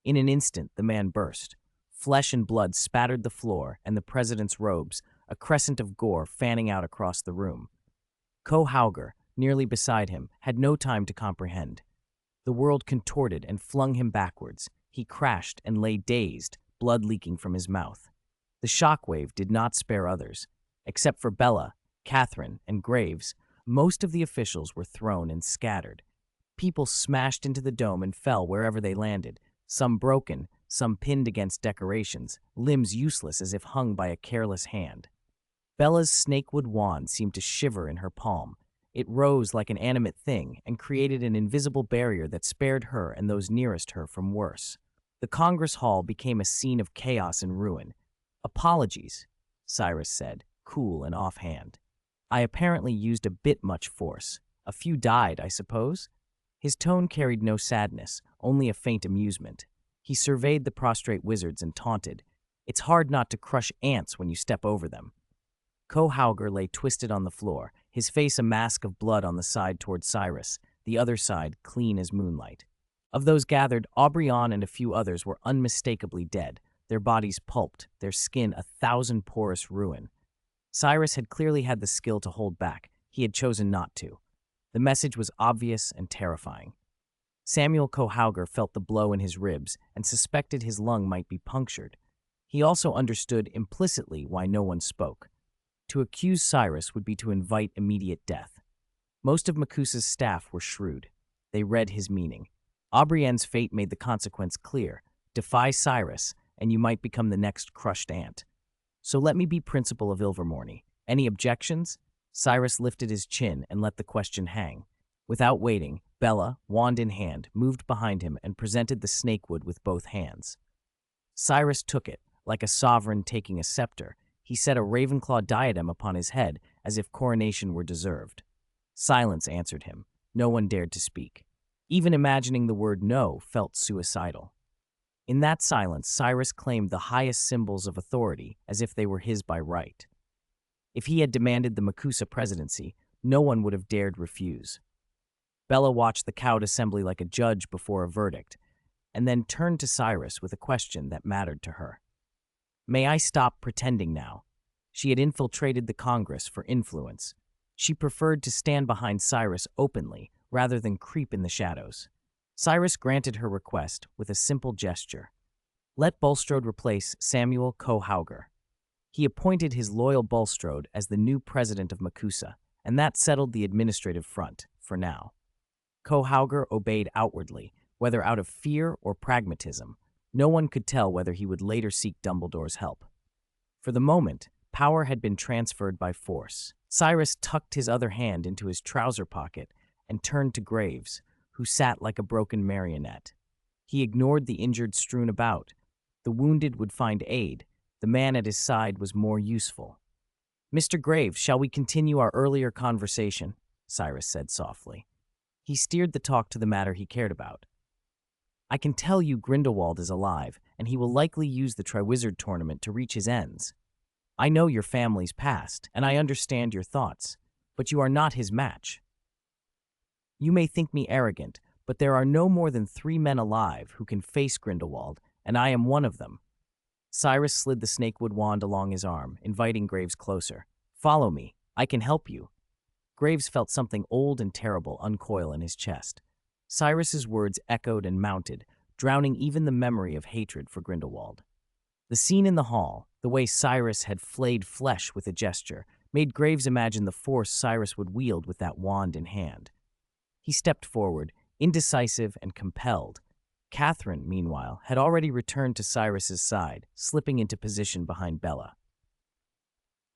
In an instant, the man burst. Flesh and blood spattered the floor and the president's robes, a crescent of gore fanning out across the room. Cohauger, nearly beside him, had no time to comprehend. The world contorted and flung him backwards. He crashed and lay dazed, blood leaking from his mouth. The shockwave did not spare others. Except for Bella, Catherine, and Graves, most of the officials were thrown and scattered. People smashed into the dome and fell wherever they landed, some broken, some pinned against decorations, limbs useless as if hung by a careless hand. Bella's snakewood wand seemed to shiver in her palm. It rose like an animate thing and created an invisible barrier that spared her and those nearest her from worse. The Congress Hall became a scene of chaos and ruin. "Apologies," Cyrus said, cool and offhand. "I apparently used a bit much force. A few died, I suppose?" His tone carried no sadness, only a faint amusement. He surveyed the prostrate wizards and taunted, "It's hard not to crush ants when you step over them." Cohauger lay twisted on the floor, his face a mask of blood on the side toward Cyrus, the other side clean as moonlight. Of those gathered, Aubrienne and a few others were unmistakably dead, their bodies pulped, their skin a thousand porous ruin. Cyrus had clearly had the skill to hold back. He had chosen not to. The message was obvious and terrifying. Samuel Cohauger felt the blow in his ribs and suspected his lung might be punctured. He also understood implicitly why no one spoke. To accuse Cyrus would be to invite immediate death. Most of Makusa's staff were shrewd. They read his meaning. Aubrienne's fate made the consequence clear. Defy Cyrus, and you might become the next crushed ant. So let me be principal of Ilvermorny. Any objections? Cyrus lifted his chin and let the question hang. Without waiting, Bella, wand in hand, moved behind him and presented the snakewood with both hands. Cyrus took it, like a sovereign taking a scepter. He set a Ravenclaw diadem upon his head, as if coronation were deserved. Silence answered him. No one dared to speak. Even imagining the word no felt suicidal. In that silence, Cyrus claimed the highest symbols of authority, as if they were his by right. If he had demanded the Makusa presidency, no one would have dared refuse. Bella watched the cowed assembly like a judge before a verdict, and then turned to Cyrus with a question that mattered to her. "May I stop pretending now?" She had infiltrated the Congress for influence. She preferred to stand behind Cyrus openly rather than creep in the shadows. Cyrus granted her request with a simple gesture. Let Bulstrode replace Samuel Cohauger. He appointed his loyal Bulstrode as the new president of Makusa, and that settled the administrative front, for now. Cohauger obeyed outwardly, whether out of fear or pragmatism. No one could tell whether he would later seek Dumbledore's help. For the moment, power had been transferred by force. Cyrus tucked his other hand into his trouser pocket and turned to Graves, who sat like a broken marionette. He ignored the injured strewn about. The wounded would find aid. The man at his side was more useful. "Mr. Graves, shall we continue our earlier conversation?" Cyrus said softly. He steered the talk to the matter he cared about. "I can tell you Grindelwald is alive, and he will likely use the Triwizard Tournament to reach his ends. I know your family's past, and I understand your thoughts, but you are not his match. You may think me arrogant, but there are no more than 3 men alive who can face Grindelwald, and I am one of them." Cyrus slid the snakewood wand along his arm, inviting Graves closer. "Follow me. I can help you." Graves felt something old and terrible uncoil in his chest. Cyrus's words echoed and mounted, drowning even the memory of hatred for Grindelwald. The scene in the hall, the way Cyrus had flayed flesh with a gesture, made Graves imagine the force Cyrus would wield with that wand in hand. He stepped forward, indecisive and compelled. Catherine, meanwhile, had already returned to Cyrus's side, slipping into position behind Bella.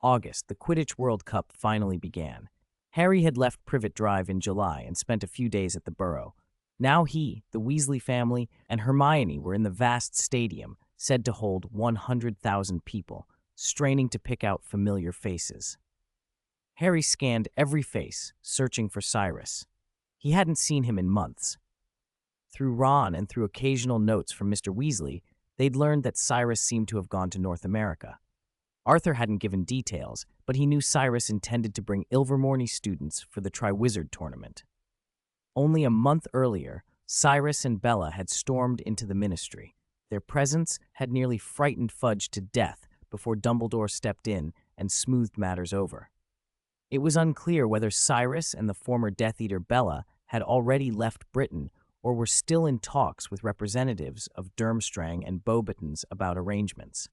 August, the Quidditch World Cup finally began. Harry had left Privet Drive in July and spent a few days at the Burrow. Now he, the Weasley family, and Hermione were in the vast stadium, said to hold 100,000 people, straining to pick out familiar faces. Harry scanned every face, searching for Cyrus. He hadn't seen him in months. Through Ron and through occasional notes from Mr. Weasley, they'd learned that Cyrus seemed to have gone to North America. Arthur hadn't given details, but he knew Cyrus intended to bring Ilvermorny students for the Triwizard Tournament. Only a month earlier, Cyrus and Bella had stormed into the Ministry. Their presence had nearly frightened Fudge to death before Dumbledore stepped in and smoothed matters over. It was unclear whether Cyrus and the former Death Eater Bella had already left Britain or were still in talks with representatives of Durmstrang and Beauxbatons about arrangements.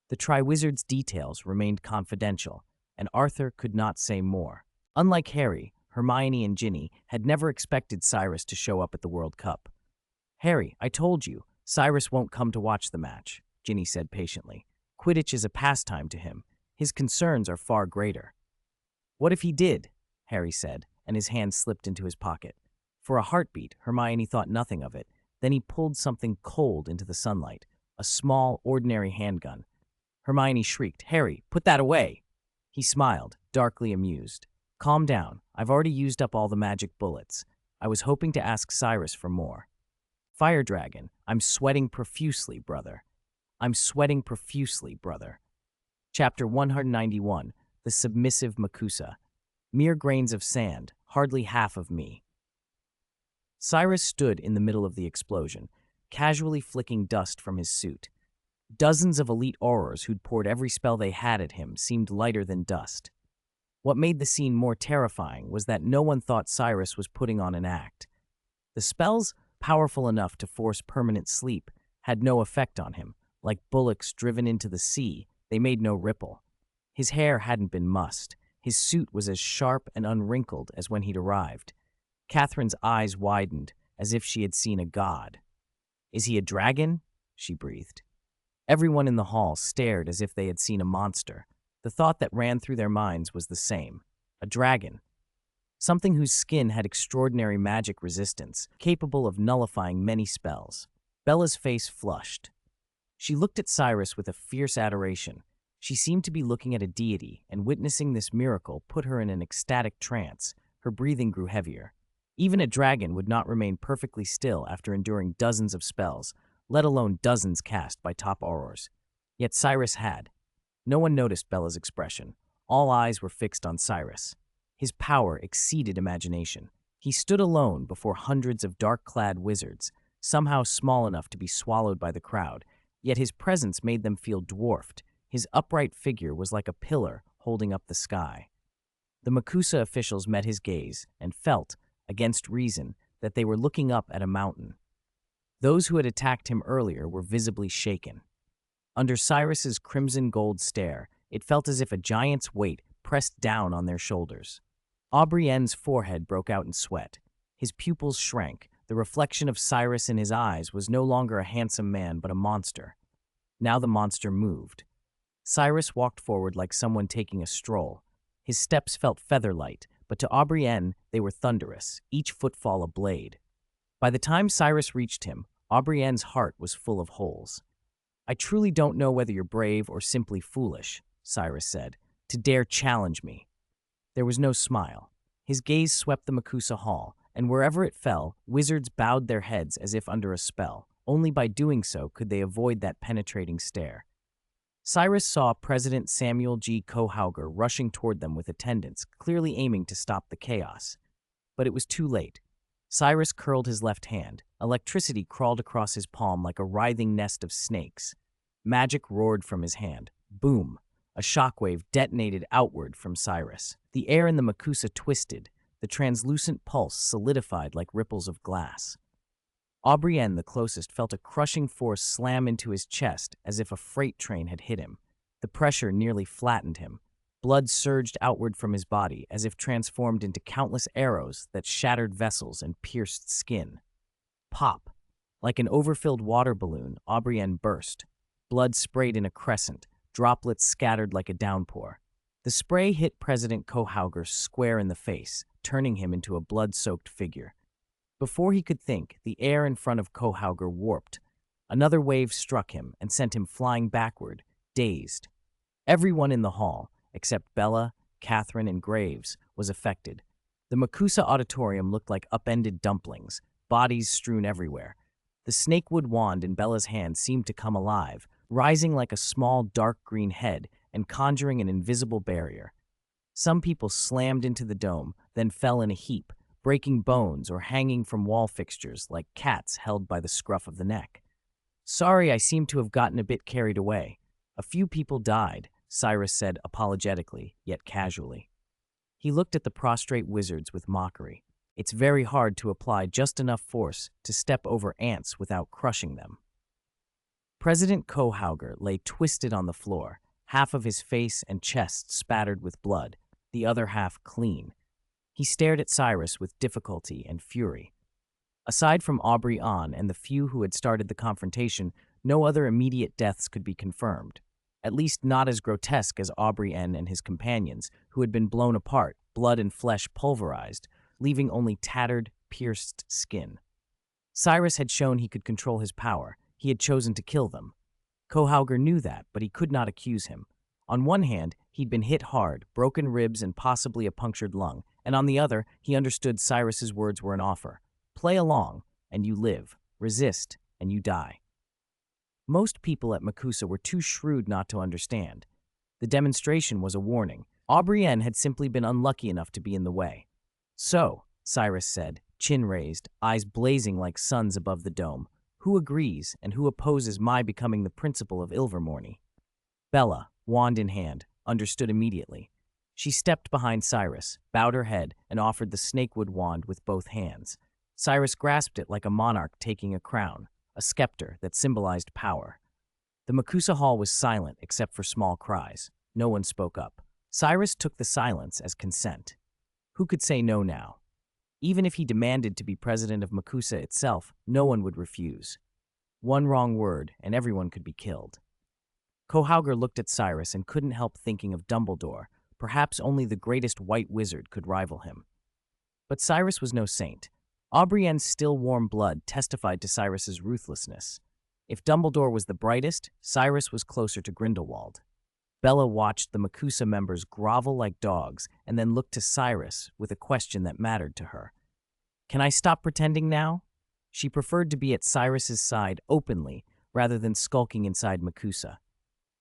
The Triwizard's details remained confidential, and Arthur could not say more. Unlike Harry, Hermione and Ginny had never expected Cyrus to show up at the World Cup. "Harry, I told you, Cyrus won't come to watch the match," Ginny said patiently. "Quidditch is a pastime to him. His concerns are far greater." "What if he did?" Harry said, and his hand slipped into his pocket. For a heartbeat, Hermione thought nothing of it. Then he pulled something cold into the sunlight, a small, ordinary handgun. Hermione shrieked, "Harry, put that away!" He smiled, darkly amused. "Calm down. I've already used up all the magic bullets. I was hoping to ask Cyrus for more." "Fire Dragon, I'm sweating profusely, brother. I'm sweating profusely, brother." Chapter 191, The Submissive Makusa. Mere grains of sand, hardly half of me. Cyrus stood in the middle of the explosion, casually flicking dust from his suit. Dozens of elite aurors who'd poured every spell they had at him seemed lighter than dust. What made the scene more terrifying was that no one thought Cyrus was putting on an act. The spells, powerful enough to force permanent sleep, had no effect on him. Like bullocks driven into the sea, they made no ripple. His hair hadn't been mussed. His suit was as sharp and unwrinkled as when he'd arrived. Catherine's eyes widened, as if she had seen a god. "Is he a dragon?" she breathed. Everyone in the hall stared as if they had seen a monster. The thought that ran through their minds was the same. A dragon. Something whose skin had extraordinary magic resistance, capable of nullifying many spells. Bella's face flushed. She looked at Cyrus with a fierce adoration. She seemed to be looking at a deity, and witnessing this miracle put her in an ecstatic trance. Her breathing grew heavier. Even a dragon would not remain perfectly still after enduring dozens of spells, let alone dozens cast by top aurors. Yet Cyrus had. No one noticed Bella's expression. All eyes were fixed on Cyrus. His power exceeded imagination. He stood alone before hundreds of dark-clad wizards, somehow small enough to be swallowed by the crowd, yet his presence made them feel dwarfed. His upright figure was like a pillar holding up the sky. The Makusa officials met his gaze and felt, against reason, that they were looking up at a mountain. Those who had attacked him earlier were visibly shaken. Under Cyrus's crimson-gold stare, it felt as if a giant's weight pressed down on their shoulders. Aubrienne's forehead broke out in sweat. His pupils shrank, The reflection of Cyrus in his eyes was no longer a handsome man but a monster. Now the monster moved. Cyrus walked forward like someone taking a stroll. His steps felt feather-light, but to Aubrienne they were thunderous, each footfall a blade. By the time Cyrus reached him, Aubrienne's heart was full of holes. "I truly don't know whether you're brave or simply foolish," Cyrus said, "to dare challenge me." There was no smile. His gaze swept the Makusa Hall, and wherever it fell, wizards bowed their heads as if under a spell. Only by doing so could they avoid that penetrating stare. Cyrus saw President Samuel G. Cohauger rushing toward them with attendants, clearly aiming to stop the chaos. But it was too late. Cyrus curled his left hand. Electricity crawled across his palm like a writhing nest of snakes. Magic roared from his hand. Boom! A shockwave detonated outward from Cyrus. The air in the Makusa twisted. The translucent pulse solidified like ripples of glass. Aubrienne, the closest, felt a crushing force slam into his chest as if a freight train had hit him. The pressure nearly flattened him. Blood surged outward from his body as if transformed into countless arrows that shattered vessels and pierced skin. Pop! Like an overfilled water balloon, Aubrienne burst. Blood sprayed in a crescent, droplets scattered like a downpour. The spray hit President Cohauger square in the face, turning him into a blood-soaked figure. Before he could think, the air in front of Cohauger warped. Another wave struck him and sent him flying backward, dazed. Everyone in the hall, except Bella, Catherine, and Graves, was affected. The Makusa auditorium looked like upended dumplings, bodies strewn everywhere. The snakewood wand in Bella's hand seemed to come alive, rising like a small dark green head and conjuring an invisible barrier. Some people slammed into the dome, then fell in a heap, breaking bones or hanging from wall fixtures like cats held by the scruff of the neck. "Sorry, I seem to have gotten a bit carried away. A few people died," Cyrus said apologetically, yet casually. He looked at the prostrate wizards with mockery. It's very hard to apply just enough force to step over ants without crushing them. President Cohauger lay twisted on the floor, half of his face and chest spattered with blood, the other half clean. He stared at Cyrus with difficulty and fury. Aside from Aubrienne and the few who had started the confrontation, no other immediate deaths could be confirmed. At least not as grotesque as Aubrienne and his companions, who had been blown apart, blood and flesh pulverized, leaving only tattered, pierced skin. Cyrus had shown he could control his power. He had chosen to kill them. Cohauger knew that, but he could not accuse him. On one hand, he'd been hit hard, broken ribs and possibly a punctured lung, and on the other, he understood Cyrus's words were an offer. Play along, and you live. Resist, and you die. Most people at Makusa were too shrewd not to understand. The demonstration was a warning. Aubrienne had simply been unlucky enough to be in the way. "So," Cyrus said, chin raised, eyes blazing like suns above the dome, "who agrees and who opposes my becoming the principal of Ilvermorny?" Bella, wand in hand, understood immediately. She stepped behind Cyrus, bowed her head, and offered the snakewood wand with both hands. Cyrus grasped it like a monarch taking a crown, a scepter that symbolized power. The Makusa Hall was silent except for small cries. No one spoke up. Cyrus took the silence as consent. Who could say no now? Even if he demanded to be president of Makusa itself, no one would refuse. One wrong word, and everyone could be killed. Cohauger looked at Cyrus and couldn't help thinking of Dumbledore. Perhaps only the greatest white wizard could rival him. But Cyrus was no saint. Aubrienne's still warm blood testified to Cyrus's ruthlessness. If Dumbledore was the brightest, Cyrus was closer to Grindelwald. Bella watched the Makusa members grovel like dogs and then looked to Cyrus with a question that mattered to her. "Can I stop pretending now?" She preferred to be at Cyrus's side openly rather than skulking inside Makusa.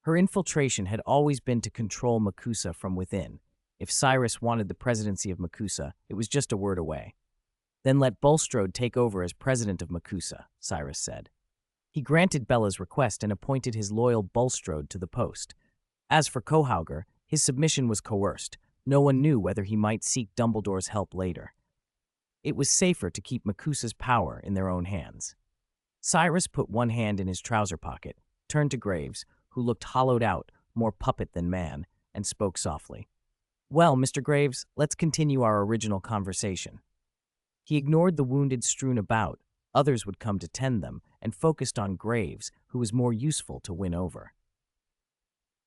Her infiltration had always been to control Makusa from within. If Cyrus wanted the presidency of Makusa, it was just a word away. "Then let Bulstrode take over as president of Makusa," Cyrus said. He granted Bella's request and appointed his loyal Bulstrode to the post. As for Cohauger, his submission was coerced. No one knew whether he might seek Dumbledore's help later. It was safer to keep Makusa's power in their own hands. Cyrus put one hand in his trouser pocket, turned to Graves, who looked hollowed out, more puppet than man, and spoke softly. "Well, Mr. Graves, let's continue our original conversation." He ignored the wounded strewn about, others would come to tend them, and focused on Graves, who was more useful to win over.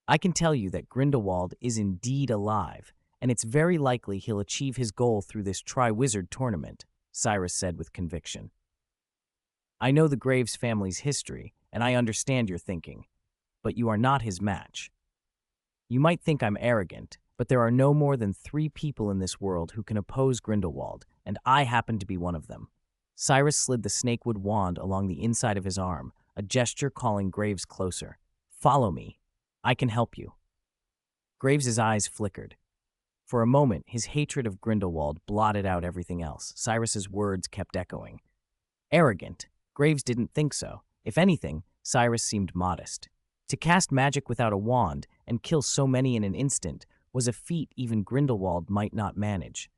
I can tell you that Grindelwald is indeed alive, and it's very likely he'll achieve his goal through this Triwizard tournament, Cyrus said with conviction. I know the Graves family's history, and I understand your thinking, but you are not his match. You might think I'm arrogant, but there are no more than 3 people in this world who can oppose Grindelwald, and I happen to be one of them. Cyrus slid the snakewood wand along the inside of his arm, a gesture calling Graves closer. Follow me. I can help you. Graves's eyes flickered. For a moment, his hatred of Grindelwald blotted out everything else. Cyrus's words kept echoing. Arrogant. Graves didn't think so. If anything, Cyrus seemed modest. To cast magic without a wand and kill so many in an instant was a feat even Grindelwald might not manage.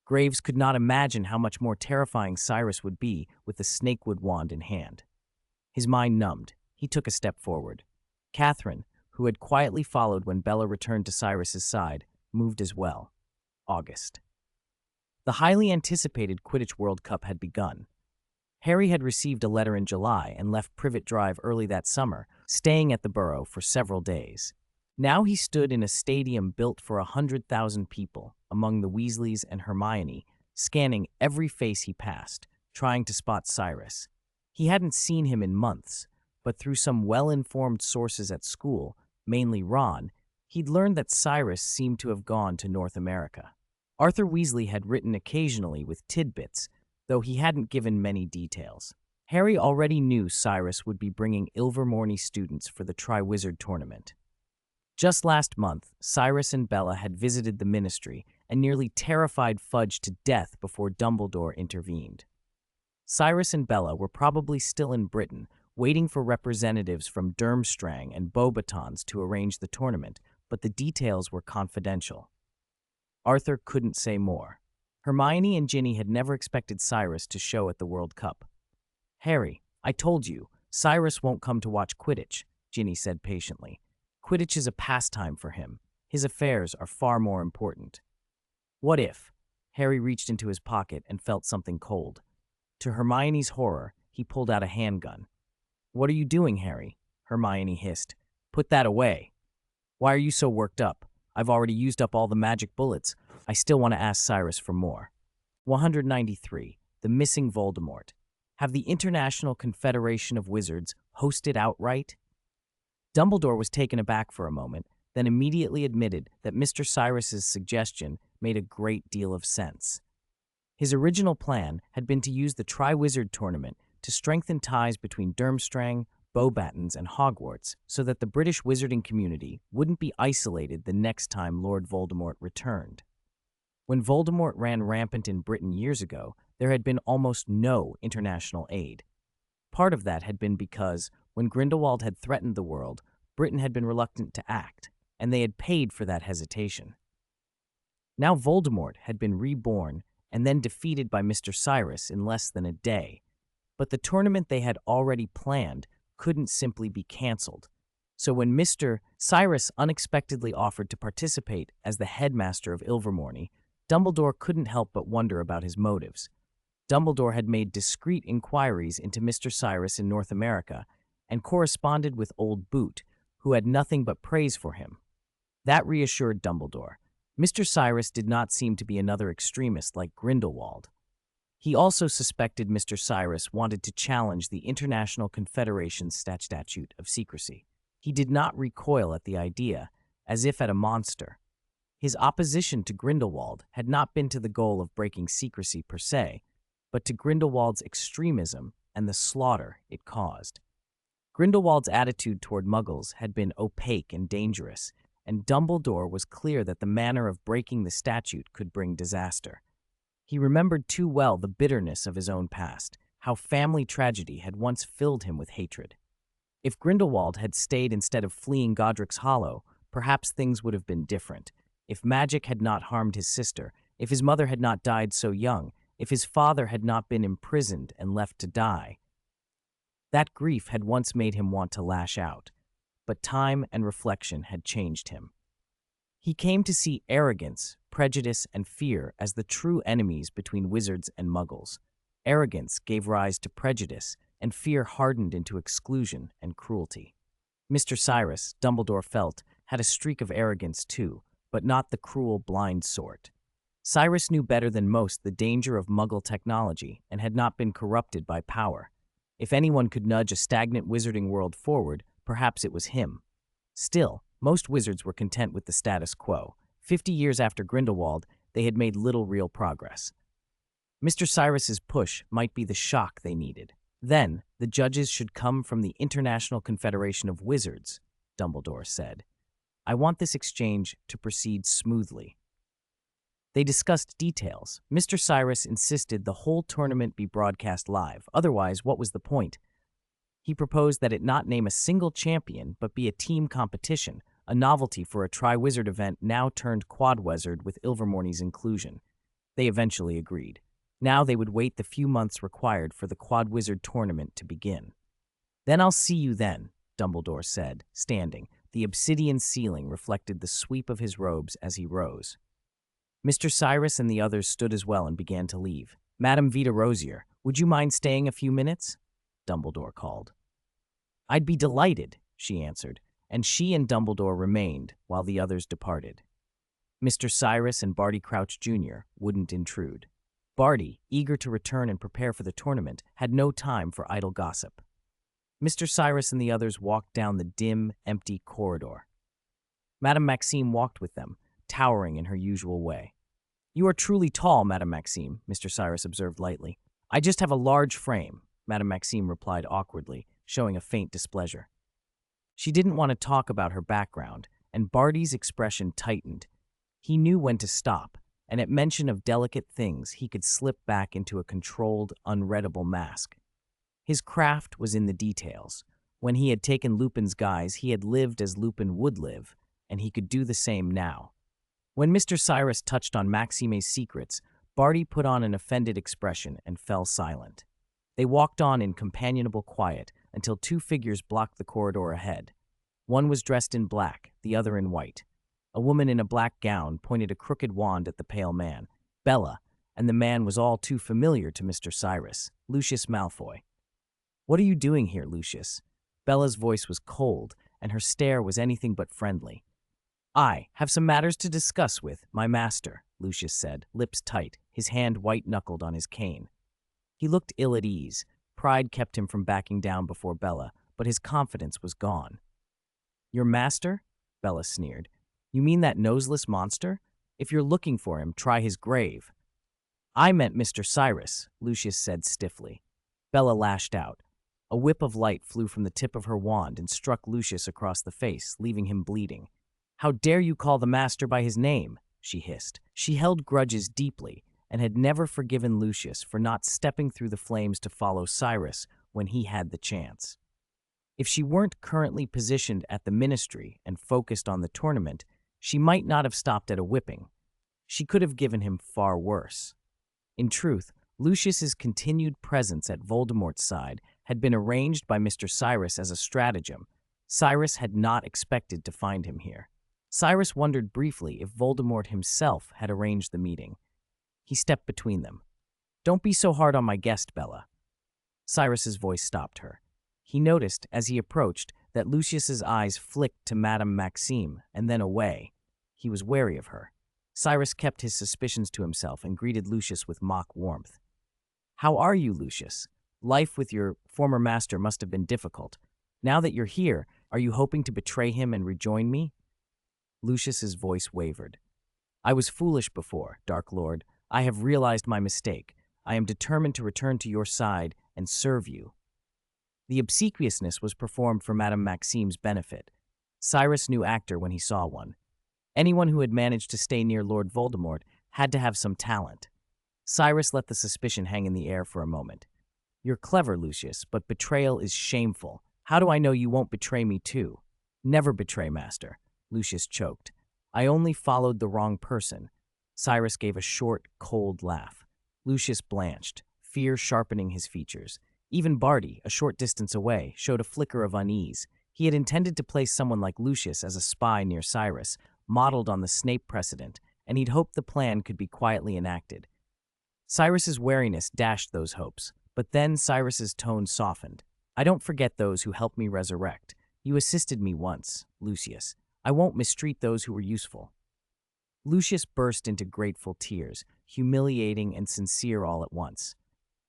Graves could not imagine how much more terrifying Cyrus would be with the snakewood wand in hand. His mind numbed. He took a step forward. Catherine, who had quietly followed when Bella returned to Cyrus's side, moved as well. August. The highly anticipated Quidditch World Cup had begun. Harry had received a letter in July and left Privet Drive early that summer, staying at the Burrow for several days. Now he stood in a stadium built for 100,000 people, among the Weasleys and Hermione, scanning every face he passed, trying to spot Cyrus. He hadn't seen him in months, but through some well-informed sources at school, mainly Ron, he'd learned that Cyrus seemed to have gone to North America. Arthur Weasley had written occasionally with tidbits, though he hadn't given many details. Harry already knew Cyrus would be bringing Ilvermorny students for the Triwizard tournament. Just last month, Cyrus and Bella had visited the Ministry and nearly terrified Fudge to death before Dumbledore intervened. Cyrus and Bella were probably still in Britain, waiting for representatives from Durmstrang and Beauxbatons to arrange the tournament, but the details were confidential. Arthur couldn't say more. Hermione and Ginny had never expected Cyrus to show at the World Cup. Harry, I told you, Cyrus won't come to watch Quidditch, Ginny said patiently. Quidditch is a pastime for him. His affairs are far more important. What if? Harry reached into his pocket and felt something cold. To Hermione's horror, he pulled out a handgun. What are you doing, Harry? Hermione hissed. Put that away. Why are you so worked up? I've already used up all the magic bullets. I still want to ask Cyrus for more. 193. The Missing Voldemort. Have the International Confederation of Wizards hosted outright? Dumbledore was taken aback for a moment, then immediately admitted that Mr. Cyrus's suggestion made a great deal of sense. His original plan had been to use the Triwizard tournament to strengthen ties between Durmstrang, Beauxbatons, and Hogwarts so that the British wizarding community wouldn't be isolated the next time Lord Voldemort returned. When Voldemort ran rampant in Britain years ago, there had been almost no international aid. Part of that had been because, when Grindelwald had threatened the world, Britain had been reluctant to act, and they had paid for that hesitation. Now Voldemort had been reborn and then defeated by Mr. Cyrus in less than a day, but the tournament they had already planned couldn't simply be cancelled. So when Mr. Cyrus unexpectedly offered to participate as the headmaster of Ilvermorny, Dumbledore couldn't help but wonder about his motives. Dumbledore had made discreet inquiries into Mr. Cyrus in North America and corresponded with Old Boot, who had nothing but praise for him. That reassured Dumbledore. Mr. Cyrus did not seem to be another extremist like Grindelwald. He also suspected Mr. Cyrus wanted to challenge the International Confederation's statute of secrecy. He did not recoil at the idea, as if at a monster. His opposition to Grindelwald had not been to the goal of breaking secrecy per se, but to Grindelwald's extremism and the slaughter it caused. Grindelwald's attitude toward Muggles had been opaque and dangerous, and Dumbledore was clear that the manner of breaking the statute could bring disaster. He remembered too well the bitterness of his own past, how family tragedy had once filled him with hatred. If Grindelwald had stayed instead of fleeing Godric's Hollow, perhaps things would have been different. If magic had not harmed his sister, if his mother had not died so young, if his father had not been imprisoned and left to die. That grief had once made him want to lash out, but time and reflection had changed him. He came to see arrogance, prejudice, and fear as the true enemies between wizards and muggles. Arrogance gave rise to prejudice, and fear hardened into exclusion and cruelty. Mr. Cyrus, Dumbledore felt, had a streak of arrogance too, but not the cruel, blind sort. Cyrus knew better than most the danger of Muggle technology and had not been corrupted by power. If anyone could nudge a stagnant wizarding world forward, perhaps it was him. Still, most wizards were content with the status quo. 50 years after Grindelwald, they had made little real progress. Mr. Cyrus's push might be the shock they needed. Then, the judges should come from the International Confederation of Wizards, Dumbledore said. I want this exchange to proceed smoothly. They discussed details. Mr. Cyrus insisted the whole tournament be broadcast live. Otherwise, what was the point? He proposed that it not name a single champion, but be a team competition, a novelty for a Tri-Wizard event now turned Quad-Wizard with Ilvermorny's inclusion. They eventually agreed. Now they would wait the few months required for the Quad-Wizard tournament to begin. Then I'll see you then, Dumbledore said, standing. The obsidian ceiling reflected the sweep of his robes as he rose. Mr. Cyrus and the others stood as well and began to leave. Madame Vita Rosier, would you mind staying a few minutes? Dumbledore called. I'd be delighted, she answered, and she and Dumbledore remained while the others departed. Mr. Cyrus and Barty Crouch Jr. wouldn't intrude. Barty, eager to return and prepare for the tournament, had no time for idle gossip. Mr. Cyrus and the others walked down the dim, empty corridor. Madame Maxime walked with them, towering in her usual way. You are truly tall, Madame Maxime, Mr. Cyrus observed lightly. I just have a large frame, Madame Maxime replied awkwardly, showing a faint displeasure. She didn't want to talk about her background, and Barty's expression tightened. He knew when to stop, and at mention of delicate things he could slip back into a controlled, unreadable mask. His craft was in the details. When he had taken Lupin's guise, he had lived as Lupin would live, and he could do the same now. When Mr. Cyrus touched on Maxime's secrets, Barty put on an offended expression and fell silent. They walked on in companionable quiet until two figures blocked the corridor ahead. One was dressed in black, the other in white. A woman in a black gown pointed a crooked wand at the pale man, Bella, and the man was all too familiar to Mr. Cyrus, Lucius Malfoy. What are you doing here, Lucius? Bella's voice was cold, and her stare was anything but friendly. I have some matters to discuss with my master, Lucius said, lips tight, his hand white-knuckled on his cane. He looked ill at ease. Pride kept him from backing down before Bella, but his confidence was gone. Your master? Bella sneered. You mean that noseless monster? If you're looking for him, try his grave. I meant Mr. Cyrus, Lucius said stiffly. Bella lashed out. A whip of light flew from the tip of her wand and struck Lucius across the face, leaving him bleeding. How dare you call the master by his name? She hissed. She held grudges deeply and had never forgiven Lucius for not stepping through the flames to follow Cyrus when he had the chance. If she weren't currently positioned at the ministry and focused on the tournament, she might not have stopped at a whipping. She could have given him far worse. In truth, Lucius's continued presence at Voldemort's side had been arranged by Mr. Cyrus as a stratagem. Cyrus had not expected to find him here. Cyrus wondered briefly if Voldemort himself had arranged the meeting. He stepped between them. Don't be so hard on my guest, Bella. Cyrus's voice stopped her. He noticed, as he approached, that Lucius's eyes flicked to Madame Maxime and then away. He was wary of her. Cyrus kept his suspicions to himself and greeted Lucius with mock warmth. How are you, Lucius? Life with your former master must have been difficult. Now that you're here, are you hoping to betray him and rejoin me? Lucius's voice wavered. I was foolish before, Dark Lord. I have realized my mistake. I am determined to return to your side and serve you. The obsequiousness was performed for Madame Maxime's benefit. Cyrus knew actor when he saw one. Anyone who had managed to stay near Lord Voldemort had to have some talent. Cyrus let the suspicion hang in the air for a moment. You're clever, Lucius, but betrayal is shameful. How do I know you won't betray me too? Never betray, Master. Lucius choked. I only followed the wrong person. Cyrus gave a short, cold laugh. Lucius blanched, fear sharpening his features. Even Barty, a short distance away, showed a flicker of unease. He had intended to place someone like Lucius as a spy near Cyrus, modeled on the Snape precedent, and he'd hoped the plan could be quietly enacted. Cyrus's wariness dashed those hopes, but then Cyrus's tone softened. I don't forget those who helped me resurrect. You assisted me once, Lucius. I won't mistreat those who were useful. Lucius burst into grateful tears, humiliating and sincere all at once.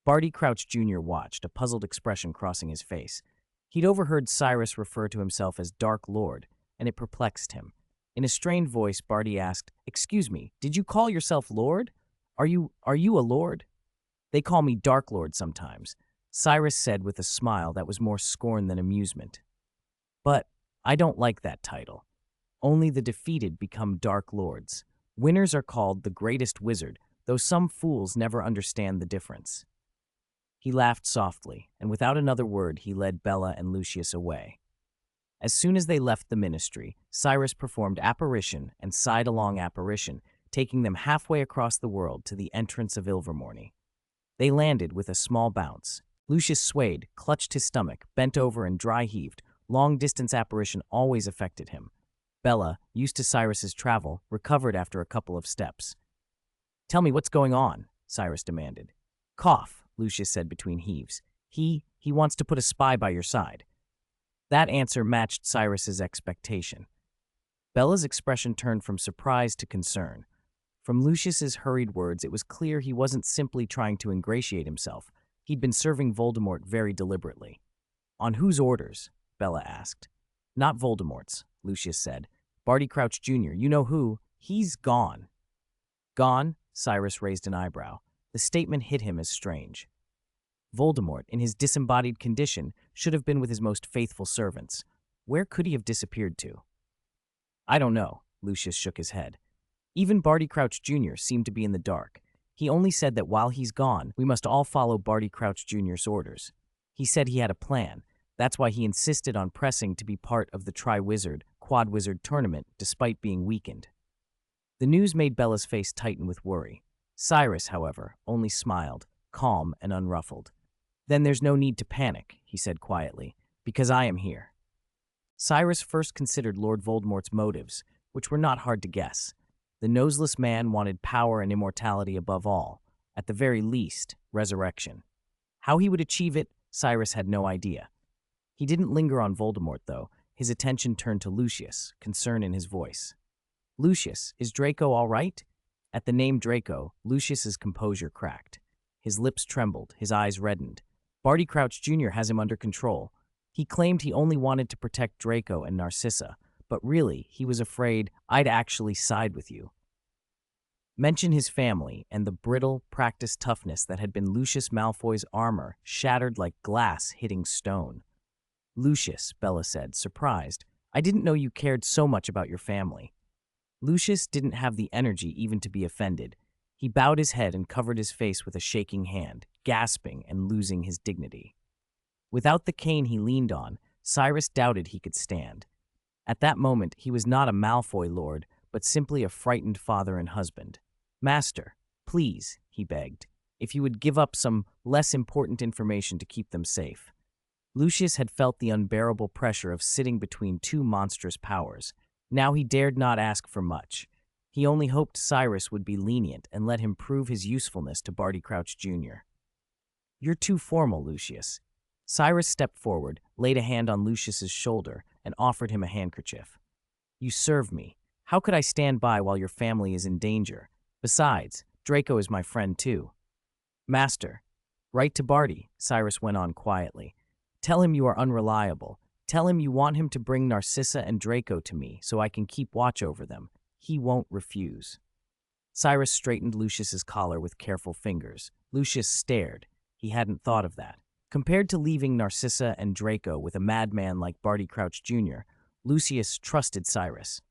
Barty Crouch Jr. watched, a puzzled expression crossing his face. He'd overheard Cyrus refer to himself as Dark Lord, and it perplexed him. In a strained voice, Barty asked, "Excuse me, did you call yourself Lord? Are you a lord?" "They call me Dark Lord sometimes," Cyrus said with a smile that was more scorn than amusement. "But I don't like that title. Only the defeated become Dark Lords. Winners are called the greatest wizard, though some fools never understand the difference." He laughed softly, and without another word he led Bella and Lucius away. As soon as they left the ministry, Cyrus performed apparition and side-along apparition, taking them halfway across the world to the entrance of Ilvermorny. They landed with a small bounce. Lucius swayed, clutched his stomach, bent over and dry-heaved. Long-distance apparition always affected him. Bella, used to Cyrus's travel, recovered after a couple of steps. "Tell me what's going on," Cyrus demanded. "Cough," Lucius said between heaves. He wants to put a spy by your side." That answer matched Cyrus's expectation. Bella's expression turned from surprise to concern. From Lucius's hurried words, it was clear he wasn't simply trying to ingratiate himself. He'd been serving Voldemort very deliberately. "On whose orders?" Bella asked. "Not Voldemort's," Lucius said. "Barty Crouch Jr., you know who? He's gone." "Gone?" Cyrus raised an eyebrow. The statement hit him as strange. Voldemort, in his disembodied condition, should have been with his most faithful servants. Where could he have disappeared to? "I don't know," Lucius shook his head. Even Barty Crouch Jr. seemed to be in the dark. He only said that while he's gone, we must all follow Barty Crouch Jr.'s orders. He said he had a plan. That's why he insisted on pressing to be part of the Tri-Wizard, Quad-Wizard tournament, despite being weakened. The news made Bella's face tighten with worry. Cyrus, however, only smiled, calm and unruffled. "Then there's no need to panic," he said quietly, "because I am here." Cyrus first considered Lord Voldemort's motives, which were not hard to guess. The noseless man wanted power and immortality above all, at the very least, resurrection. How he would achieve it, Cyrus had no idea. He didn't linger on Voldemort, though. His attention turned to Lucius, concern in his voice. "Lucius, is Draco all right?" At the name Draco, Lucius's composure cracked. His lips trembled, his eyes reddened. Barty Crouch Jr. has him under control. He claimed he only wanted to protect Draco and Narcissa, but really, he was afraid I'd actually side with you. Mention his family and the brittle, practiced toughness that had been Lucius Malfoy's armor, shattered like glass hitting stone. "Lucius," Bella said, surprised, "I didn't know you cared so much about your family." Lucius didn't have the energy even to be offended. He bowed his head and covered his face with a shaking hand, gasping and losing his dignity. Without the cane he leaned on, Cyrus doubted he could stand. At that moment, he was not a Malfoy lord, but simply a frightened father and husband. "Master, please," he begged, "if you would give up some less important information to keep them safe." Lucius had felt the unbearable pressure of sitting between two monstrous powers. Now he dared not ask for much. He only hoped Cyrus would be lenient and let him prove his usefulness to Barty Crouch Jr. "You're too formal, Lucius." Cyrus stepped forward, laid a hand on Lucius's shoulder, and offered him a handkerchief. "You serve me. How could I stand by while your family is in danger? Besides, Draco is my friend too." "Master, write to Barty," Cyrus went on quietly. "Tell him you are unreliable. Tell him you want him to bring Narcissa and Draco to me so I can keep watch over them. He won't refuse." Cyrus straightened Lucius's collar with careful fingers. Lucius stared. He hadn't thought of that. Compared to leaving Narcissa and Draco with a madman like Barty Crouch Jr., Lucius trusted Cyrus.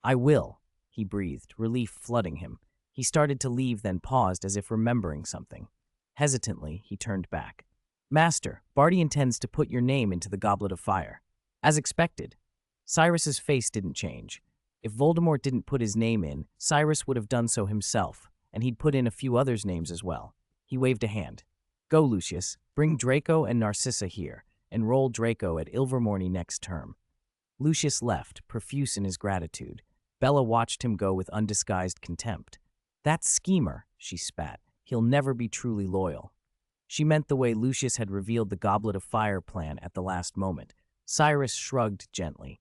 "I will," he breathed, relief flooding him. He started to leave, then paused as if remembering something. Hesitantly, he turned back. "Master, Barty intends to put your name into the Goblet of Fire." As expected. Cyrus's face didn't change. If Voldemort didn't put his name in, Cyrus would have done so himself, and he'd put in a few others' names as well. He waved a hand. "Go, Lucius. Bring Draco and Narcissa here. Enroll Draco at Ilvermorny next term." Lucius left, profuse in his gratitude. Bella watched him go with undisguised contempt. "That schemer," she spat. "He'll never be truly loyal." She meant the way Lucius had revealed the Goblet of Fire plan at the last moment. Cyrus shrugged gently.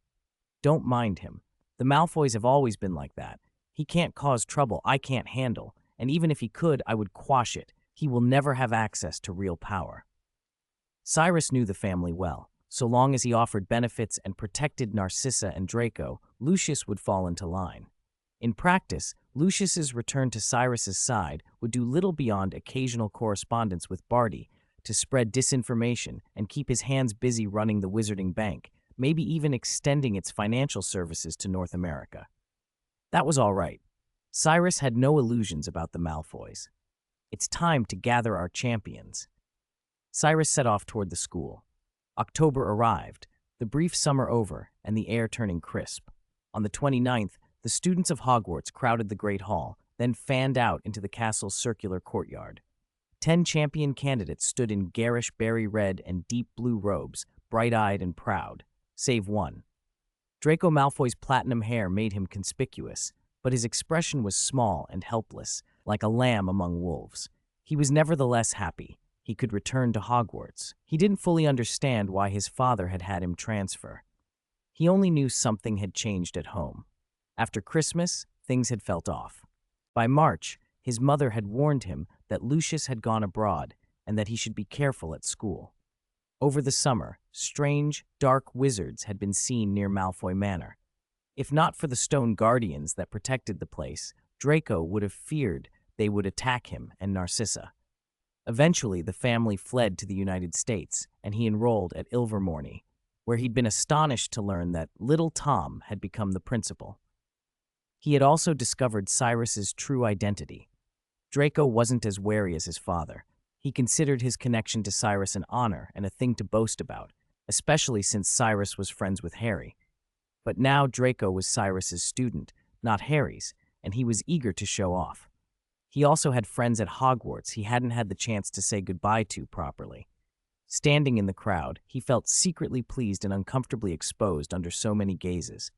"Don't mind him. The Malfoys have always been like that. He can't cause trouble I can't handle, and even if he could, I would quash it. He will never have access to real power." Cyrus knew the family well. So long as he offered benefits and protected Narcissa and Draco, Lucius would fall into line. In practice, Lucius's return to Cyrus's side would do little beyond occasional correspondence with Barty to spread disinformation and keep his hands busy running the Wizarding Bank, maybe even extending its financial services to North America. That was all right. Cyrus had no illusions about the Malfoys. "It's time to gather our champions." Cyrus set off toward the school. October arrived, the brief summer over, and the air turning crisp. On the 29th, the students of Hogwarts crowded the Great Hall, then fanned out into the castle's circular courtyard. 10 champion candidates stood in garish berry red and deep blue robes, bright-eyed and proud, save one. Draco Malfoy's platinum hair made him conspicuous, but his expression was small and helpless, like a lamb among wolves. He was nevertheless happy. He could return to Hogwarts. He didn't fully understand why his father had had him transfer. He only knew something had changed at home. After Christmas, things had felt off. By March, his mother had warned him that Lucius had gone abroad and that he should be careful at school. Over the summer, strange, dark wizards had been seen near Malfoy Manor. If not for the stone guardians that protected the place, Draco would have feared they would attack him and Narcissa. Eventually, the family fled to the United States, and he enrolled at Ilvermorny, where he'd been astonished to learn that little Tom had become the principal. He had also discovered Cyrus's true identity. Draco wasn't as wary as his father. He considered his connection to Cyrus an honor and a thing to boast about, especially since Cyrus was friends with Harry. But now Draco was Cyrus's student, not Harry's, and he was eager to show off. He also had friends at Hogwarts he hadn't had the chance to say goodbye to properly. Standing in the crowd, he felt secretly pleased and uncomfortably exposed under so many gazes.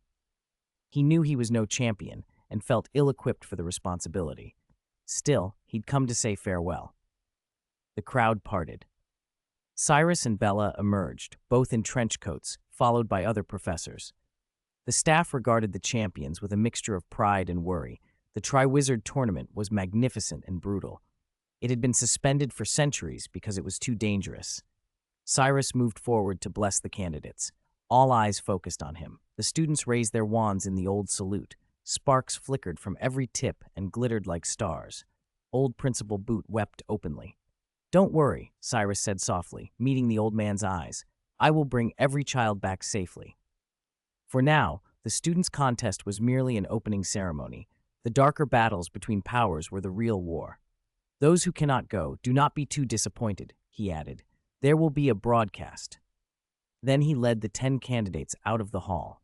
He knew he was no champion and felt ill-equipped for the responsibility. Still, he'd come to say farewell. The crowd parted. Cyrus and Bella emerged, both in trench coats, followed by other professors. The staff regarded the champions with a mixture of pride and worry. The Triwizard Tournament was magnificent and brutal. It had been suspended for centuries because it was too dangerous. Cyrus moved forward to bless the candidates. All eyes focused on him. The students raised their wands in the old salute. Sparks flickered from every tip and glittered like stars. Old Principal Boot wept openly. "Don't worry," Cyrus said softly, meeting the old man's eyes. "I will bring every child back safely." For now, the students' contest was merely an opening ceremony. The darker battles between powers were the real war. "Those who cannot go, do not be too disappointed," he added. "There will be a broadcast." Then he led the 10 candidates out of the hall.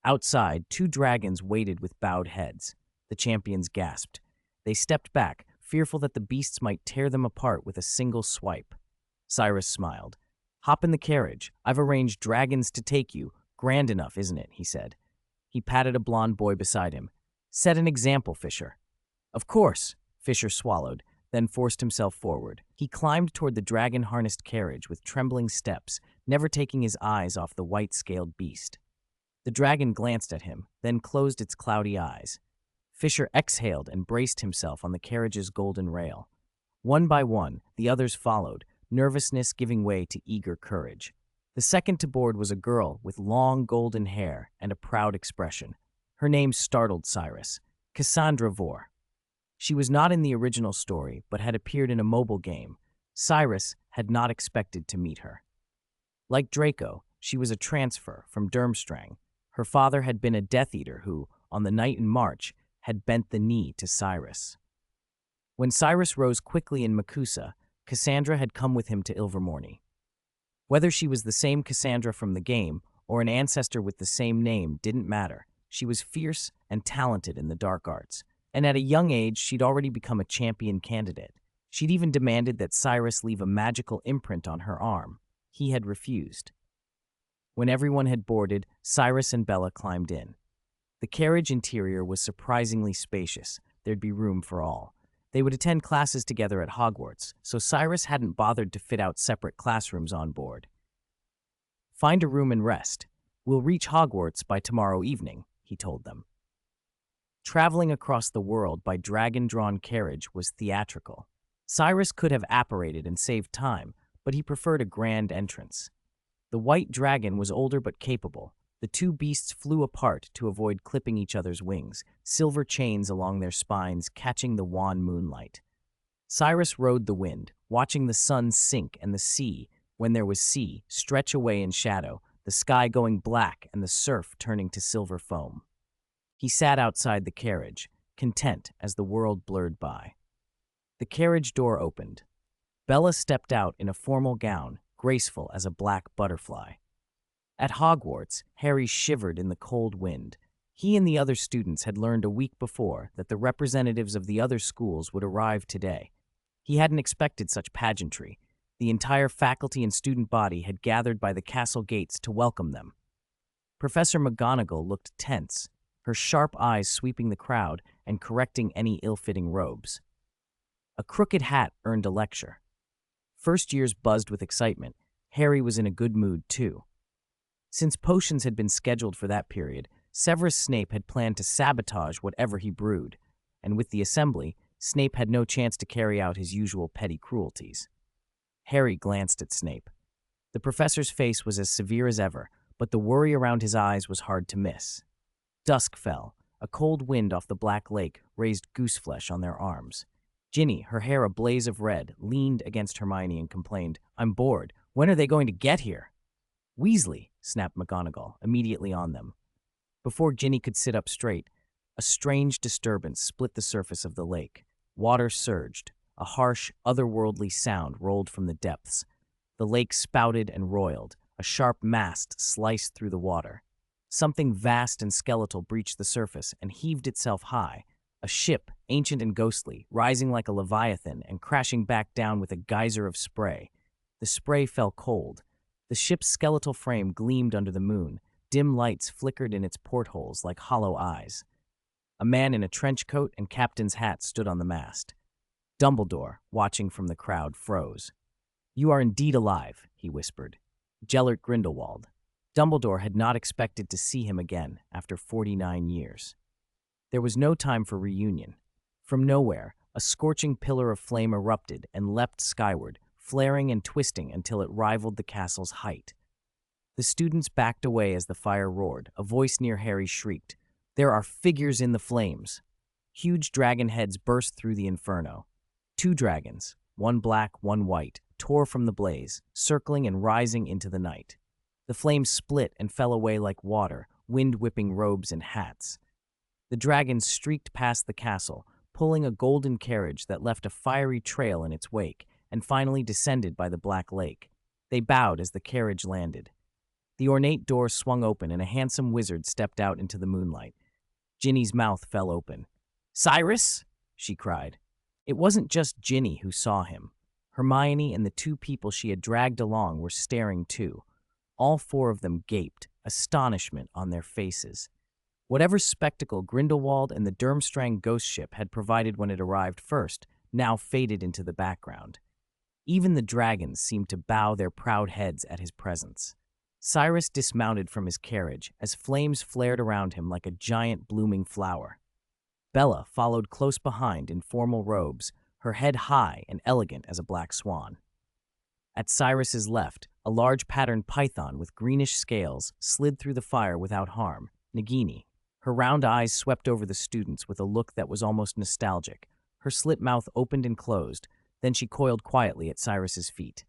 Outside, 2 dragons waited with bowed heads. The champions gasped. They stepped back, fearful that the beasts might tear them apart with a single swipe. Cyrus smiled. "Hop in the carriage. I've arranged dragons to take you. Grand enough, isn't it?" he said. He patted a blonde boy beside him. "Set an example, Fisher." "Of course," Fisher swallowed, then forced himself forward. He climbed toward the dragon-harnessed carriage with trembling steps, never taking his eyes off the white-scaled beast. The dragon glanced at him, then closed its cloudy eyes. Fisher exhaled and braced himself on the carriage's golden rail. One by one, the others followed, nervousness giving way to eager courage. The second to board was a girl with long golden hair and a proud expression. Her name startled Cyrus, Cassandra Vore. She was not in the original story, but had appeared in a mobile game. Cyrus had not expected to meet her. Like Draco, she was a transfer from Durmstrang. Her father had been a Death Eater who, on the night in March, had bent the knee to Cyrus. When Cyrus rose quickly in Makusa, Cassandra had come with him to Ilvermorny. Whether she was the same Cassandra from the game or an ancestor with the same name didn't matter. She was fierce and talented in the dark arts, and at a young age she'd already become a champion candidate. She'd even demanded that Cyrus leave a magical imprint on her arm. He had refused. When everyone had boarded, Cyrus and Bella climbed in. The carriage interior was surprisingly spacious. There'd be room for all. They would attend classes together at Hogwarts, so Cyrus hadn't bothered to fit out separate classrooms on board. "Find a room and rest. We'll reach Hogwarts by tomorrow evening," he told them. Traveling across the world by dragon-drawn carriage was theatrical. Cyrus could have apparated and saved time, but he preferred a grand entrance. The white dragon was older but capable. The two beasts flew apart to avoid clipping each other's wings, silver chains along their spines catching the wan moonlight. Cyrus rode the wind, watching the sun sink and the sea, when there was sea, stretch away in shadow, the sky going black and the surf turning to silver foam. He sat outside the carriage, content as the world blurred by. The carriage door opened. Bella stepped out in a formal gown, graceful as a black butterfly. At Hogwarts, Harry shivered in the cold wind. He and the other students had learned a week before that the representatives of the other schools would arrive today. He hadn't expected such pageantry. The entire faculty and student body had gathered by the castle gates to welcome them. Professor McGonagall looked tense, her sharp eyes sweeping the crowd and correcting any ill-fitting robes. A crooked hat earned a lecture. First years buzzed with excitement. Harry was in a good mood, too. Since potions had been scheduled for that period, Severus Snape had planned to sabotage whatever he brewed, and with the assembly, Snape had no chance to carry out his usual petty cruelties. Harry glanced at Snape. The professor's face was as severe as ever, but the worry around his eyes was hard to miss. Dusk fell. A cold wind off the Black Lake raised gooseflesh on their arms. Ginny, her hair a blaze of red, leaned against Hermione and complained, "I'm bored. When are they going to get here?" "Weasley," snapped McGonagall, immediately on them. Before Ginny could sit up straight, a strange disturbance split the surface of the lake. Water surged. A harsh, otherworldly sound rolled from the depths. The lake spouted and roiled. A sharp mast sliced through the water. Something vast and skeletal breached the surface and heaved itself high. A ship, ancient and ghostly, rising like a leviathan and crashing back down with a geyser of spray. The spray fell cold. The ship's skeletal frame gleamed under the moon. Dim lights flickered in its portholes like hollow eyes. A man in a trench coat and captain's hat stood on the mast. Dumbledore, watching from the crowd, froze. "You are indeed alive," he whispered. "Gellert Grindelwald." Dumbledore had not expected to see him again after 49 years. There was no time for reunion. From nowhere, a scorching pillar of flame erupted and leapt skyward, flaring and twisting until it rivaled the castle's height. The students backed away as the fire roared. A voice near Harry shrieked, "There are figures in the flames!" Huge dragon heads burst through the inferno. Two dragons, one black, one white, tore from the blaze, circling and rising into the night. The flames split and fell away like water, wind-whipping robes and hats. The dragons streaked past the castle, pulling a golden carriage that left a fiery trail in its wake, and finally descended by the Black Lake. They bowed as the carriage landed. The ornate door swung open and a handsome wizard stepped out into the moonlight. Ginny's mouth fell open. "Cyrus!" she cried. It wasn't just Ginny who saw him. Hermione and the two people she had dragged along were staring too. All four of them gaped, astonishment on their faces. Whatever spectacle Grindelwald and the Durmstrang ghost ship had provided when it arrived first now faded into the background. Even the dragons seemed to bow their proud heads at his presence. Cyrus dismounted from his carriage as flames flared around him like a giant blooming flower. Bella followed close behind in formal robes, her head high and elegant as a black swan. At Cyrus's left, a large patterned python with greenish scales slid through the fire without harm, Nagini. Her round eyes swept over the students with a look that was almost nostalgic. Her slit mouth opened and closed, then she coiled quietly at Cyrus's feet.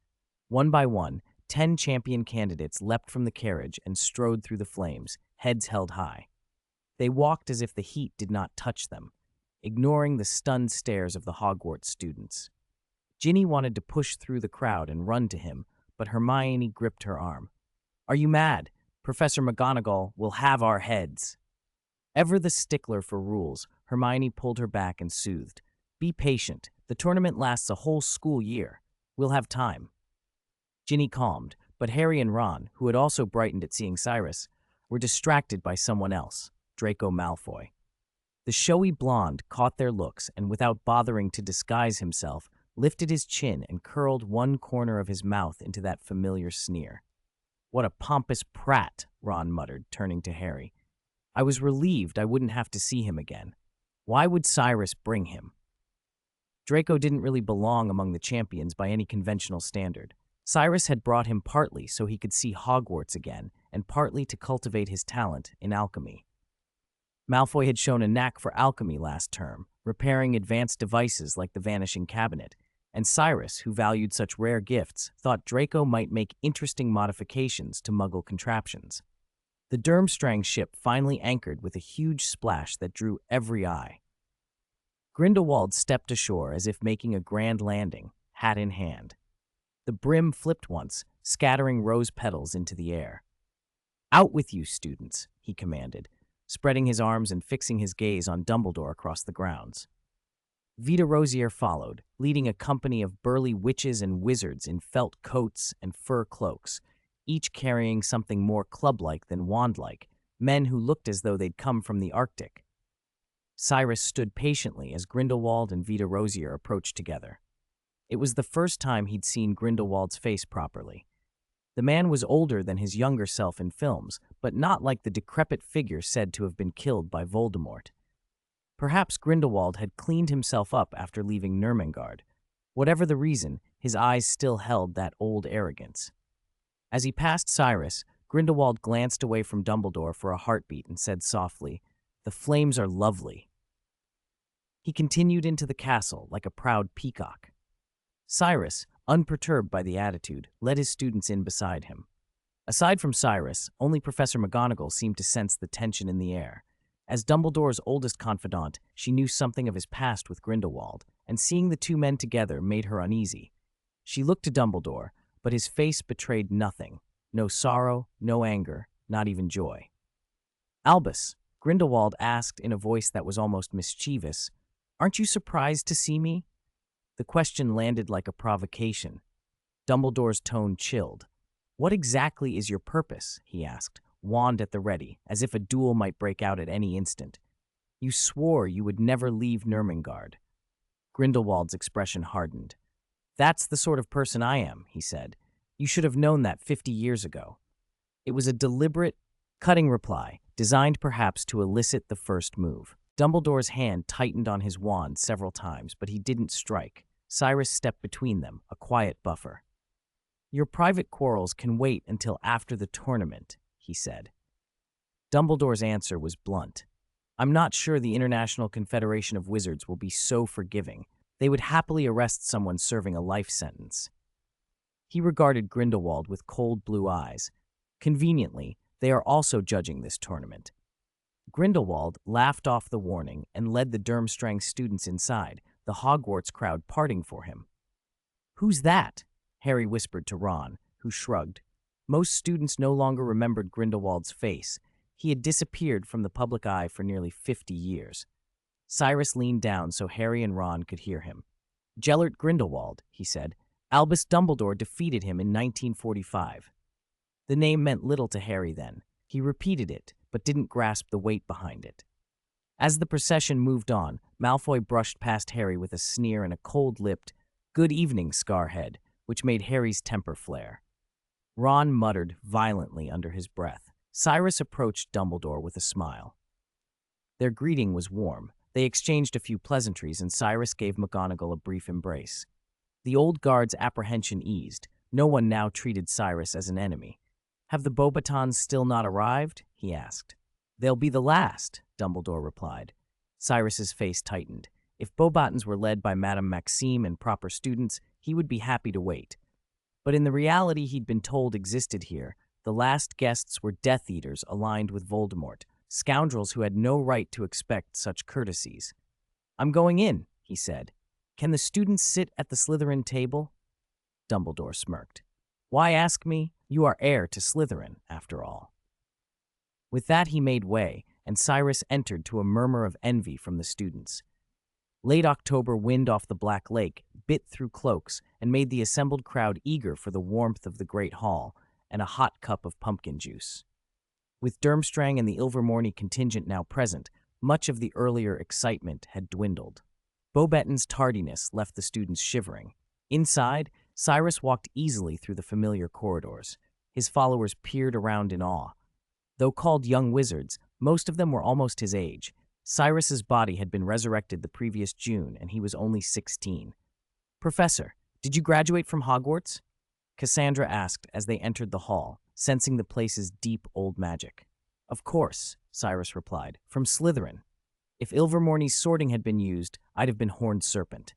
One by one, 10 champion candidates leapt from the carriage and strode through the flames, heads held high. They walked as if the heat did not touch them, ignoring the stunned stares of the Hogwarts students. Ginny wanted to push through the crowd and run to him, but Hermione gripped her arm. "Are you mad? Professor McGonagall will have our heads." Ever the stickler for rules, Hermione pulled her back and soothed. "Be patient. The tournament lasts a whole school year. We'll have time." Ginny calmed, but Harry and Ron, who had also brightened at seeing Cyrus, were distracted by someone else. Draco Malfoy. The showy blonde caught their looks and, without bothering to disguise himself, lifted his chin and curled one corner of his mouth into that familiar sneer. "What a pompous prat," Ron muttered, turning to Harry. "I was relieved I wouldn't have to see him again. Why would Cyrus bring him?" Draco didn't really belong among the champions by any conventional standard. Cyrus had brought him partly so he could see Hogwarts again, and partly to cultivate his talent in alchemy. Malfoy had shown a knack for alchemy last term, repairing advanced devices like the Vanishing Cabinet, and Cyrus, who valued such rare gifts, thought Draco might make interesting modifications to Muggle contraptions. The Durmstrang ship finally anchored with a huge splash that drew every eye. Grindelwald stepped ashore as if making a grand landing, hat in hand. The brim flipped once, scattering rose petals into the air. "Out with you, students," he commanded, spreading his arms and fixing his gaze on Dumbledore across the grounds. Vita Rosier followed, leading a company of burly witches and wizards in felt coats and fur cloaks, each carrying something more club-like than wand-like, men who looked as though they'd come from the Arctic. Cyrus stood patiently as Grindelwald and Vita Rosier approached together. It was the first time he'd seen Grindelwald's face properly. The man was older than his younger self in films, but not like the decrepit figure said to have been killed by Voldemort. Perhaps Grindelwald had cleaned himself up after leaving Nurmengard. Whatever the reason, his eyes still held that old arrogance. As he passed Cyrus, Grindelwald glanced away from Dumbledore for a heartbeat and said softly, "The flames are lovely." He continued into the castle like a proud peacock. Cyrus, unperturbed by the attitude, led his students in beside him. Aside from Cyrus, only Professor McGonagall seemed to sense the tension in the air. As Dumbledore's oldest confidant, she knew something of his past with Grindelwald, and seeing the two men together made her uneasy. She looked to Dumbledore, but his face betrayed nothing. No sorrow, no anger, not even joy. "Albus," Grindelwald asked in a voice that was almost mischievous, "aren't you surprised to see me?" The question landed like a provocation. Dumbledore's tone chilled. "What exactly is your purpose?" he asked, wand at the ready, as if a duel might break out at any instant. "You swore you would never leave Nurmengard." Grindelwald's expression hardened. "That's the sort of person I am," he said. "You should have known that 50 years ago." It was a deliberate, cutting reply, designed perhaps to elicit the first move. Dumbledore's hand tightened on his wand several times, but he didn't strike. Cyrus stepped between them, a quiet buffer. "Your private quarrels can wait until after the tournament," he said. Dumbledore's answer was blunt. "I'm not sure the International Confederation of Wizards will be so forgiving. They would happily arrest someone serving a life sentence." He regarded Grindelwald with cold blue eyes. Conveniently, they are also judging this tournament. Grindelwald laughed off the warning and led the Durmstrang students inside, the Hogwarts crowd parting for him. "Who's that?" Harry whispered to Ron, who shrugged. Most students no longer remembered Grindelwald's face. He had disappeared from the public eye for nearly 50 years. Cyrus leaned down so Harry and Ron could hear him. "Gellert Grindelwald," he said. "Albus Dumbledore defeated him in 1945. The name meant little to Harry then. He repeated it, but didn't grasp the weight behind it. As the procession moved on, Malfoy brushed past Harry with a sneer and a cold-lipped, "Good evening, Scarhead," which made Harry's temper flare. Ron muttered violently under his breath. Cyrus approached Dumbledore with a smile. Their greeting was warm. They exchanged a few pleasantries, and Cyrus gave McGonagall a brief embrace. The old guard's apprehension eased. No one now treated Cyrus as an enemy. "Have the Beauxbatons still not arrived?" he asked. "They'll be the last," Dumbledore replied. Cyrus's face tightened. If Beauxbatons were led by Madame Maxime and proper students, he would be happy to wait. But in the reality he'd been told existed here, the last guests were Death Eaters aligned with Voldemort, scoundrels who had no right to expect such courtesies. "I'm going in," he said. "Can the students sit at the Slytherin table?" Dumbledore smirked. "Why ask me? You are heir to Slytherin, after all." With that he made way, and Cyrus entered to a murmur of envy from the students. Late October wind off the Black Lake bit through cloaks and made the assembled crowd eager for the warmth of the Great Hall and a hot cup of pumpkin juice. With Durmstrang and the Ilvermorny contingent now present, much of the earlier excitement had dwindled. Beauxbaton's tardiness left the students shivering. Inside, Cyrus walked easily through the familiar corridors. His followers peered around in awe. Though called young wizards, most of them were almost his age. Cyrus's body had been resurrected the previous June, and he was only 16. "Professor, did you graduate from Hogwarts?" Cassandra asked as they entered the hall, sensing the place's deep old magic. "Of course," Cyrus replied, "from Slytherin. If Ilvermorny's sorting had been used, I'd have been Horned Serpent."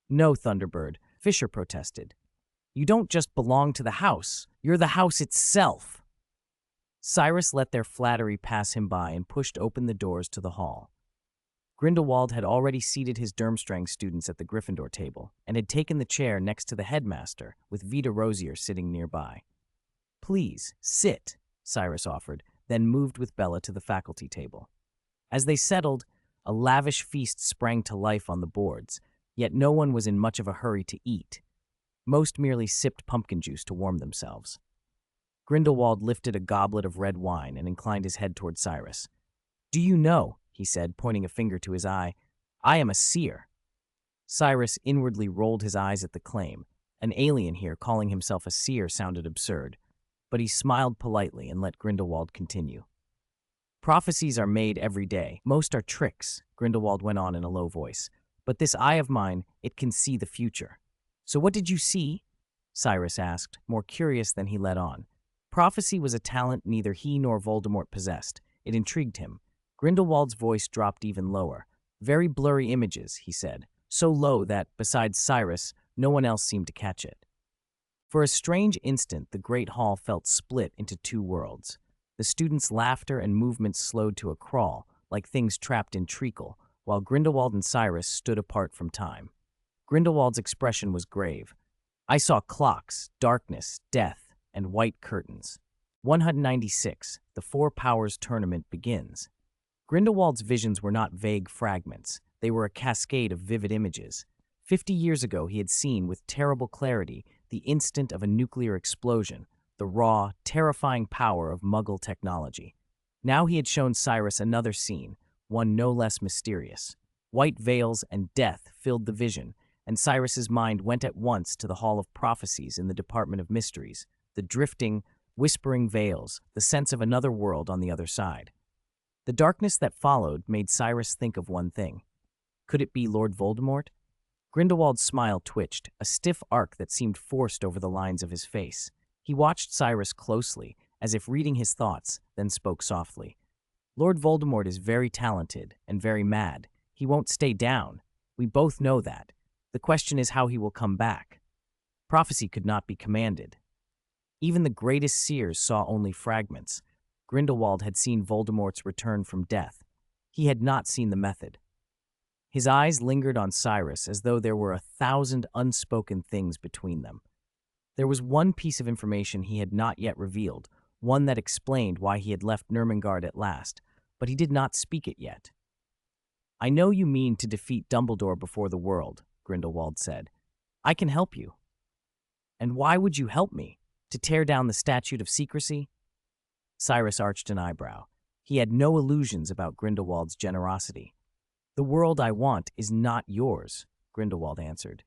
"No, Thunderbird," Fisher protested. "You don't just belong to the house, you're the house itself." Cyrus let their flattery pass him by and pushed open the doors to the hall. Grindelwald had already seated his Durmstrang students at the Gryffindor table and had taken the chair next to the headmaster, with Vita Rosier sitting nearby. "Please, sit," Cyrus offered, then moved with Bella to the faculty table. As they settled, a lavish feast sprang to life on the boards, yet no one was in much of a hurry to eat. Most merely sipped pumpkin juice to warm themselves. Grindelwald lifted a goblet of red wine and inclined his head toward Cyrus. "Do you know," he said, pointing a finger to his eye, "I am a seer." Cyrus inwardly rolled his eyes at the claim. An alien here calling himself a seer sounded absurd, but he smiled politely and let Grindelwald continue. "Prophecies are made every day. Most are tricks," Grindelwald went on in a low voice. "But this eye of mine, it can see the future." "So what did you see?" Cyrus asked, more curious than he let on. Prophecy was a talent neither he nor Voldemort possessed. It intrigued him. Grindelwald's voice dropped even lower. "Very blurry images," he said, so low that, besides Cyrus, no one else seemed to catch it. For a strange instant, the great hall felt split into two worlds. The students' laughter and movements slowed to a crawl, like things trapped in treacle, while Grindelwald and Cyrus stood apart from time. Grindelwald's expression was grave. "I saw clocks, darkness, death, and white curtains. 196, the Four Powers tournament begins." Grindelwald's visions were not vague fragments. They were a cascade of vivid images. 50 years ago, he had seen, with terrible clarity, the instant of a nuclear explosion, the raw, terrifying power of Muggle technology. Now he had shown Cyrus another scene, one no less mysterious. White veils and death filled the vision, and Cyrus's mind went at once to the Hall of Prophecies in the Department of Mysteries, the drifting, whispering veils, the sense of another world on the other side. The darkness that followed made Cyrus think of one thing. Could it be Lord Voldemort? Grindelwald's smile twitched, a stiff arc that seemed forced over the lines of his face. He watched Cyrus closely, as if reading his thoughts, then spoke softly. "Lord Voldemort is very talented and very mad. He won't stay down. We both know that. The question is how he will come back. Prophecy could not be commanded. Even the greatest seers saw only fragments. Grindelwald had seen Voldemort's return from death. He had not seen the method." His eyes lingered on Cyrus as though there were 1,000 unspoken things between them. There was one piece of information he had not yet revealed, one that explained why he had left Nurmengard at last, but he did not speak it yet. "I know you mean to defeat Dumbledore before the world," Grindelwald said. "I can help you." "And why would you help me? To tear down the Statute of Secrecy?" Cyrus arched an eyebrow. He had no illusions about Grindelwald's generosity. "The world I want is not yours," Grindelwald answered.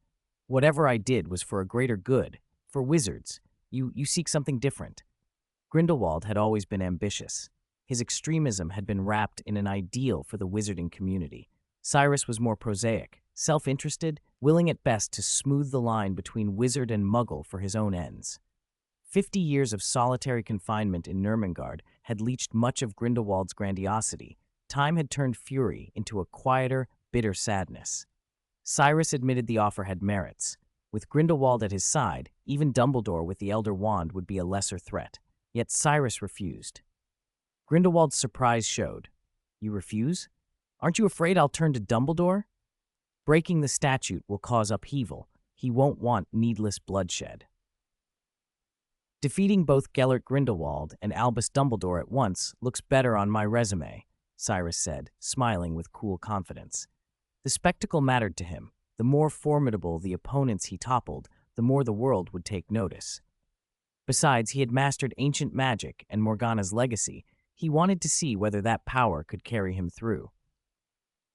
"Whatever I did was for a greater good, for wizards. You seek something different." Grindelwald had always been ambitious. His extremism had been wrapped in an ideal for the wizarding community. Cyrus was more prosaic, self-interested, willing at best to smooth the line between wizard and muggle for his own ends. 50 years of solitary confinement in Nurmengard had leached much of Grindelwald's grandiosity. Time had turned fury into a quieter, bitter sadness. Cyrus admitted the offer had merits. With Grindelwald at his side, even Dumbledore with the Elder Wand would be a lesser threat. Yet Cyrus refused. Grindelwald's surprise showed. "You refuse? Aren't you afraid I'll turn to Dumbledore? Breaking the statute will cause upheaval. He won't want needless bloodshed." "Defeating both Gellert Grindelwald and Albus Dumbledore at once looks better on my resume," Cyrus said, smiling with cool confidence. The spectacle mattered to him. The more formidable the opponents he toppled, the more the world would take notice. Besides, he had mastered ancient magic and Morgana's legacy. He wanted to see whether that power could carry him through.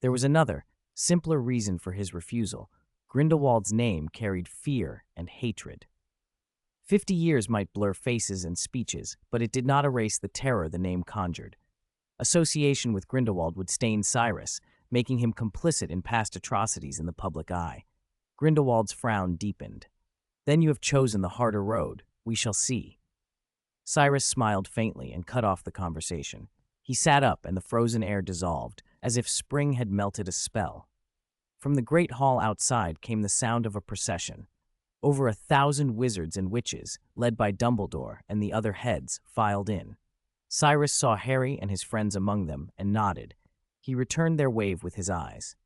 There was another, simpler reason for his refusal. Grindelwald's name carried fear and hatred. 50 years might blur faces and speeches, but it did not erase the terror the name conjured. Association with Grindelwald would stain Cyrus, making him complicit in past atrocities in the public eye. Grindelwald's frown deepened. Then you have chosen the harder road. We shall see. Cyrus smiled faintly and cut off the conversation. He sat up and the frozen air dissolved, as if spring had melted a spell. From the great hall outside came the sound of a procession. Over 1,000 wizards and witches, led by Dumbledore and the other heads, filed in. Cyrus saw Harry and his friends among them and nodded. He returned their wave with his eyes.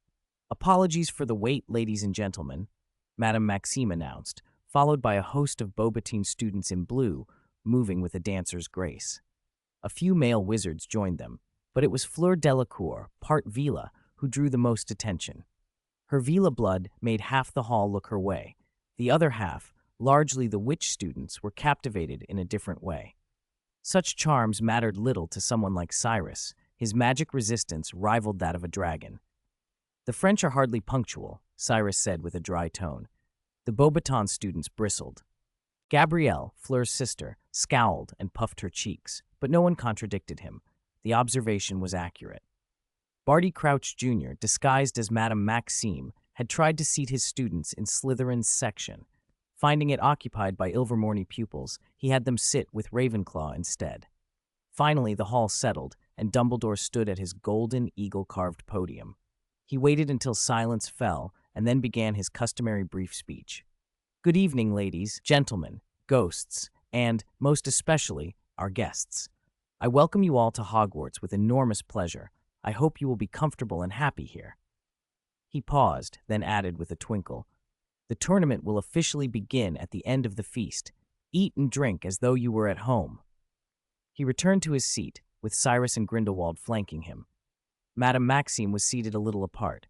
"Apologies for the wait, ladies and gentlemen," Madame Maxime announced, followed by a host of Beauxbatons students in blue, moving with a dancer's grace. A few male wizards joined them, but it was Fleur Delacour, part Vila, who drew the most attention. Her Vila blood made half the hall look her way. The other half, largely the witch students, were captivated in a different way. Such charms mattered little to someone like Cyrus. His magic resistance rivaled that of a dragon. "The French are hardly punctual," Cyrus said with a dry tone. The Beauxbatons students bristled. Gabrielle, Fleur's sister, scowled and puffed her cheeks, but no one contradicted him. The observation was accurate. Barty Crouch Jr., disguised as Madame Maxime, had tried to seat his students in Slytherin's section. Finding it occupied by Ilvermorny pupils, he had them sit with Ravenclaw instead. Finally, the hall settled, and Dumbledore stood at his golden eagle-carved podium. He waited until silence fell, and then began his customary brief speech. "Good evening, ladies, gentlemen, ghosts, and, most especially, our guests. I welcome you all to Hogwarts with enormous pleasure. I hope you will be comfortable and happy here." He paused, then added with a twinkle, "The tournament will officially begin at the end of the feast. Eat and drink as though you were at home." He returned to his seat, with Cyrus and Grindelwald flanking him. Madame Maxime was seated a little apart.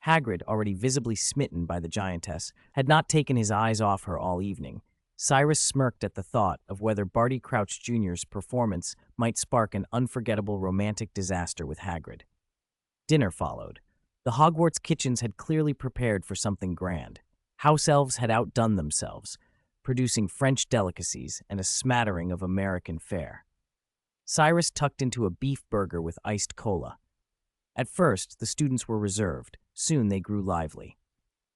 Hagrid, already visibly smitten by the giantess, had not taken his eyes off her all evening. Cyrus smirked at the thought of whether Barty Crouch Jr.'s performance might spark an unforgettable romantic disaster with Hagrid. Dinner followed. The Hogwarts kitchens had clearly prepared for something grand. House elves had outdone themselves, producing French delicacies and a smattering of American fare. Cyrus tucked into a beef burger with iced cola. At first, the students were reserved. Soon they grew lively.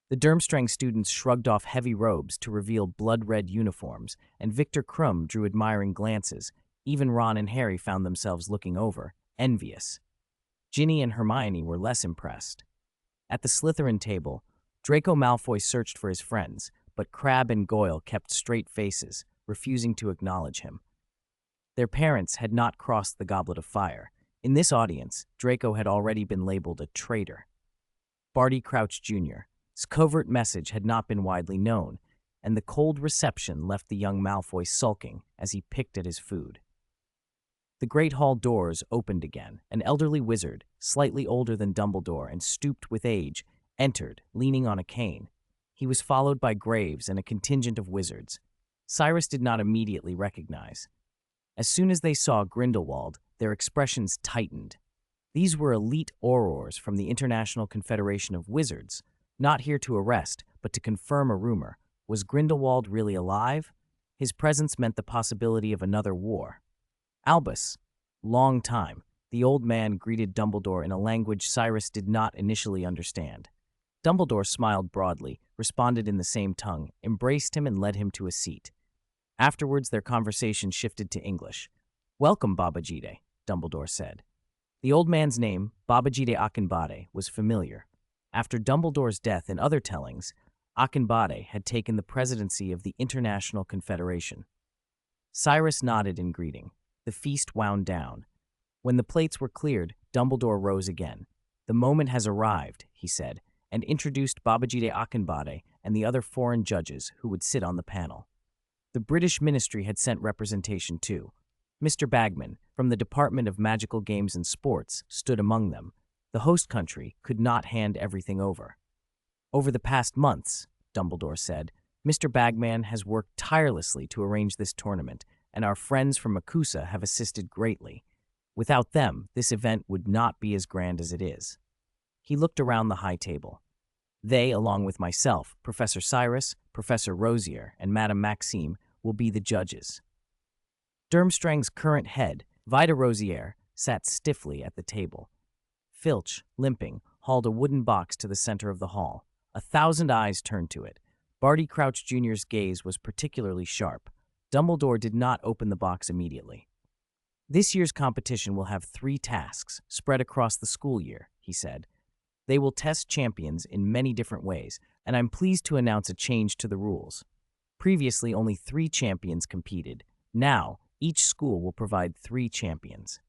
The Durmstrang students shrugged off heavy robes to reveal blood-red uniforms, and Victor Krum drew admiring glances. Even Ron and Harry found themselves looking over, envious. Ginny and Hermione were less impressed. At the Slytherin table, Draco Malfoy searched for his friends, but Crabbe and Goyle kept straight faces, refusing to acknowledge him. Their parents had not crossed the Goblet of Fire. In this audience, Draco had already been labeled a traitor. Barty Crouch Jr.'s covert message had not been widely known, and the cold reception left the young Malfoy sulking as he picked at his food. The great hall doors opened again. An elderly wizard, slightly older than Dumbledore and stooped with age, entered, leaning on a cane. He was followed by Graves and a contingent of wizards. Cyrus did not immediately recognize. As soon as they saw Grindelwald, their expressions tightened. These were elite aurors from the International Confederation of Wizards, not here to arrest, but to confirm a rumor. Was Grindelwald really alive? His presence meant the possibility of another war. "Albus, long time," the old man greeted Dumbledore in a language Cyrus did not initially understand. Dumbledore smiled broadly, responded in the same tongue, embraced him and led him to a seat. Afterwards, their conversation shifted to English. "Welcome, Babajide," Dumbledore said. The old man's name, Babajide Akinbade, was familiar. After Dumbledore's death and other tellings, Akinbade had taken the presidency of the International Confederation. Cyrus nodded in greeting. The feast wound down. When the plates were cleared, Dumbledore rose again. "The moment has arrived," he said, and introduced Babajide Akinbade and the other foreign judges who would sit on the panel. The British Ministry had sent representation too. Mr. Bagman, from the Department of Magical Games and Sports, stood among them. The host country could not hand everything over. "Over the past months," Dumbledore said, Mr. Bagman has worked tirelessly to arrange this tournament, and our friends from Makusa have assisted greatly. Without them, this event would not be as grand as it is." He looked around the high table. "They, along with myself, Professor Cyrus, Professor Rosier, and Madame Maxime, will be the judges." Durmstrang's current head, Vida Rosier, sat stiffly at the table. Filch, limping, hauled a wooden box to the center of the hall. 1,000 eyes turned to it. Barty Crouch Jr.'s gaze was particularly sharp. Dumbledore did not open the box immediately. "This year's competition will have 3 tasks spread across the school year," he said. "They will test champions in many different ways, and I'm pleased to announce a change to the rules. Previously, only 3 champions competed. Now, each school will provide 3 champions."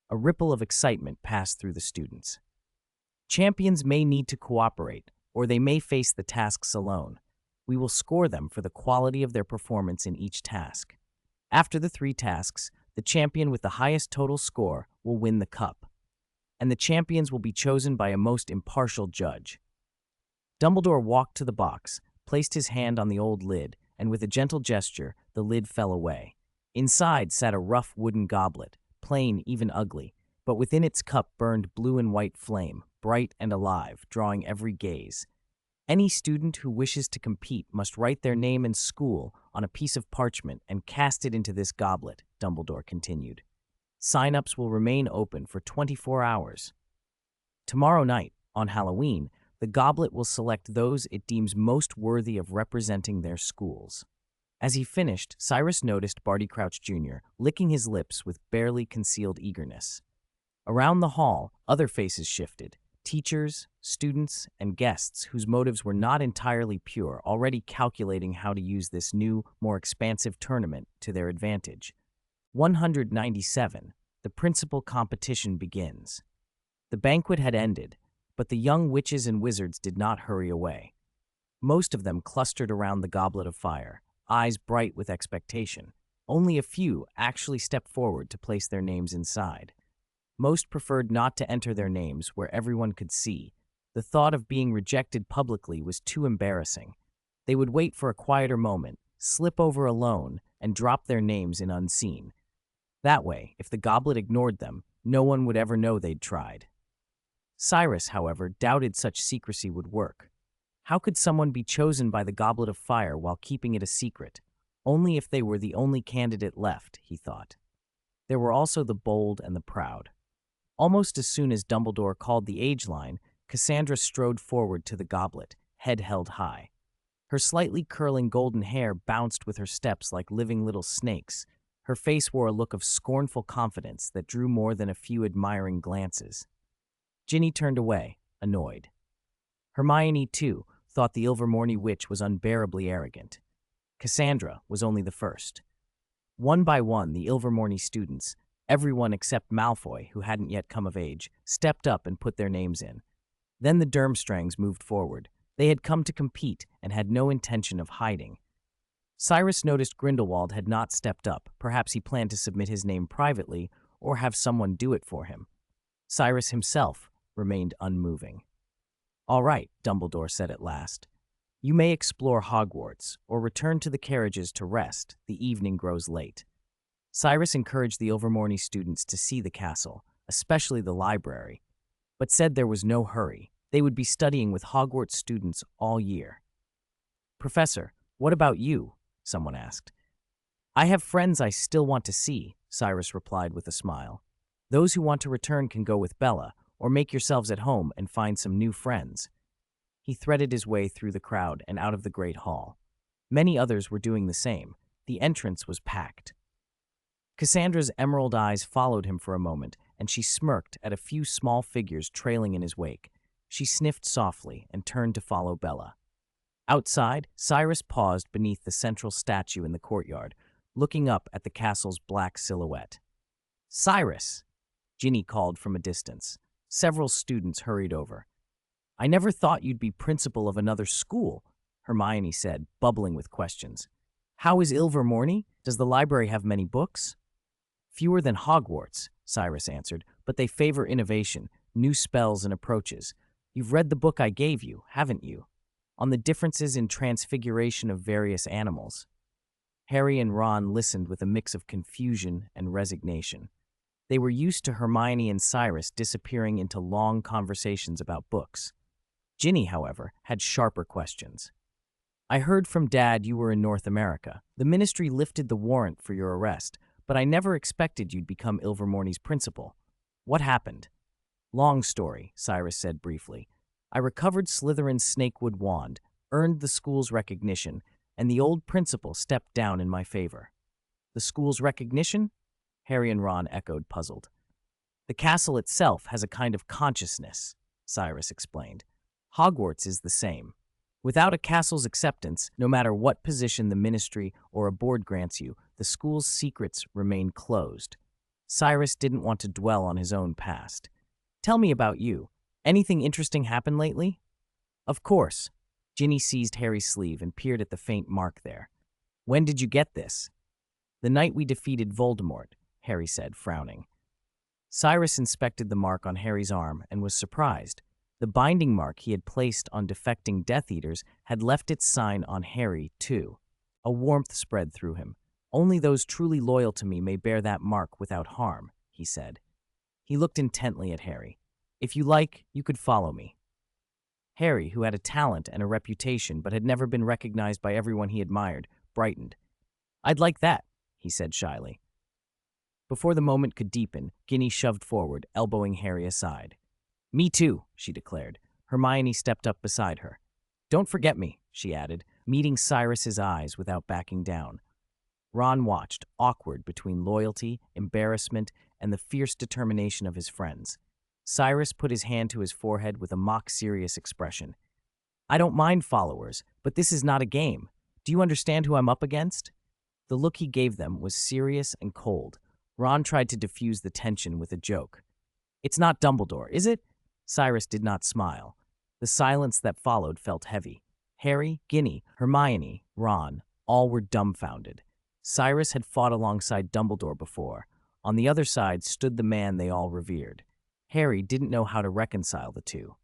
A ripple of excitement passed through the students. "Champions may need to cooperate, or they may face the tasks alone. We will score them for the quality of their performance in each task. After the 3 tasks, the champion with the highest total score will win the cup, and the champions will be chosen by a most impartial judge." Dumbledore walked to the box, placed his hand on the old lid, and with a gentle gesture, the lid fell away. Inside sat a rough wooden goblet, plain, even ugly, but within its cup burned blue and white flame, bright and alive, drawing every gaze. "Any student who wishes to compete must write their name and school on a piece of parchment and cast it into this goblet," Dumbledore continued. "Sign-ups will remain open for 24 hours. Tomorrow night, on Halloween, the goblet will select those it deems most worthy of representing their schools." As he finished, Cyrus noticed Barty Crouch Jr. licking his lips with barely concealed eagerness. Around the hall, other faces shifted. Teachers, students, and guests whose motives were not entirely pure, already calculating how to use this new, more expansive tournament to their advantage. 197. The principal competition begins. The banquet had ended, but the young witches and wizards did not hurry away. Most of them clustered around the goblet of fire, eyes bright with expectation. Only a few actually stepped forward to place their names inside. Most preferred not to enter their names where everyone could see. The thought of being rejected publicly was too embarrassing. They would wait for a quieter moment, slip over alone, and drop their names in unseen. That way, if the goblet ignored them, no one would ever know they'd tried. Cyrus, however, doubted such secrecy would work. How could someone be chosen by the goblet of fire while keeping it a secret? Only if they were the only candidate left, he thought. There were also the bold and the proud. Almost as soon as Dumbledore called the age line, Cassandra strode forward to the goblet, head held high. Her slightly curling golden hair bounced with her steps like living little snakes. Her face wore a look of scornful confidence that drew more than a few admiring glances. Ginny turned away, annoyed. Hermione, too, thought the Ilvermorny witch was unbearably arrogant. Cassandra was only the first. One by one, the Ilvermorny students, everyone except Malfoy, who hadn't yet come of age, stepped up and put their names in. Then the Durmstrangs moved forward. They had come to compete and had no intention of hiding. Cyrus noticed Grindelwald had not stepped up. Perhaps he planned to submit his name privately or have someone do it for him. Cyrus himself remained unmoving. "All right," Dumbledore said at last. "You may explore Hogwarts or return to the carriages to rest. The evening grows late." Cyrus encouraged the Ilvermorny students to see the castle, especially the library, but said there was no hurry. They would be studying with Hogwarts students all year. "Professor, what about you?" someone asked. "I have friends I still want to see," Cyrus replied with a smile. "Those who want to return can go with Bella, or make yourselves at home and find some new friends." He threaded his way through the crowd and out of the great hall. Many others were doing the same. The entrance was packed. Cassandra's emerald eyes followed him for a moment, and she smirked at a few small figures trailing in his wake. She sniffed softly and turned to follow Bella. Outside, Cyrus paused beneath the central statue in the courtyard, looking up at the castle's black silhouette. "Cyrus!" Ginny called from a distance. Several students hurried over. "I never thought you'd be principal of another school," Hermione said, bubbling with questions. "How is Ilvermorny? Does the library have many books?" "Fewer than Hogwarts," Cyrus answered, "but they favor innovation, new spells and approaches. You've read the book I gave you, haven't you?" on the differences in transfiguration of various animals. Harry and Ron listened with a mix of confusion and resignation. They were used to Hermione and Cyrus disappearing into long conversations about books. Ginny, however, had sharper questions. I heard from Dad you were in North America. The ministry lifted the warrant for your arrest, but I never expected you'd become Ilvermorny's principal. What happened? Long story, Cyrus said briefly. I recovered Slytherin's snakewood wand, earned the school's recognition, and the old principal stepped down in my favor. The school's recognition? Harry and Ron echoed, puzzled. The castle itself has a kind of consciousness, Cyrus explained. Hogwarts is the same. Without a castle's acceptance, no matter what position the ministry or a board grants you, the school's secrets remain closed. Cyrus didn't want to dwell on his own past. Tell me about you. Anything interesting happened lately? Of course. Ginny seized Harry's sleeve and peered at the faint mark there. When did you get this? The night we defeated Voldemort, Harry said, frowning. Cyrus inspected the mark on Harry's arm and was surprised. The binding mark he had placed on defecting Death Eaters had left its sign on Harry, too. A warmth spread through him. Only those truly loyal to me may bear that mark without harm, he said. He looked intently at Harry. If you like, you could follow me. Harry, who had a talent and a reputation but had never been recognized by everyone he admired, brightened. I'd like that, he said shyly. Before the moment could deepen, Ginny shoved forward, elbowing Harry aside. Me too, she declared. Hermione stepped up beside her. Don't forget me, she added, meeting Cyrus's eyes without backing down. Ron watched, awkward between loyalty, embarrassment, and the fierce determination of his friends. Cyrus put his hand to his forehead with a mock-serious expression. I don't mind followers, but this is not a game. Do you understand who I'm up against? The look he gave them was serious and cold. Ron tried to diffuse the tension with a joke. It's not Dumbledore, is it? Cyrus did not smile. The silence that followed felt heavy. Harry, Ginny, Hermione, Ron, all were dumbfounded. Cyrus had fought alongside Dumbledore before. On the other side stood the man they all revered. Harry didn't know how to reconcile the two.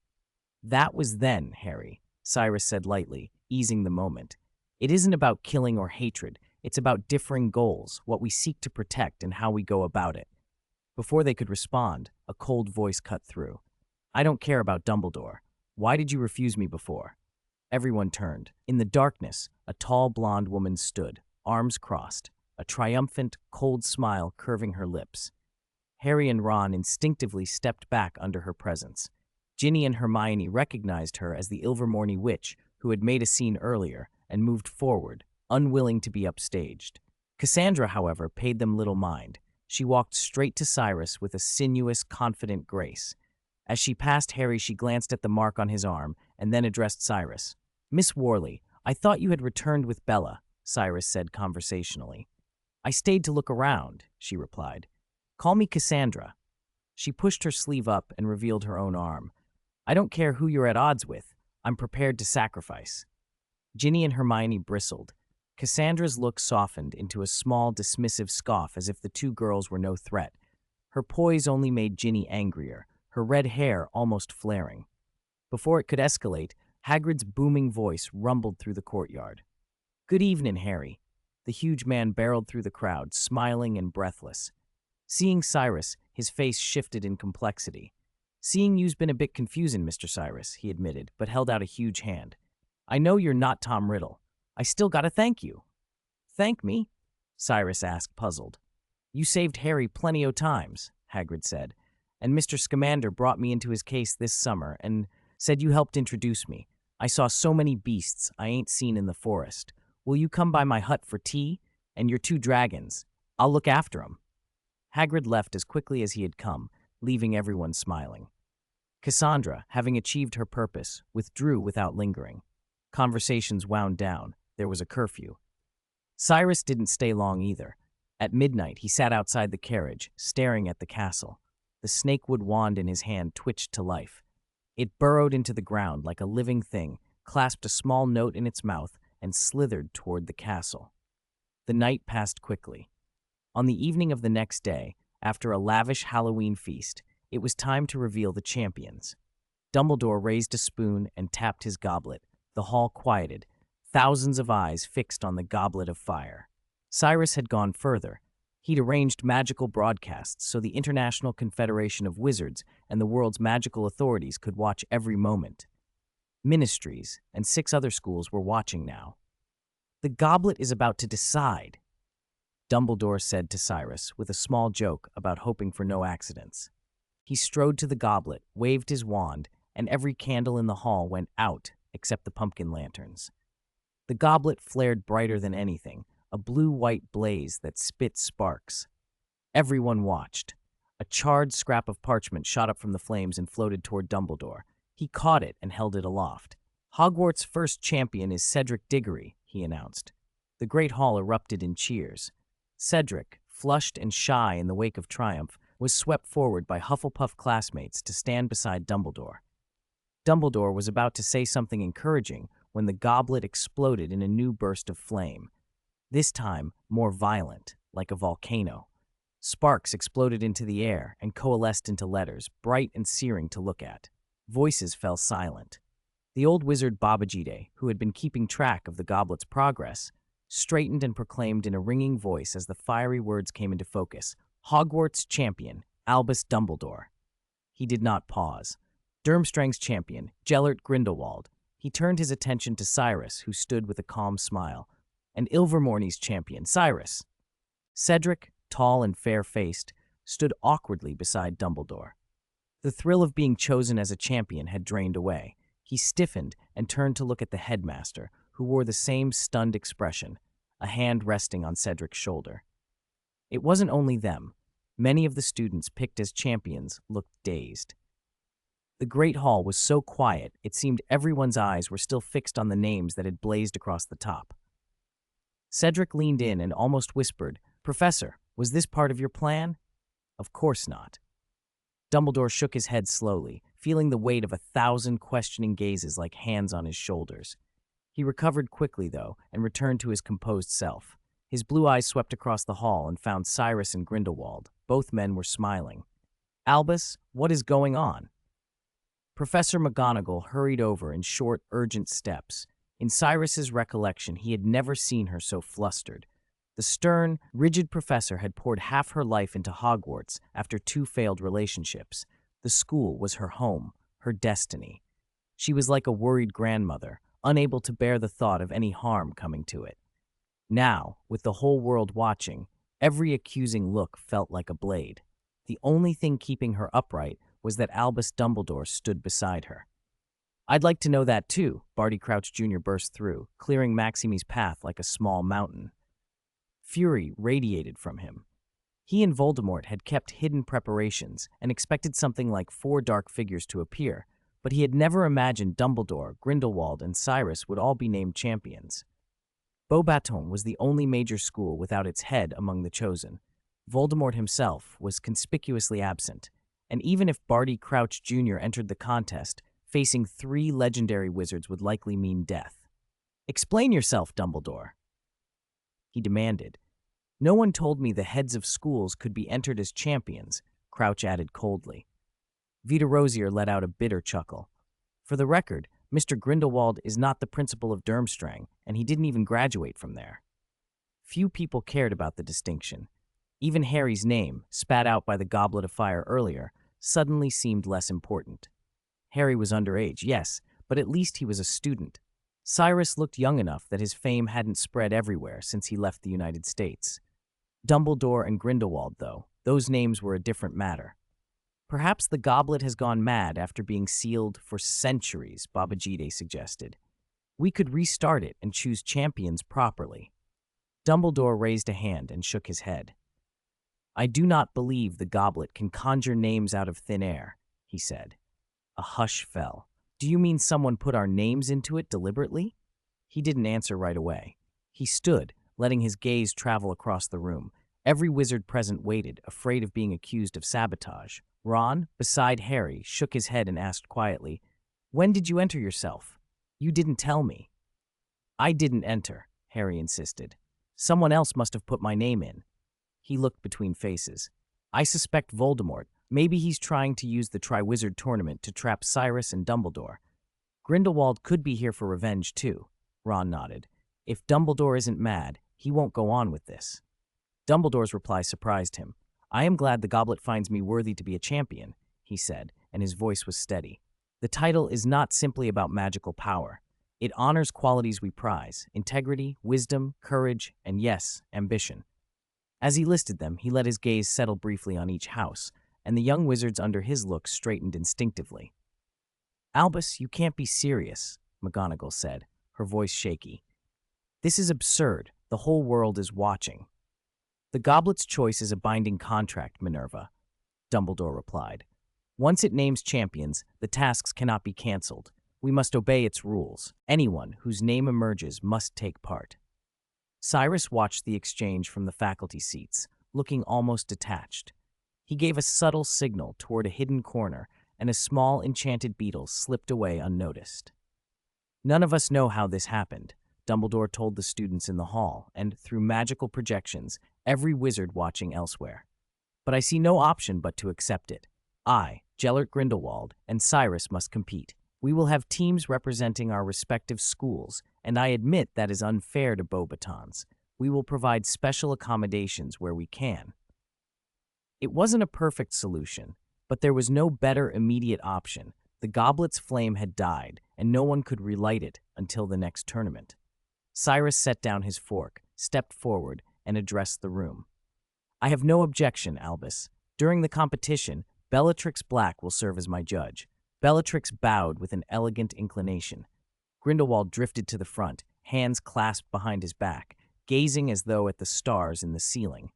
That was then, Harry, Cyrus said lightly, easing the moment. It isn't about killing or hatred. It's about differing goals, what we seek to protect and how we go about it. Before they could respond, a cold voice cut through. I don't care about Dumbledore. Why did you refuse me before? Everyone turned. In the darkness, a tall blonde woman stood, arms crossed, a triumphant, cold smile curving her lips. Harry and Ron instinctively stepped back under her presence. Ginny and Hermione recognized her as the Ilvermorny witch who had made a scene earlier and moved forward, unwilling to be upstaged. Cassandra, however, paid them little mind. She walked straight to Cyrus with a sinuous, confident grace. As she passed Harry, she glanced at the mark on his arm and then addressed Cyrus. Miss Worley, I thought you had returned with Bella, Cyrus said conversationally. I stayed to look around, she replied. Call me Cassandra. She pushed her sleeve up and revealed her own arm. I don't care who you're at odds with. I'm prepared to sacrifice. Ginny and Hermione bristled. Cassandra's look softened into a small, dismissive scoff as if the two girls were no threat. Her poise only made Ginny angrier, her red hair almost flaring. Before it could escalate, Hagrid's booming voice rumbled through the courtyard. Good evening, Harry. The huge man barreled through the crowd, smiling and breathless. Seeing Cyrus, his face shifted in complexity. Seeing you's been a bit confusing, Mr. Cyrus, he admitted, but held out a huge hand. I know you're not Tom Riddle. I still gotta thank you. Thank me? Cyrus asked, puzzled. You saved Harry plenty o' times, Hagrid said, and Mr. Scamander brought me into his case this summer and said you helped introduce me. I saw so many beasts I ain't seen in the forest. Will you come by my hut for tea? And your two dragons. I'll look after 'em. Hagrid left as quickly as he had come, leaving everyone smiling. Cassandra, having achieved her purpose, withdrew without lingering. Conversations wound down. There was a curfew. Cyrus didn't stay long either. At midnight, he sat outside the carriage, staring at the castle. The snakewood wand in his hand twitched to life. It burrowed into the ground like a living thing, clasped a small note in its mouth, and slithered toward the castle. The night passed quickly. On the evening of the next day, after a lavish Halloween feast, it was time to reveal the champions. Dumbledore raised a spoon and tapped his goblet. The hall quieted, thousands of eyes fixed on the goblet of fire. Cyrus had gone further. He'd arranged magical broadcasts so the International Confederation of Wizards and the world's magical authorities could watch every moment. Ministries and 6 other schools were watching now. "The goblet is about to decide," Dumbledore said to Cyrus with a small joke about hoping for no accidents. He strode to the goblet, waved his wand, and every candle in the hall went out except the pumpkin lanterns. The goblet flared brighter than anything, a blue-white blaze that spit sparks. Everyone watched. A charred scrap of parchment shot up from the flames and floated toward Dumbledore. He caught it and held it aloft. "Hogwarts' first champion is Cedric Diggory," he announced. The great hall erupted in cheers. Cedric, flushed and shy in the wake of triumph, was swept forward by Hufflepuff classmates to stand beside Dumbledore. Dumbledore was about to say something encouraging when the goblet exploded in a new burst of flame. This time, more violent, like a volcano. Sparks exploded into the air and coalesced into letters, bright and searing to look at. Voices fell silent. The old wizard Babajide, who had been keeping track of the goblet's progress, straightened and proclaimed in a ringing voice as the fiery words came into focus, "Hogwarts champion, Albus Dumbledore." He did not pause. Durmstrang's champion, Gellert Grindelwald. He turned his attention to Cyrus, who stood with a calm smile, and Ilvermorny's champion, Cyrus. Cedric, tall and fair-faced, stood awkwardly beside Dumbledore. The thrill of being chosen as a champion had drained away. He stiffened and turned to look at the headmaster, who wore the same stunned expression, a hand resting on Cedric's shoulder. It wasn't only them. Many of the students picked as champions looked dazed. The great hall was so quiet, it seemed everyone's eyes were still fixed on the names that had blazed across the top. Cedric leaned in and almost whispered, "Professor, was this part of your plan?" "Of course not." Dumbledore shook his head slowly, feeling the weight of 1,000 questioning gazes like hands on his shoulders. He recovered quickly, though, and returned to his composed self. His blue eyes swept across the hall and found Cyrus and Grindelwald. Both men were smiling. "Albus, what is going on?" Professor McGonagall hurried over in short, urgent steps. In Cyrus's recollection, he had never seen her so flustered. The stern, rigid professor had poured half her life into Hogwarts after 2 failed relationships. The school was her home, her destiny. She was like a worried grandmother, unable to bear the thought of any harm coming to it. Now, with the whole world watching, every accusing look felt like a blade. The only thing keeping her upright was that Albus Dumbledore stood beside her. "I'd like to know that too," Barty Crouch Jr. burst through, clearing Maximy's path like a small mountain. Fury radiated from him. He and Voldemort had kept hidden preparations and expected something like 4 dark figures to appear, but he had never imagined Dumbledore, Grindelwald, and Cyrus would all be named champions. Beauxbaton was the only major school without its head among the chosen. Voldemort himself was conspicuously absent, and even if Barty Crouch Jr. entered the contest, facing 3 legendary wizards would likely mean death. "Explain yourself, Dumbledore," he demanded. "No one told me the heads of schools could be entered as champions," Crouch added coldly. Vita Rosier let out a bitter chuckle. "For the record, Mr. Grindelwald is not the principal of Durmstrang, and he didn't even graduate from there." Few people cared about the distinction. Even Harry's name, spat out by the Goblet of Fire earlier, suddenly seemed less important. Harry was underage, yes, but at least he was a student. Cyrus looked young enough that his fame hadn't spread everywhere since he left the United States. Dumbledore and Grindelwald, though, those names were a different matter. "Perhaps the goblet has gone mad after being sealed for centuries," Babajide suggested. "We could restart it and choose champions properly." Dumbledore raised a hand and shook his head. "I do not believe the goblet can conjure names out of thin air," he said. A hush fell. "Do you mean someone put our names into it deliberately?" He didn't answer right away. He stood, letting his gaze travel across the room. Every wizard present waited, afraid of being accused of sabotage. Ron, beside Harry, shook his head and asked quietly, "When did you enter yourself? You didn't tell me." "I didn't enter," Harry insisted. "Someone else must have put my name in." He looked between faces. "I suspect Voldemort. Maybe he's trying to use the Triwizard Tournament to trap Cyrus and Dumbledore." Grindelwald could be here for revenge, too, Ron nodded. If Dumbledore isn't mad, he won't go on with this. Dumbledore's reply surprised him. I am glad the goblet finds me worthy to be a champion, he said, and his voice was steady. The title is not simply about magical power. It honors qualities we prize: integrity, wisdom, courage, and yes, ambition. As he listed them, he let his gaze settle briefly on each house, and the young wizards under his look straightened instinctively. Albus, you can't be serious, McGonagall said, her voice shaky. This is absurd. The whole world is watching. The goblet's choice is a binding contract, Minerva, Dumbledore replied. Once it names champions, the tasks cannot be cancelled. We must obey its rules. Anyone whose name emerges must take part. Cyrus watched the exchange from the faculty seats, looking almost detached. He gave a subtle signal toward a hidden corner, and a small enchanted beetle slipped away unnoticed. None of us know how this happened, Dumbledore told the students in the hall, and through magical projections, every wizard watching elsewhere. But I see no option but to accept it. I, Gellert Grindelwald, and Cyrus must compete. We will have teams representing our respective schools, and I admit that is unfair to Beauxbatons. We will provide special accommodations where we can. It wasn't a perfect solution, but there was no better immediate option. The goblet's flame had died, and no one could relight it until the next tournament. Cyrus set down his fork, stepped forward, and addressed the room. I have no objection, Albus. During the competition, Bellatrix Black will serve as my judge. Bellatrix bowed with an elegant inclination. Grindelwald drifted to the front, hands clasped behind his back, gazing as though at the stars in the ceiling.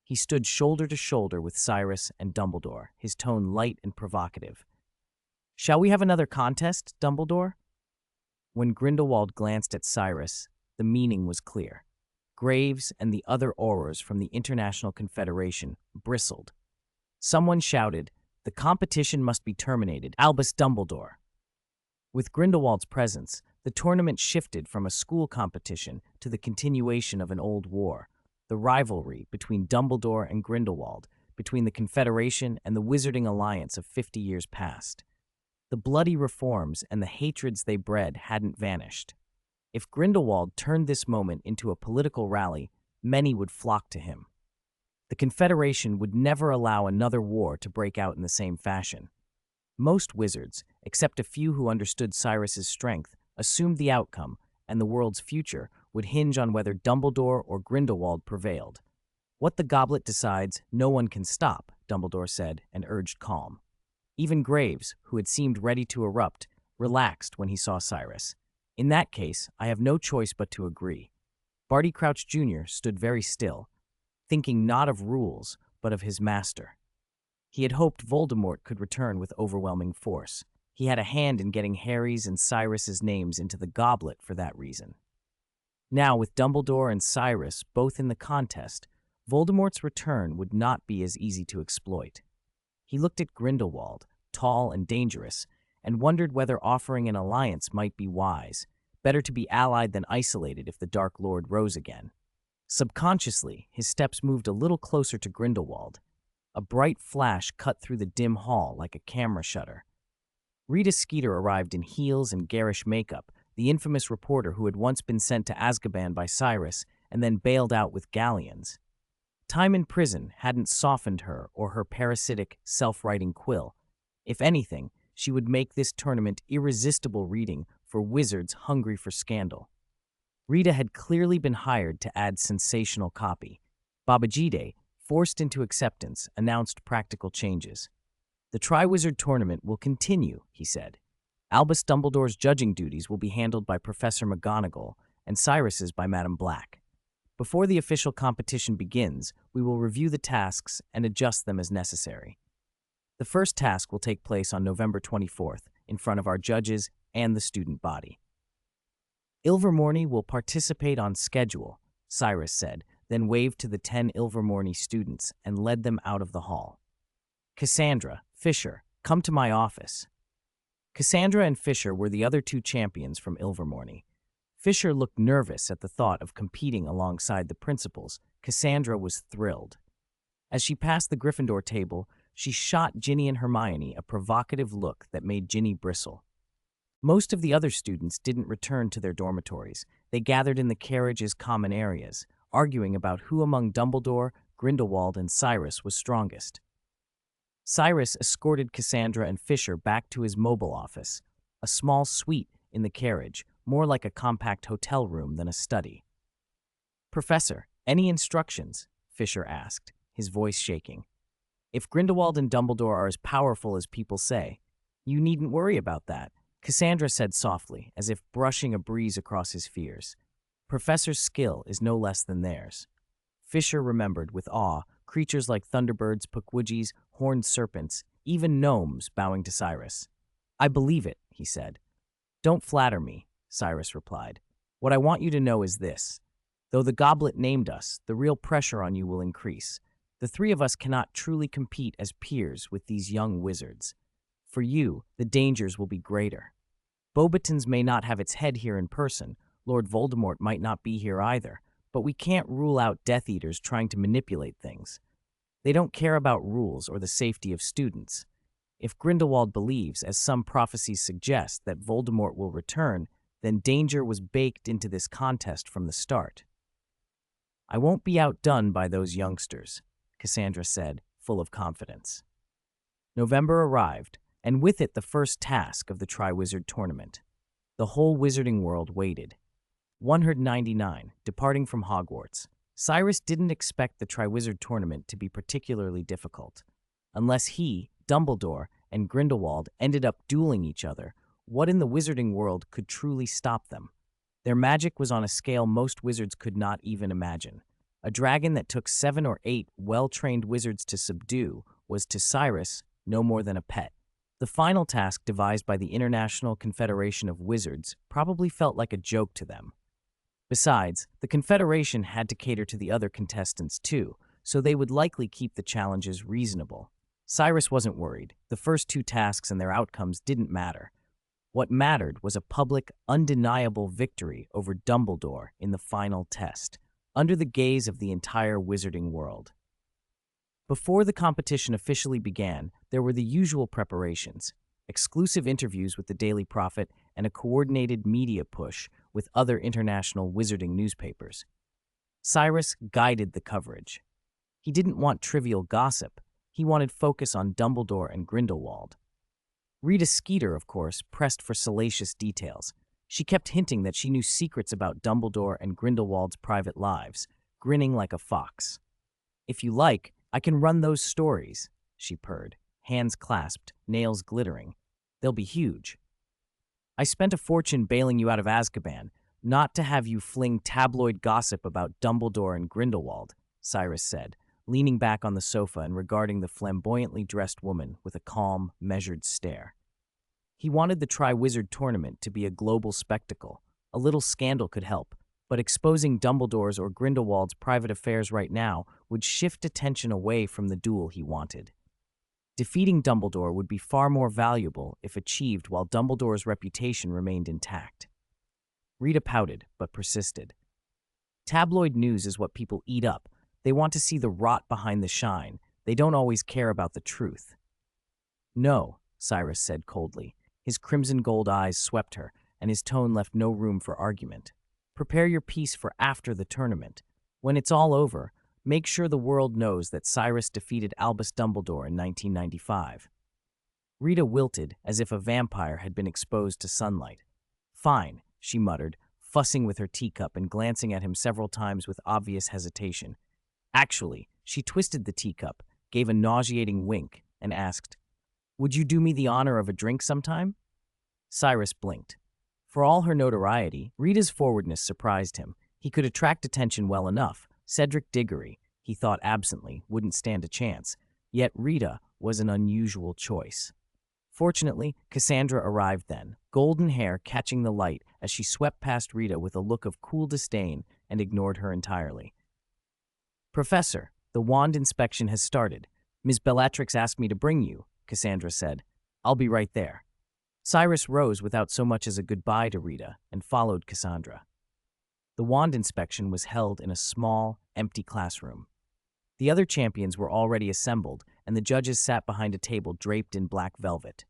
He stood shoulder to shoulder with Cyrus and Dumbledore, his tone light and provocative. Shall we have another contest, Dumbledore? When Grindelwald glanced at Cyrus, the meaning was clear. Graves and the other Aurors from the International Confederation bristled. Someone shouted, "The competition must be terminated, Albus Dumbledore." With Grindelwald's presence, the tournament shifted from a school competition to the continuation of an old war, the rivalry between Dumbledore and Grindelwald, between the Confederation and the Wizarding Alliance of 50 years past. The bloody reforms and the hatreds they bred hadn't vanished. If Grindelwald turned this moment into a political rally, many would flock to him. The Confederation would never allow another war to break out in the same fashion. Most wizards, except a few who understood Cyrus's strength, assumed the outcome, and the world's future would hinge on whether Dumbledore or Grindelwald prevailed. What the goblet decides, no one can stop, Dumbledore said, and urged calm. Even Graves, who had seemed ready to erupt, relaxed when he saw Cyrus. In that case, I have no choice but to agree. Barty Crouch Jr. stood very still, thinking not of rules, but of his master. He had hoped Voldemort could return with overwhelming force. He had a hand in getting Harry's and Cyrus's names into the goblet for that reason. Now, with Dumbledore and Cyrus both in the contest, Voldemort's return would not be as easy to exploit. He looked at Grindelwald, tall and dangerous, and wondered whether offering an alliance might be wise. Better to be allied than isolated if the Dark Lord rose again. Subconsciously, his steps moved a little closer to Grindelwald. A bright flash cut through the dim hall like a camera shutter. Rita Skeeter arrived in heels and garish makeup, the infamous reporter who had once been sent to Azkaban by Cyrus and then bailed out with galleons. Time in prison hadn't softened her or her parasitic, self-writing quill. If anything, she would make this tournament irresistible reading for wizards hungry for scandal. Rita had clearly been hired to add sensational copy. Babajide, forced into acceptance, announced practical changes. The Triwizard Tournament will continue, he said. Albus Dumbledore's judging duties will be handled by Professor McGonagall and Cyrus's by Madame Black. Before the official competition begins, we will review the tasks and adjust them as necessary. The first task will take place on November 24th, in front of our judges and the student body. Ilvermorny will participate on schedule, Cyrus said, then waved to the 10 Ilvermorny students and led them out of the hall. Cassandra, Fisher, come to my office. Cassandra and Fisher were the other two champions from Ilvermorny. Fisher looked nervous at the thought of competing alongside the principals. Cassandra was thrilled. As she passed the Gryffindor table, she shot Ginny and Hermione a provocative look that made Ginny bristle. Most of the other students didn't return to their dormitories. They gathered in the carriage's common areas, arguing about who among Dumbledore, Grindelwald, and Cyrus was strongest. Cyrus escorted Cassandra and Fisher back to his mobile office, a small suite in the carriage, more like a compact hotel room than a study. "Professor, any instructions?" Fisher asked, his voice shaking. "If Grindelwald and Dumbledore are as powerful as people say, you needn't worry about that," Cassandra said softly, as if brushing a breeze across his fears. "Professor's skill is no less than theirs." Fisher remembered with awe creatures like thunderbirds, pukwudgies, horned serpents, even gnomes bowing to Cyrus. "I believe it," he said. "Don't flatter me," Cyrus replied. "What I want you to know is this. Though the goblet named us, the real pressure on you will increase. The three of us cannot truly compete as peers with these young wizards. For you, the dangers will be greater. Beauxbatons may not have its head here in person, Lord Voldemort might not be here either, but we can't rule out Death Eaters trying to manipulate things. They don't care about rules or the safety of students. If Grindelwald believes, as some prophecies suggest, that Voldemort will return, then danger was baked into this contest from the start." "I won't be outdone by those youngsters," Cassandra said, full of confidence. November arrived, and with it the first task of the Triwizard Tournament. The whole wizarding world waited. 199, departing from Hogwarts. Cyrus didn't expect the Triwizard Tournament to be particularly difficult. Unless he, Dumbledore, and Grindelwald ended up dueling each other, what in the wizarding world could truly stop them? Their magic was on a scale most wizards could not even imagine. A dragon that took 7 or 8 well-trained wizards to subdue was to Cyrus no more than a pet. The final task devised by the International Confederation of Wizards probably felt like a joke to them. Besides, the Confederation had to cater to the other contestants too, so they would likely keep the challenges reasonable. Cyrus wasn't worried. The first 2 tasks and their outcomes didn't matter. What mattered was a public, undeniable victory over Dumbledore in the final test, under the gaze of the entire wizarding world. Before the competition officially began, there were the usual preparations: exclusive interviews with the Daily Prophet and a coordinated media push with other international wizarding newspapers. Cyrus guided the coverage. He didn't want trivial gossip. He wanted focus on Dumbledore and Grindelwald. Rita Skeeter, of course, pressed for salacious details. She kept hinting that she knew secrets about Dumbledore and Grindelwald's private lives, grinning like a fox. "If you like, I can run those stories," she purred, hands clasped, nails glittering. "They'll be huge. I spent a fortune bailing you out of Azkaban, not to have you fling tabloid gossip about Dumbledore and Grindelwald," Cyrus said, leaning back on the sofa and regarding the flamboyantly dressed woman with a calm, measured stare. He wanted the Triwizard Tournament to be a global spectacle. A little scandal could help, but exposing Dumbledore's or Grindelwald's private affairs right now would shift attention away from the duel he wanted. Defeating Dumbledore would be far more valuable if achieved while Dumbledore's reputation remained intact. Rita pouted, but persisted. "Tabloid news is what people eat up. They want to see the rot behind the shine. They don't always care about the truth." "No," Cyrus said coldly. His crimson gold eyes swept her, and his tone left no room for argument. "Prepare your piece for after the tournament. When it's all over, make sure the world knows that Cyrus defeated Albus Dumbledore in 1995. Rita wilted as if a vampire had been exposed to sunlight. "Fine," she muttered, fussing with her teacup and glancing at him several times with obvious hesitation. Actually, she twisted the teacup, gave a nauseating wink, and asked, "Would you do me the honor of a drink sometime?" Cyrus blinked. For all her notoriety, Rita's forwardness surprised him. He could attract attention well enough. Cedric Diggory, he thought absently, wouldn't stand a chance. Yet Rita was an unusual choice. Fortunately, Cassandra arrived then, golden hair catching the light as she swept past Rita with a look of cool disdain and ignored her entirely. "Professor, the wand inspection has started. Ms. Bellatrix asked me to bring you," Cassandra said. "I'll be right there." Cyrus rose without so much as a goodbye to Rita and followed Cassandra. The wand inspection was held in a small, empty classroom. The other champions were already assembled, and the judges sat behind a table draped in black velvet.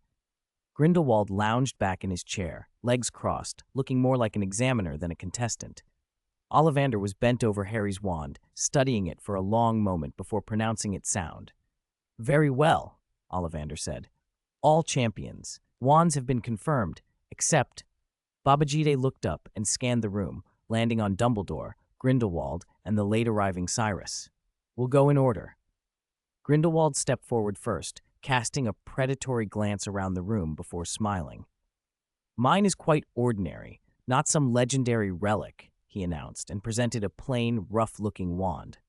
Grindelwald lounged back in his chair, legs crossed, looking more like an examiner than a contestant. Ollivander was bent over Harry's wand, studying it for a long moment before pronouncing its sound. "Very well," Ollivander said. "All champions. Wands have been confirmed, except—" Babajide looked up and scanned the room, landing on Dumbledore, Grindelwald, and the late-arriving Cyrus. "We'll go in order." Grindelwald stepped forward first, casting a predatory glance around the room before smiling. "Mine is quite ordinary, not some legendary relic," he announced, and presented a plain, rough-looking wand.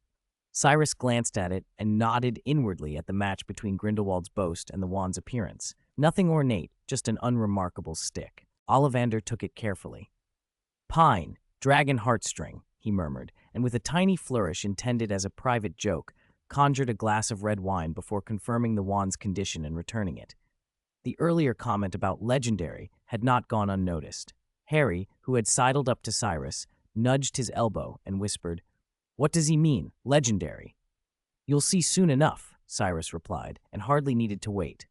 Cyrus glanced at it and nodded inwardly at the match between Grindelwald's boast and the wand's appearance. Nothing ornate, just an unremarkable stick. Ollivander took it carefully. "Pine, dragon heartstring," he murmured, and with a tiny flourish intended as a private joke, conjured a glass of red wine before confirming the wand's condition and returning it. The earlier comment about legendary had not gone unnoticed. Harry, who had sidled up to Cyrus, nudged his elbow and whispered, "What does he mean, legendary?" "You'll see soon enough," Cyrus replied, and hardly needed to wait.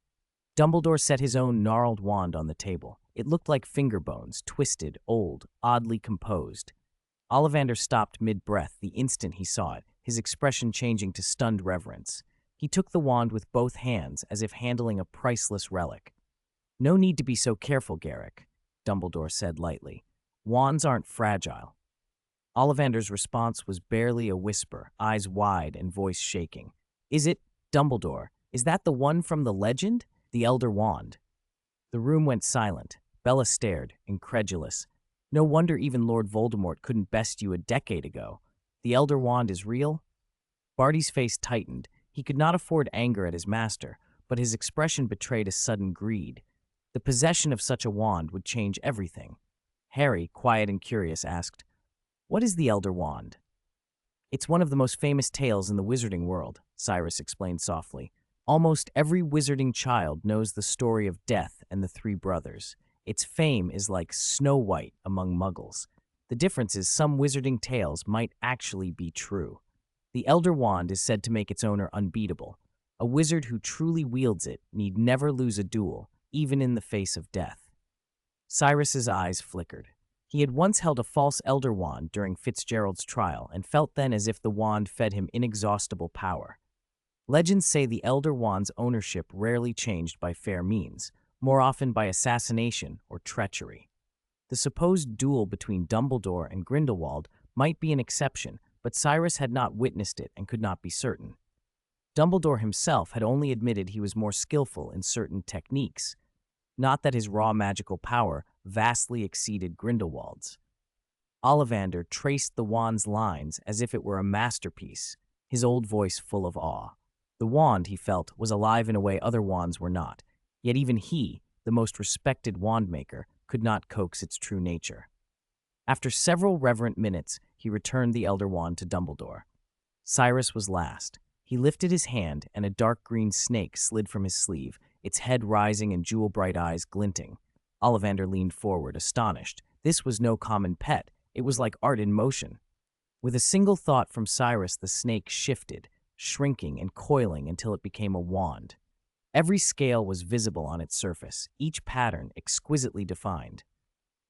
Dumbledore set his own gnarled wand on the table. It looked like finger bones, twisted, old, oddly composed. Ollivander stopped mid-breath the instant he saw it, his expression changing to stunned reverence. He took the wand with both hands as if handling a priceless relic. "No need to be so careful, Garrick," Dumbledore said lightly. "Wands aren't fragile." Ollivander's response was barely a whisper, eyes wide and voice shaking. "Is it, Dumbledore, is that the one from the legend? The Elder Wand?" The room went silent. Bella stared, incredulous. "No wonder even Lord Voldemort couldn't best you a decade ago. The Elder Wand is real?" Barty's face tightened. He could not afford anger at his master, but his expression betrayed a sudden greed. The possession of such a wand would change everything. Harry, quiet and curious, asked, "What is the Elder Wand?" "It's one of the most famous tales in the wizarding world," Cyrus explained softly. "Almost every wizarding child knows the story of Death and the Three Brothers. Its fame is like Snow White among muggles. The difference is some wizarding tales might actually be true. The Elder Wand is said to make its owner unbeatable. A wizard who truly wields it need never lose a duel, even in the face of death." Cyrus's eyes flickered. He had once held a false Elder Wand during Fitzgerald's trial and felt then as if the wand fed him inexhaustible power. Legends say the Elder Wand's ownership rarely changed by fair means, more often by assassination or treachery. The supposed duel between Dumbledore and Grindelwald might be an exception, but Cyrus had not witnessed it and could not be certain. Dumbledore himself had only admitted he was more skillful in certain techniques, not that his raw magical power vastly exceeded Grindelwald's. Ollivander traced the wand's lines as if it were a masterpiece, his old voice full of awe. The wand, he felt, was alive in a way other wands were not, yet even he, the most respected wandmaker, could not coax its true nature. After several reverent minutes, he returned the Elder Wand to Dumbledore. Cyrus was last. He lifted his hand, and a dark green snake slid from his sleeve, its head rising and jewel-bright eyes glinting. Ollivander leaned forward, astonished. This was no common pet. It was like art in motion. With a single thought from Cyrus, the snake shifted, shrinking and coiling until it became a wand. Every scale was visible on its surface, each pattern exquisitely defined.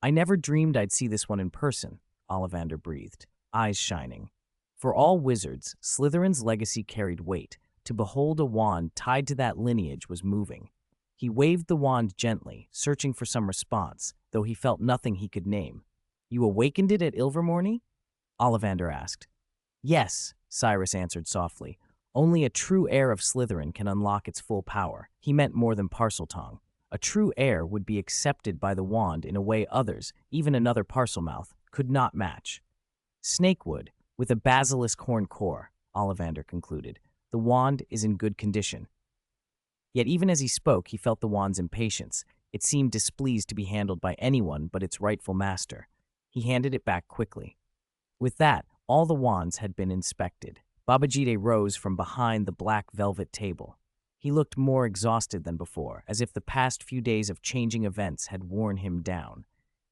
"I never dreamed I'd see this one in person," Ollivander breathed, eyes shining. For all wizards, Slytherin's legacy carried weight. To behold a wand tied to that lineage was moving. He waved the wand gently, searching for some response, though he felt nothing he could name. "You awakened it at Ilvermorny?" Ollivander asked. "Yes," Cyrus answered softly. "Only a true heir of Slytherin can unlock its full power." He meant more than Parseltongue. A true heir would be accepted by the wand in a way others, even another Parselmouth, could not match. "Snakewood, with a basilisk horn core," Ollivander concluded. "The wand is in good condition." Yet even as he spoke, he felt the wand's impatience. It seemed displeased to be handled by anyone but its rightful master. He handed it back quickly. With that, all the wands had been inspected. Babajide rose from behind the black velvet table. He looked more exhausted than before, as if the past few days of changing events had worn him down.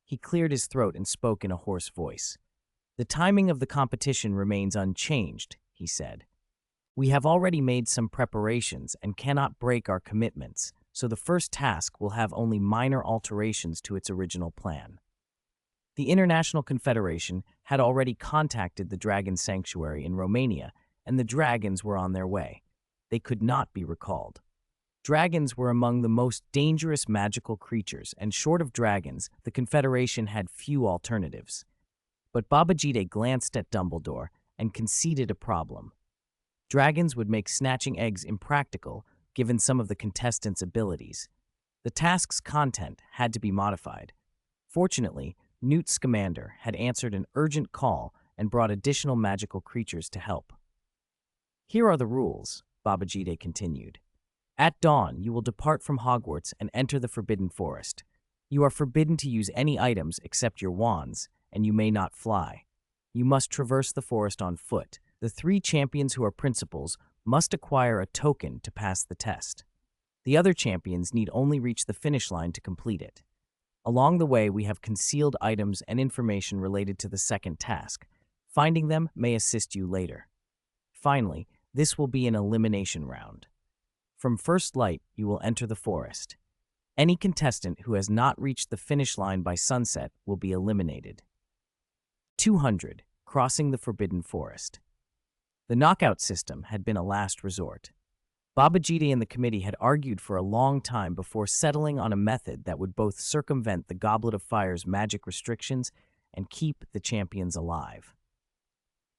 He cleared his throat and spoke in a hoarse voice. "The timing of the competition remains unchanged," he said. "We have already made some preparations and cannot break our commitments. so the first task will have only minor alterations to its original plan. The International Confederation had already contacted the Dragon Sanctuary in Romania, and the dragons were on their way. They could not be recalled. Dragons were among the most dangerous magical creatures, and short of dragons, the Confederation had few alternatives. But Babajide glanced at Dumbledore and conceded a problem. Dragons would make snatching eggs impractical, given some of the contestants' abilities. The task's content had to be modified. Fortunately, Newt Scamander had answered an urgent call and brought additional magical creatures to help. "Here are the rules," Babajide continued. "At dawn, you will depart from Hogwarts and enter the Forbidden Forest. You are forbidden to use any items except your wands, and you may not fly. You must traverse the forest on foot. The 3 champions who are principals must acquire a token to pass the test. The other champions need only reach the finish line to complete it. Along the way, we have concealed items and information related to the second task. Finding them may assist you later. Finally, this will be an elimination round. From first light, you will enter the forest. Any contestant who has not reached the finish line by sunset will be eliminated." 200. Crossing the Forbidden Forest. The knockout system had been a last resort. Babajide and the committee had argued for a long time before settling on a method that would both circumvent the Goblet of Fire's magic restrictions and keep the champions alive.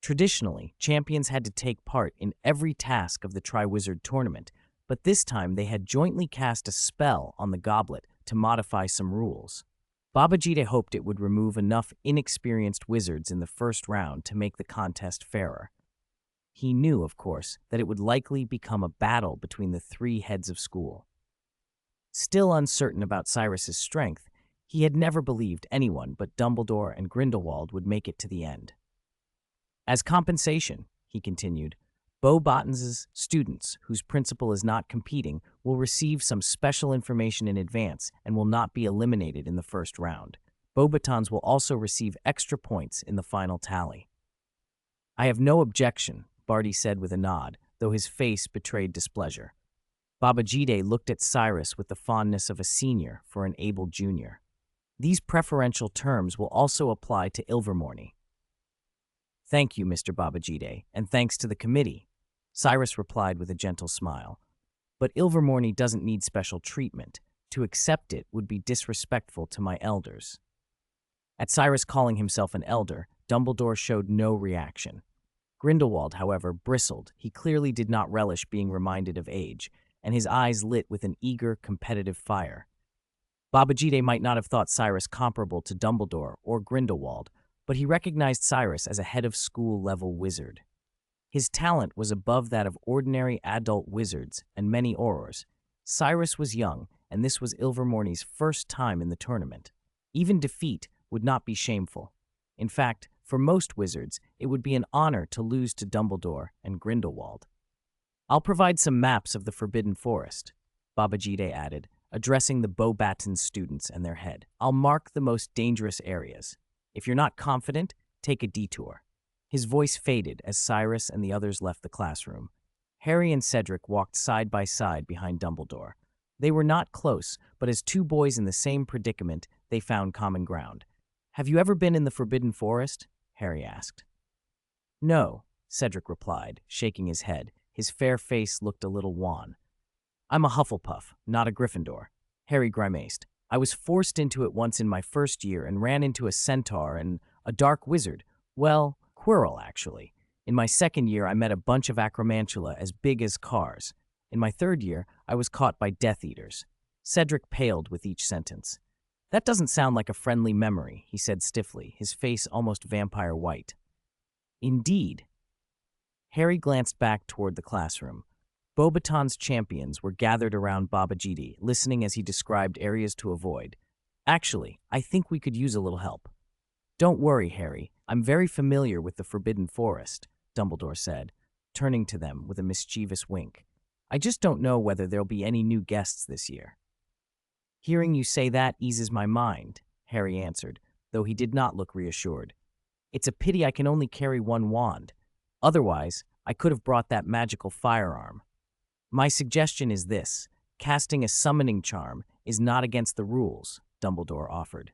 Traditionally, champions had to take part in every task of the Triwizard Tournament, but this time they had jointly cast a spell on the goblet to modify some rules. Babajide hoped it would remove enough inexperienced wizards in the first round to make the contest fairer. He knew, of course, that it would likely become a battle between the 3 heads of school. Still uncertain about Cyrus's strength, he had never believed anyone but Dumbledore and Grindelwald would make it to the end. "As compensation," he continued, "Beauxbatons' students, whose principal is not competing, will receive some special information in advance and will not be eliminated in the first round. Beauxbatons will also receive extra points in the final tally." "I have no objection," Barty said with a nod, though his face betrayed displeasure. Babajide looked at Cyrus with the fondness of a senior for an able junior. "These preferential terms will also apply to Ilvermorny." "Thank you, Mr. Babajide, and thanks to the committee," Cyrus replied with a gentle smile. "But Ilvermorny doesn't need special treatment. To accept it would be disrespectful to my elders." At Cyrus calling himself an elder, Dumbledore showed no reaction. Grindelwald, however, bristled. He clearly did not relish being reminded of age, and his eyes lit with an eager, competitive fire. Babajide might not have thought Cyrus comparable to Dumbledore or Grindelwald, but he recognized Cyrus as a head-of-school-level wizard. His talent was above that of ordinary adult wizards and many aurors. Cyrus was young, and this was Ilvermorny's first time in the tournament. Even defeat would not be shameful. In fact, for most wizards, it would be an honor to lose to Dumbledore and Grindelwald. "I'll provide some maps of the Forbidden Forest," Babajide added, addressing the Beauxbatons students and their head. "I'll mark the most dangerous areas. If you're not confident, take a detour." His voice faded as Cyrus and the others left the classroom. Harry and Cedric walked side by side behind Dumbledore. They were not close, but as 2 boys in the same predicament, they found common ground. "Have you ever been in the Forbidden Forest?" Harry asked. "No," Cedric replied, shaking his head. His fair face looked a little wan. "I'm a Hufflepuff, not a Gryffindor," Harry grimaced. "I was forced into it once in my first year and ran into a centaur and a dark wizard. Well, Quirrell, actually. In my second year, I met a bunch of acromantula as big as cars. In my third year, I was caught by Death Eaters." Cedric paled with each sentence. "That doesn't sound like a friendly memory," he said stiffly, his face almost vampire white. "Indeed." Harry glanced back toward the classroom. Beauxbatons champions were gathered around Babajide, listening as he described areas to avoid. "Actually, I think we could use a little help." "Don't worry, Harry. I'm very familiar with the Forbidden Forest," Dumbledore said, turning to them with a mischievous wink. "I just don't know whether there'll be any new guests this year." "Hearing you say that eases my mind," Harry answered, though he did not look reassured. "It's a pity I can only carry 1 wand. Otherwise, I could have brought that magical firearm. My suggestion is this. Casting a summoning charm is not against the rules, Dumbledore offered.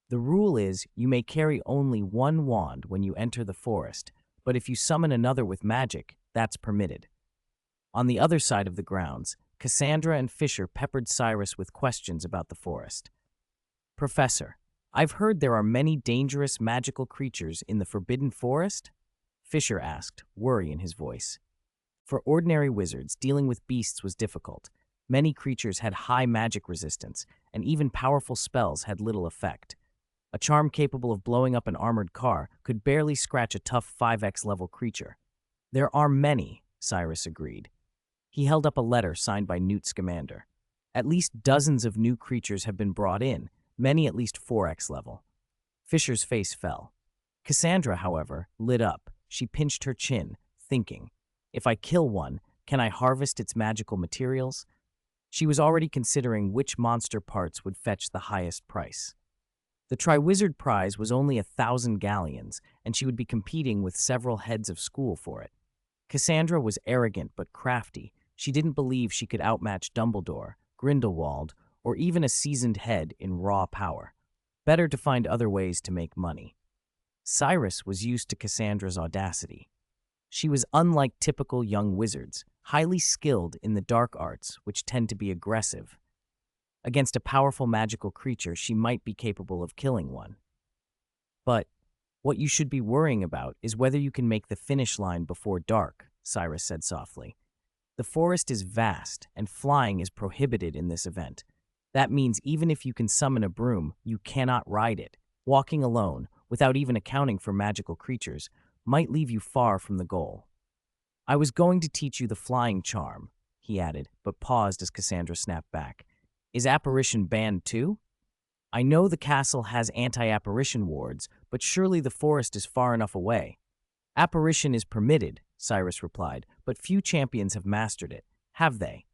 The rule is you may carry only one wand when you enter the forest, but if you summon another with magic, that's permitted. On the other side of the grounds, Cassandra and Fisher peppered Cyrus with questions about the forest. Professor, I've heard there are many dangerous magical creatures in the Forbidden Forest? Fisher asked, worry in his voice. For ordinary wizards, dealing with beasts was difficult. Many creatures had high magic resistance, and even powerful spells had little effect. A charm capable of blowing up an armored car could barely scratch a tough 5x level creature. There are many, Cyrus agreed. He held up a letter signed by Newt Scamander. At least dozens of new creatures have been brought in, many at least 4x level. Fisher's face fell. Cassandra, however, lit up. She pinched her chin, thinking, if I kill one, can I harvest its magical materials? She was already considering which monster parts would fetch the highest price. The Triwizard Prize was only 1,000 galleons, and she would be competing with several heads of school for it. Cassandra was arrogant but crafty. She didn't believe she could outmatch Dumbledore, Grindelwald, or even a seasoned head in raw power. Better to find other ways to make money. Cyrus was used to Cassandra's audacity. She was unlike typical young wizards, highly skilled in the dark arts, which tend to be aggressive. Against a powerful magical creature, she might be capable of killing one. But what you should be worrying about is whether you can make the finish line before dark, Cyrus said softly. The forest is vast, and flying is prohibited in this event. That means even if you can summon a broom, you cannot ride it. Walking alone, without even accounting for magical creatures, might leave you far from the goal. I was going to teach you the flying charm, he added, but paused as Cassandra snapped back. Is apparition banned too? I know the castle has anti-apparition wards, but surely the forest is far enough away. Apparition is permitted, Cyrus replied, but few champions have mastered it, have they?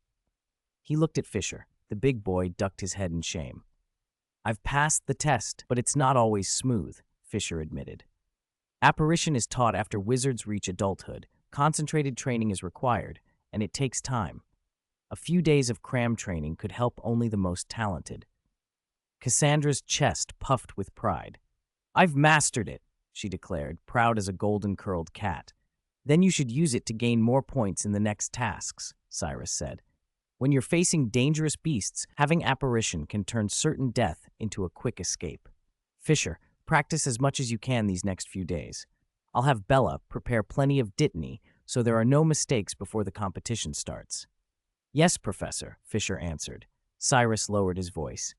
He looked at Fisher. The big boy ducked his head in shame. I've passed the test, but it's not always smooth, Fisher admitted. Apparition is taught after wizards reach adulthood. Concentrated training is required, and it takes time. A few days of cram training could help only the most talented. Cassandra's chest puffed with pride. I've mastered it, she declared, proud as a golden-curled cat. Then you should use it to gain more points in the next tasks, Cyrus said. When you're facing dangerous beasts, having apparition can turn certain death into a quick escape. Fisher, practice as much as you can these next few days. I'll have Bella prepare plenty of dittany so there are no mistakes before the competition starts. Yes, Professor, Fisher answered. Cyrus lowered his voice.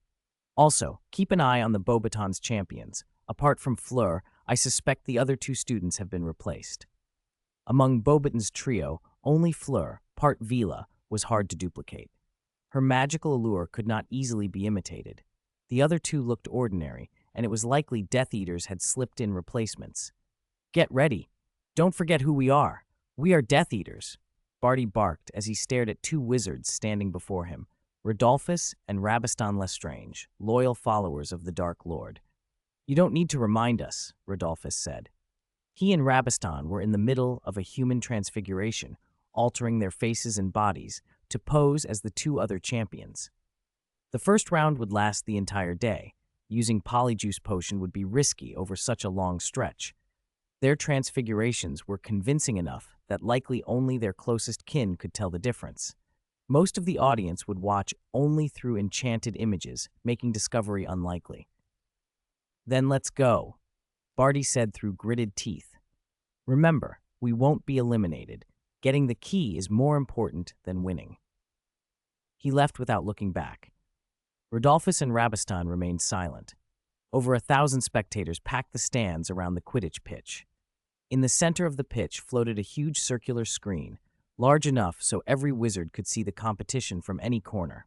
Also, keep an eye on the Beauxbatons champions. Apart from Fleur, I suspect the other two students have been replaced. Among Beauxbaton's trio, only Fleur, part Vila, was hard to duplicate. Her magical allure could not easily be imitated. The other two looked ordinary, and it was likely Death Eaters had slipped in replacements. Get ready. Don't forget who we are. We are Death Eaters, Barty barked as he stared at two wizards standing before him, Rodolphus and Rabaston Lestrange, loyal followers of the Dark Lord. You don't need to remind us, Rodolphus said. He and Rabaston were in the middle of a human transfiguration, altering their faces and bodies to pose as the two other champions. The first round would last the entire day. Using Polyjuice Potion would be risky over such a long stretch. Their transfigurations were convincing enough that likely only their closest kin could tell the difference. Most of the audience would watch only through enchanted images, making discovery unlikely. Then let's go, Barty said through gritted teeth. Remember, we won't be eliminated. Getting the key is more important than winning. He left without looking back. Rodolphus and Rabaston remained silent. Over 1,000 spectators packed the stands around the Quidditch pitch. In the center of the pitch floated a huge circular screen, large enough so every wizard could see the competition from any corner.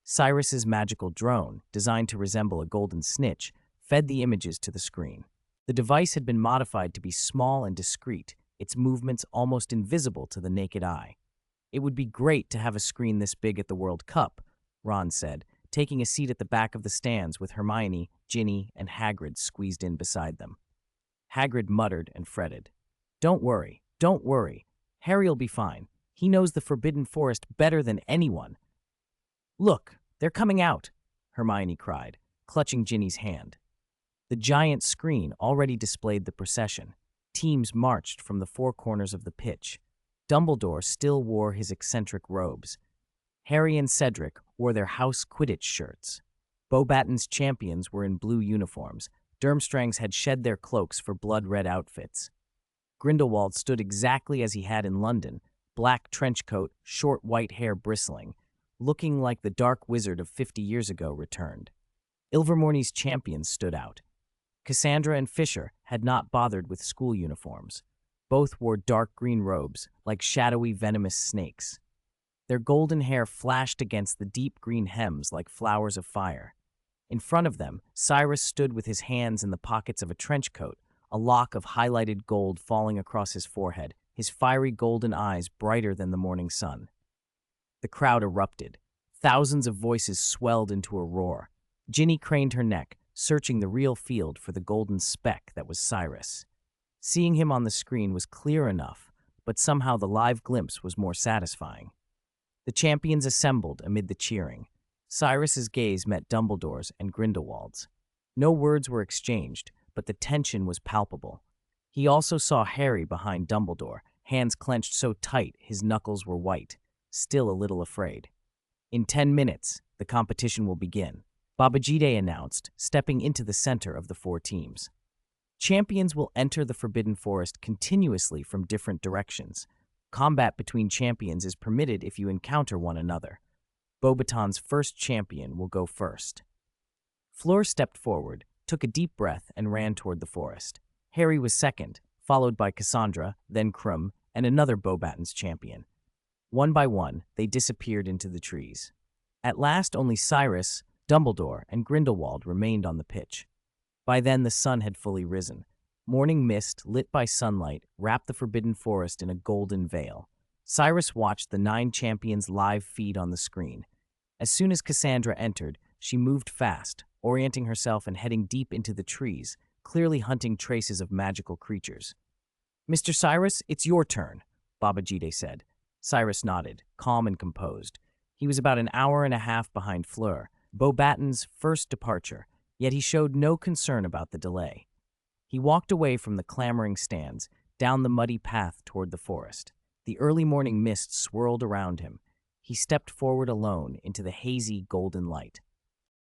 Cyrus's magical drone, designed to resemble a golden snitch, fed the images to the screen. The device had been modified to be small and discreet, its movements almost invisible to the naked eye. It would be great to have a screen this big at the World Cup, Ron said, taking a seat at the back of the stands with Hermione, Ginny, and Hagrid squeezed in beside them. Hagrid muttered and fretted. Don't worry. Harry'll be fine. He knows the Forbidden Forest better than anyone. Look, they're coming out, Hermione cried, clutching Ginny's hand. The giant screen already displayed the procession. Teams marched from the four corners of the pitch. Dumbledore still wore his eccentric robes. Harry and Cedric wore their house Quidditch shirts. Beauxbaton's champions were in blue uniforms. Durmstrang's had shed their cloaks for blood-red outfits. Grindelwald stood exactly as he had in London, black trench coat, short white hair bristling, looking like the dark wizard of 50 years ago returned. Ilvermorny's champions stood out. Cassandra and Fisher had not bothered with school uniforms. Both wore dark green robes, like shadowy venomous snakes. Their golden hair flashed against the deep green hems like flowers of fire. In front of them, Cyrus stood with his hands in the pockets of a trench coat, a lock of highlighted gold falling across his forehead, his fiery golden eyes brighter than the morning sun. The crowd erupted. Thousands of voices swelled into a roar. Ginny craned her neck, searching the real field for the golden speck that was Cyrus. Seeing him on the screen was clear enough, but somehow the live glimpse was more satisfying. The champions assembled amid the cheering. Cyrus's gaze met Dumbledore's and Grindelwald's. No words were exchanged, but the tension was palpable. He also saw Harry behind Dumbledore, hands clenched so tight his knuckles were white, still a little afraid. In 10 minutes, the competition will begin, Babajide announced, stepping into the center of the four teams. Champions will enter the Forbidden Forest continuously from different directions. Combat between champions is permitted if you encounter one another. Beauxbaton's first champion will go first. Fleur stepped forward, took a deep breath, and ran toward the forest. Harry was second, followed by Cassandra, then Krum, and another Beauxbaton's champion. One by one, they disappeared into the trees. At last, only Cyrus, Dumbledore, and Grindelwald remained on the pitch. By then, the sun had fully risen. Morning mist, lit by sunlight, wrapped the Forbidden Forest in a golden veil. Cyrus watched the 9 champions live feed on the screen. As soon as Cassandra entered, she moved fast, orienting herself and heading deep into the trees, clearly hunting traces of magical creatures. "Mr. Cyrus, it's your turn," Babajide said. Cyrus nodded, calm and composed. He was about an hour and a half behind Fleur, Beauxbaton's first departure, yet he showed no concern about the delay. He walked away from the clamoring stands, down the muddy path toward the forest. The early morning mist swirled around him. He stepped forward alone into the hazy golden light.